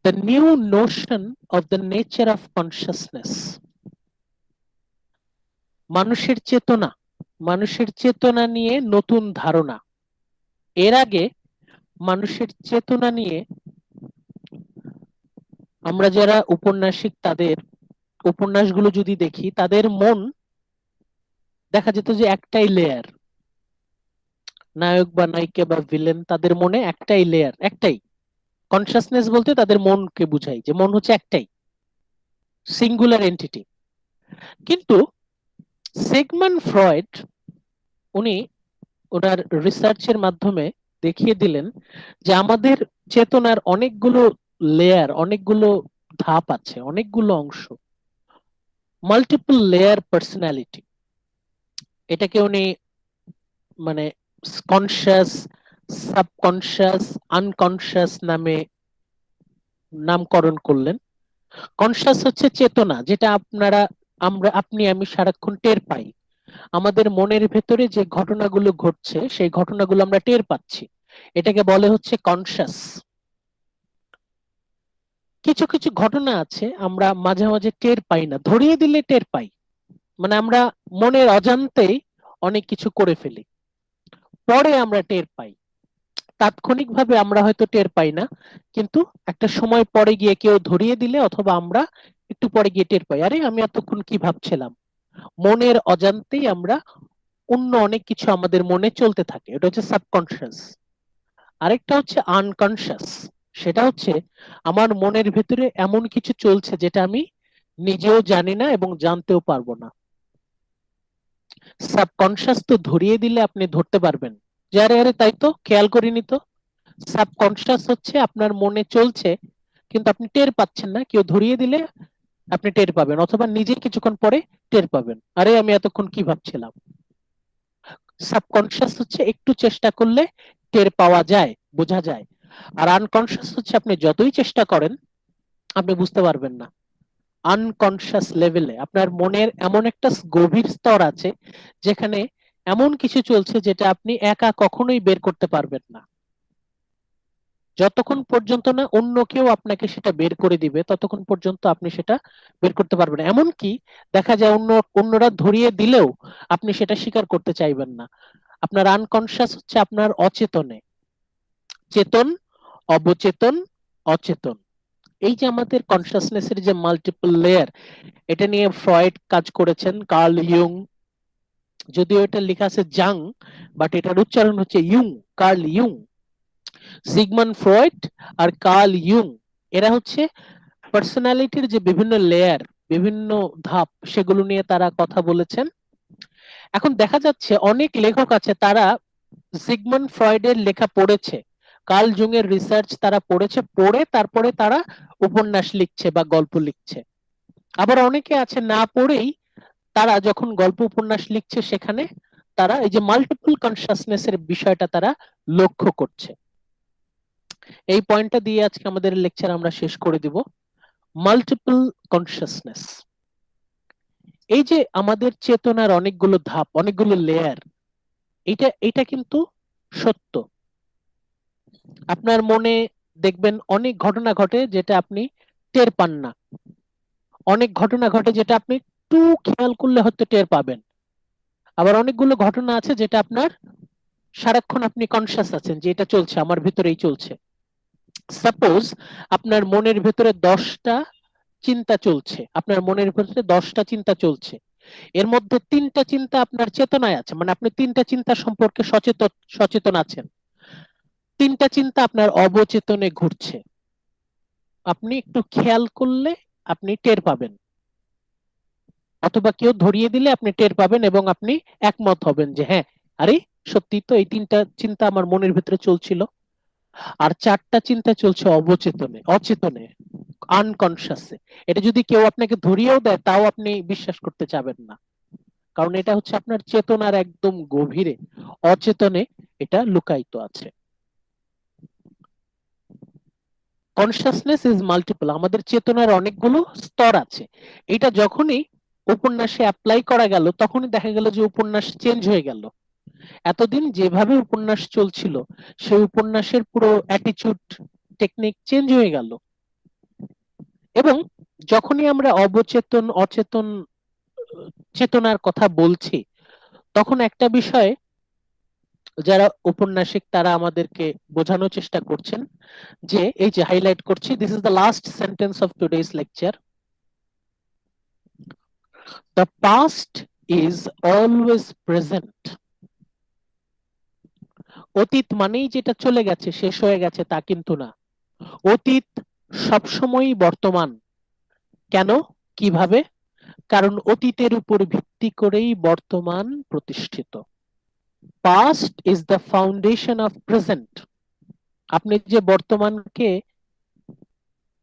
the new notion of the nature of consciousness. মানুষের চেতনা, মানুষের চেতনা নিয়ে নতুন ধারণা। এর আগে মানুষের চেতনা নিয়ে আমরা যারা উপন্যাসিক তাদের উপন্যাসগুলো যদি দেখি, তাদের মন দেখা যেত যে একটাই লেয়ার, নায়ক বা নায়িকা বা ভিলেন তাদের মনে একটাই লেয়ার, একটাই কনসাসনেস বলতে তাদের মনকে বুঝাই, যে মন হচ্ছে একটাই সিঙ্গুলার এন্টিটি। কিন্তু সিগমন্ড ফ্রয়েড উনি ওনার রিসার্চের মাধ্যমে দেখিয়ে দিলেন যে আমাদের চেতনার অনেকগুলো লেয়ার, অনেকগুলো ধাপ আছে, অনেকগুলো অংশ, মাল্টিপল লেয়ার পার্সোনালিটি। এটাকে উনি মানে কনশাস, সাবকনশাস, আনকনশাস নামে নামকরণ করলেন। কনশাস হচ্ছে চেতনা, যেটা আপনি আমি সারাক্ষণ টের পাই। আমাদের মনের ভেতরে যে ঘটনাগুলো ঘটছে সেই ঘটনাগুলো আমরা টের পাচ্ছি, এটাকে বলে হচ্ছে কনশাস। কিছু কিছু ঘটনা আছে আমরা মাঝে মাঝে টের পাই না, ধরিয়ে দিলে টের পাই, মানে আমরা মনের অজান্তেই অনেক কিছু করে ফেলি, পরে আমরা টের পাই। তাৎক্ষণিকভাবে আমরা হয়তো টের পাই না, কিন্তু একটা সময় পরে গিয়ে কেউ ধরিয়ে দিলে অথবা আমরা একটু পরে গিয়ে টের পাই, আরে আমি এতক্ষণ কি ভাবছিলাম। মনের অজান্তেই আমরা অন্য অনেক কিছু আমাদের মনে চলতে থাকে, এটা হচ্ছে সাবকনশিয়াস। আরেকটা হচ্ছে আনকনশিয়াস, সেটা হচ্ছে আমার মনের ভেতরে এমন কিছু চলছে যেটা আমি নিজেও জানি না এবং জানতেও পারবো না। সাবকনশিয়াস তো ধরিয়ে দিলে আপনি ধরতে পারবেন, যে আরে আরে তাই তো খেয়াল করিনি তো। সাবকনশিয়াস হচ্ছে আপনার মনে চলছে কিন্তু আপনি টের পাচ্ছেন না, কেউ ধরিয়ে দিলে আপনি টের পাবেন, অথবা নিজে কিছুক্ষণ পরে টের পাবেন, আরে আমি এতক্ষণ কি ভাবছিলাম। সাবকনশিয়াস হচ্ছে একটু চেষ্টা করলে টের পাওয়া যায়, বোঝা যায়। আর আনকনশিয়াস হচ্ছে আপনি যতই চেষ্টা করেন আপনি বুঝতে পারবেন না। আনকনশিয়াস লেভেলে, আপনার মনের এমন একটা গভীর স্তর আছে যেখানে এমন কিছু চলছে যেটা আপনি একা কখনোই বের করতে পারবেন না। যতক্ষণ পর্যন্ত না অন্য কেউ আপনাকে সেটা বের করে দিবে ততক্ষণ পর্যন্ত আপনি সেটা বের করতে পারবেন না। এমনকি দেখা যায় অন্যরা ধরিয়ে দিলেও আপনি সেটা স্বীকার করতে চাইবেন না। আপনার আনকনশিয়াস হচ্ছে আপনার অচেতনে, চেতন, অবচেতন, অচেতন। এই যে আমাদের কনসিয়াসনেসের যে মাল্টিপল লেয়ার, এটা নিয়ে ফ্রয়েড কাজ করেছেন, কার্ল ইয়ুং, যদিও এটা লেখা আছে জাং, বাট এটার উচ্চারণ হচ্ছে ইয়ুং, কার্ল ইয়ুং। সিগমন্ড ফ্রয়েড আর কার্ল ইয়ুং এরা হচ্ছে পার্সোনালিটির যে বিভিন্ন লেয়ার, বিভিন্ন ধাপ, সেগুলো নিয়ে তারা কথা বলেছেন। এখন দেখা যাচ্ছে অনেক লেখক আছে তারা সিগমন্ড ফ্রয়েডের লেখা পড়েছে, কার্ল জুং এর রিসার্চ তারা পড়েছে, পড়ে তারপরে তারা উপন্যাস লিখছে বা গল্প লিখছে। আবার অনেকে আছে না পড়েই তারা যখন গল্প উপন্যাস লিখছে সেখানে তারা এই যে মাল্টিপল কনসিয়াসনেস এর বিষয়টা তারা লক্ষ্য করছে। এই পয়েন্টটা দিয়ে আজকে আমাদের লেকচার আমরা শেষ করে দিব। মাল্টিপল কনসিয়াসনেস, এই যে আমাদের চেতনার অনেকগুলো ধাপ, অনেকগুলো লেয়ার, এটা কিন্তু সত্য। আপনার মনে দেখবেন অনেক ঘটনা ঘটে যেটা আপনি টের পান না, অনেক ঘটনা ঘটে যেটা আপনি একটু খেয়াল করলে হয়তো টের পাবেন। আবার অনেকগুলো ঘটনা আছে যেটা আপনার সারাক্ষণ আপনি কনসিয়াস আছেন যে এটা চলছে, আমার ভিতরেই চলছে। সাপোজ আপনার মনের ভেতরে 10টা চিন্তা চলছে, আপনার মনের ভেতরে 10টা চিন্তা চলছে, এর মধ্যে 3টা চিন্তা আপনার চেতনায় আছে, মানে আপনি 3টা চিন্তা সম্পর্কে সচেতন আছেন, 3টা চিন্তা আপনার অবচেতনে ঘুরছে। আপনি একটু খেয়াল করলে আপনি টের পাবেন, অথবা কেউ ধরিয়ে দিলে আপনি টের পাবেন এবং আপনি একমত হবেন যে হ্যাঁ, আরে সত্যি তো এই 3টা চিন্তা আমার মনের ভিতরে চলছিল। আর 4টা চিন্তা চলছে অবচেতনে, অচেতনে, আনকনসিয়াসে। এটা যদি কেউ আপনাকে ধরিয়েও দেয় তাও আপনি বিশ্বাস করতে চাবেন না, কারণ এটা হচ্ছে আপনার চেতনার একদম গভীরে, অচেতনে এটা লুকায়িত আছে। কনসিয়াসনেস ইজ মাল্টিপল, আমাদের চেতনার অনেকগুলো স্তর আছে। এটা যখনই উপন্যাসে অ্যাপ্লাই করা গেল তখনই দেখা গেল যে উপন্যাস চেঞ্জ হয়ে গেল। এতদিন যেভাবে উপন্যাস চলছিল সেই উপন্যাসের পুরো অ্যাটিটিউড, টেকনিক চেঞ্জ হয়ে গেল। এবং যখনই আমরা অবচেতন, অচেতন, চেতনার কথা বলছি তখন একটা বিষয় যারা ঔপন্যাসিক তারা আমাদেরকে বোঝানোর চেষ্টা করছেন, যে এই যে হাইলাইট করছি, this is the last sentence of today's lecture, the past is always present. অতীত মানেই যেটা চলে গেছে, শেষ হয়ে গেছে তা কিন্তু না। অতীত সবসময়ই বর্তমান। কেন, কিভাবে? কারণ অতীতের উপর ভিত্তি করেই বর্তমান প্রতিষ্ঠিত। Past is the foundation of present. আপনি যে বর্তমানকে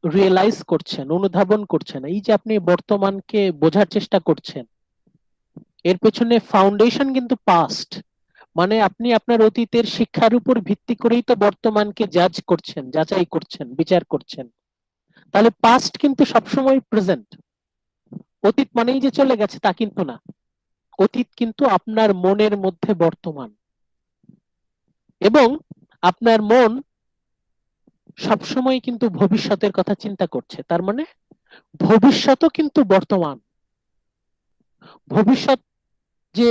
রিয়েলাইজ করছেন, অনুধাবন করছেন, এই যে আপনি বর্তমানকে বোঝার চেষ্টা করছেন, এর পেছনে ফাউন্ডেশন কিন্তু পাস্ট। মানে আপনি আপনার অতীতের শিক্ষার উপর ভিত্তি করেই তো বর্তমানকে জাজ করছেন, যাচাই করছেন, বিচার করছেন। তাহলে পাস্ট কিন্তু সবসময় প্রেজেন্ট। অতীত মানেই যে চলে গেছে তা কিন্তু না। অতীত কিন্তু আপনার মনের মধ্যে বর্তমান, এবং আপনার মন সবসময় কিন্তু ভবিষ্যতের কথা চিন্তা করছে। তার মানে ভবিষ্যৎও কিন্তু বর্তমান। ভবিষ্যৎ যে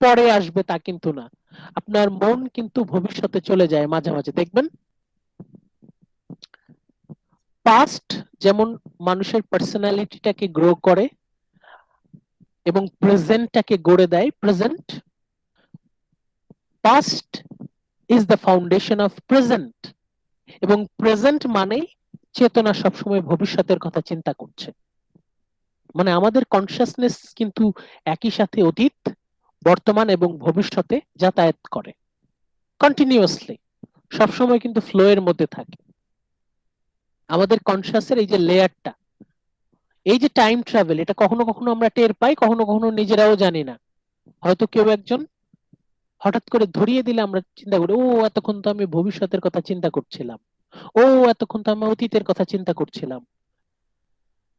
পরে আসবে তা কিন্তু না। আপনার মন কিন্তু ভবিষ্যতে চলে যায় মাঝে মাঝে, দেখবেন। পাস্ট যেমন মানুষের পার্সোনালিটিটাকে গ্রো করে এবং প্রেজেন্টটাকে গড়ে দেয়, present, past is the foundation of present. এবং প্রেজেন্ট মানেই চেতনা সবসময় ভবিষ্যতের কথা চিন্তা করছে। মানে আমাদের কনসিয়াসনেস কিন্তু একই সাথে অতীত, বর্তমান এবং ভবিষ্যতে যাতায়াত করে কন্টিনিউয়াসলি, সবসময় কিন্তু ফ্লো এর মধ্যে থাকে। আমাদের কনসিয়াসের এই যে লেয়ারটা, এই যে টাইম ট্রাভেল, এটা কখনো কখনো আমরা টের পাই, কখনো কখনো নিজেরাও জানি না। হয়তো কেউ একজন হঠাৎ করে ধরিয়ে দিলে আমরা চিন্তা করি, ও এতক্ষণ তো আমি ভবিষ্যতের কথা চিন্তা করছিলাম, ও এতক্ষণ তো আমি অতীতের কথা চিন্তা করছিলাম।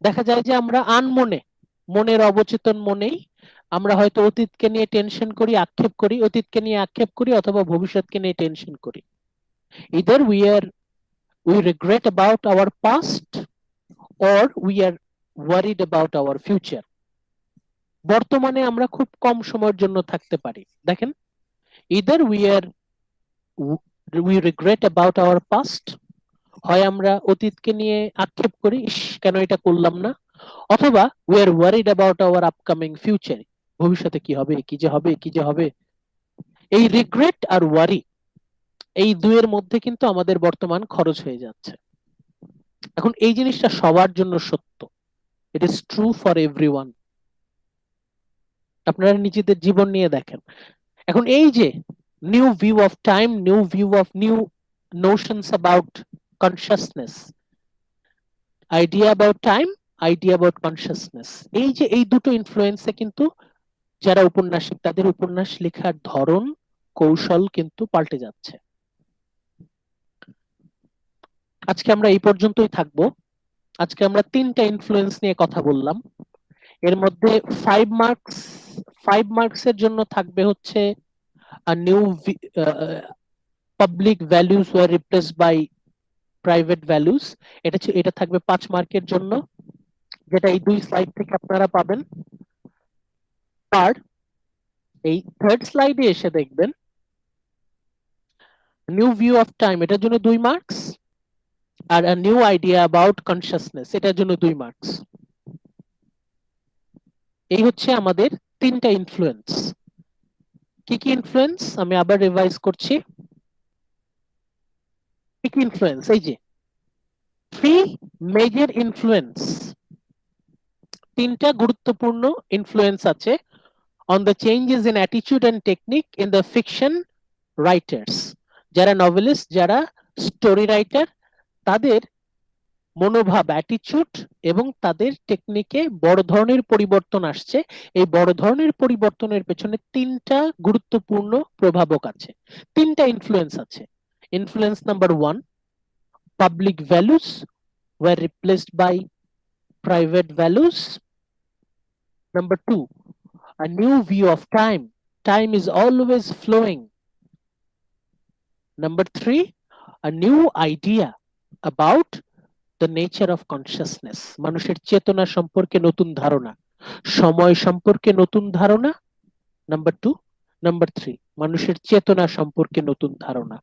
দেখা যায় যে আমরা আনমনে, মনের অবচেতন মনেই আমরা হয়তো অতীতকে নিয়ে টেনশন করি, আক্ষেপ করি, অতীতকে নিয়ে আক্ষেপ করি, অথবা ভবিষ্যৎকে নিয়ে টেনশন করি। Either we regret about our past or we are worried about our future. বর্তমানে আমরা খুব কম সময়ের জন্য থাকতে পারি। দেখেন, either we regret about our past, হয় আমরা অতীতকে নিয়ে আক্ষেপ করি, ইস কেন এটা করলাম না, অথবা we are worried about our upcoming future, ভবিষ্যতে কি হবে, কি যে হবে, কি যে হবে। এই রিগ্রেট আর ওয়ারি, এই দুয়ের মধ্যে কিন্তু আমাদের বর্তমান খরচ হয়ে যাচ্ছে। এখন এই জিনিসটা সবার জন্য সত্য, it is true for everyone. আপনারা নিজেদের জীবন নিয়ে দেখেন। এখন এই যে new view of time, new notions about consciousness, idea about time, idea about consciousness, এই যে এই দুটো ইনফ্লুয়েন্সে কিন্তু যারা উপন্যাসিক তাদের উপন্যাস লেখার ধরন, কৌশল কিন্তু পাল্টে যাচ্ছে। আজকে আমরা এই পর্যন্তই থাকবো। আজকে আমরা 3টা ইনফ্লুয়েন্স নিয়ে কথা বললাম। এর মধ্যে 5 মার্কসের জন্য থাকবে হচ্ছে new public values were replaced by private values, এটা থাকবে 5 মার্কের জন্য, যেটা এই 2 স্লাইড থেকে আপনারা পাবেন। আর এই 3rd স্লাইডে এসে দেখবেন নিউ ভিউ অফ টাইম, এটার জন্য 2 মার্কস, আর নিউ আইডিয়া অ্যাবাউট কনসিয়াসনেস, এটার জন্য 2 মার্কস। এই হচ্ছে আমাদের 3টা ইনফ্লুয়েন্স। কি কি ইনফ্লুয়েন্স আমি আবার রিভাইজ করছি। কি কি ইনফ্লুয়েন্স? এই যে 3 মেজর ইনফ্লুয়েন্স, 3টা গুরুত্বপূর্ণ ইনফ্লুয়েন্স আছে on the changes in attitude and technique in the fiction writers, যারা নভেলিস্ট, যারা স্টোরি রাইটার, তাদের মনোভাব, অ্যাটিটিউড এবং তাদের টেকনিকে বড় ধরনের পরিবর্তন আসছে। এই বড় ধরনের পরিবর্তনের পেছনে 3টা গুরুত্বপূর্ণ প্রভাবক আছে, 3টা ইনফ্লুয়েন্স আছে। Influence number 1, public values were replaced by private values. Number 2, a new view of time. Time is always flowing. Number 3, a new idea about the nature of consciousness. মানুষের চেতনা সম্পর্কে নতুন ধারণা, সময় সম্পর্কে নতুন ধারণা। নাম্বার 2, নাম্বার 3, মানুষের চেতনা সম্পর্কে নতুন ধারণা।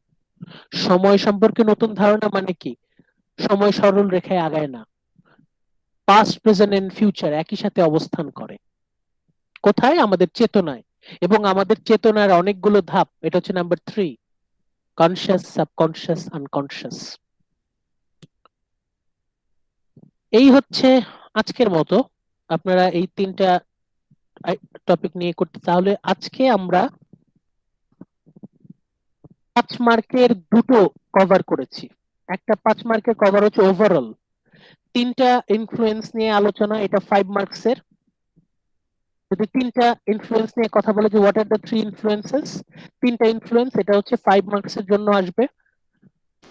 সময় সম্পর্কে নতুন ধারণা মানে কি? সময় সরল রেখায় আগায় না, পাস্ট, প্রেজেন্ট এন্ড ফিউচার একই সাথে অবস্থান করে। কোথায়? আমাদের চেতনায়। এবং আমাদের চেতনার অনেকগুলো ধাপ, এটা হচ্ছে নাম্বার 3, কনসিয়াস, সাবকনসিয়াস, আনকনসিয়াস। এই হচ্ছে আজকের মতো। আপনারা এই 3টা টপিক নিয়ে করতে, তাহলে আজকে আমরা 5 মার্কের দুটো কভার করেছি। একটা 5 মার্কের কভার হচ্ছে ওভারঅল 3টা ইনফ্লুয়েন্স নিয়ে আলোচনা, এটা 5 মার্কসের। যদি 3টা ইনফ্লুয়েন্স নিয়ে কথা বলে যে হোয়াট আর দ্য 3 ইনফ্লুয়েন্সেস, 3টা ইনফ্লুয়েন্স, এটা হচ্ছে 5 মার্কসের জন্য আসবে।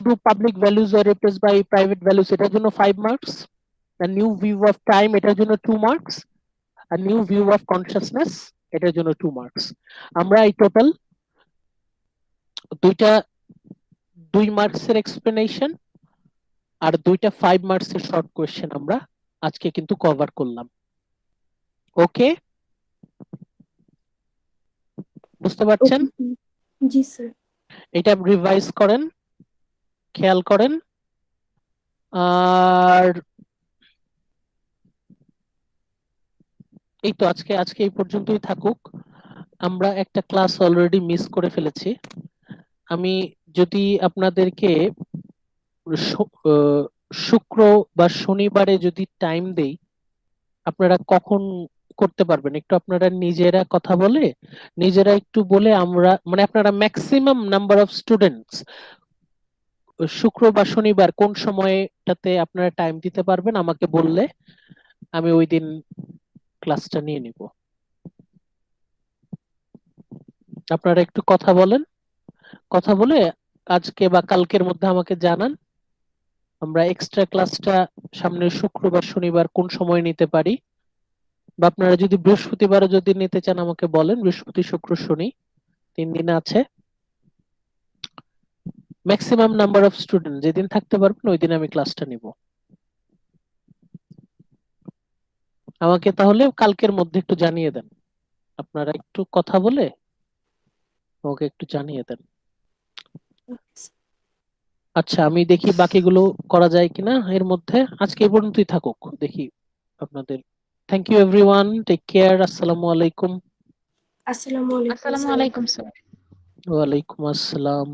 Two public values are replaced by private values, এটার জন্য 5 marks. The new view of time, এটার জন্য 2 মার্কস। আর নিউ ভিউ অফ কনসিয়াসনেস, এটার জন্য 2 মার্কস। আমরা এই টোটাল 2 মার্কসের এক্সপ্লেনেশন আর 2টা 5 মার্কসের শর্ট কোয়েশ্চেন আমরা আজকে কিন্তু কভার করলাম। ওকে, বুঝতে পারছেন? জি স্যার। এটা রিভাইজ করেন, খেয়াল করেন। আর এই তো আজকে এই পর্যন্তই থাকুক। আমরা একটা ক্লাস অলরেডি মিস করে ফেলেছি। আমি যদি আপনাদেরকে শুক্র বা শনিবারে যদি টাইম দেই, আপনারা কখন করতে পারবেন? একটু আপনারা নিজেরা কথা বলে, নিজেরা একটু বলে, আমরা মানে আপনারা ম্যাক্সিমাম নাম্বার অফ স্টুডেন্টস শুক্র বা শনিবার কোন সময়টাতে আপনারা টাইম দিতে পারবেন আমাকে বললে আমি ওই দিন ক্লাসটা নিয়ে নিব। আপনারা একটু কথা বলেন, কথা বলে আজকে বা কালকের মধ্যে আমাকে জানান। আমরা এক্সট্রা ক্লাসটা সামনের শুক্রবার শনিবার কোন সময় নিতে পারি, বা আপনারা যদি বৃহস্পতিবারও যদি নিতে চান আমাকে বলেন। বৃহস্পতি শুক্র শনি 3 দিন আছে। ম্যাক্সিমাম নাম্বার অফ স্টুডেন্ট যেদিন থাকতে পারবেন ওই দিন আমি ক্লাসটা নিব। আমাকে তাহলে কালকের মধ্যে একটু জানিয়ে দেন, আপনারা একটু কথা বলে আমাকে একটু জানিয়ে দেন। আচ্ছা, আমি দেখি বাকিগুলো করা যায় কিনা এর মধ্যে। আজকে এই পর্যন্তই থাকুক, দেখি আপনাদের। Thank you everyone, take care, আসসালামু আলাইকুম। Assalamu alaikum, আসসালামু sir. আলাইকুম স্যার। ওয়ালাইকুম আসসালাম।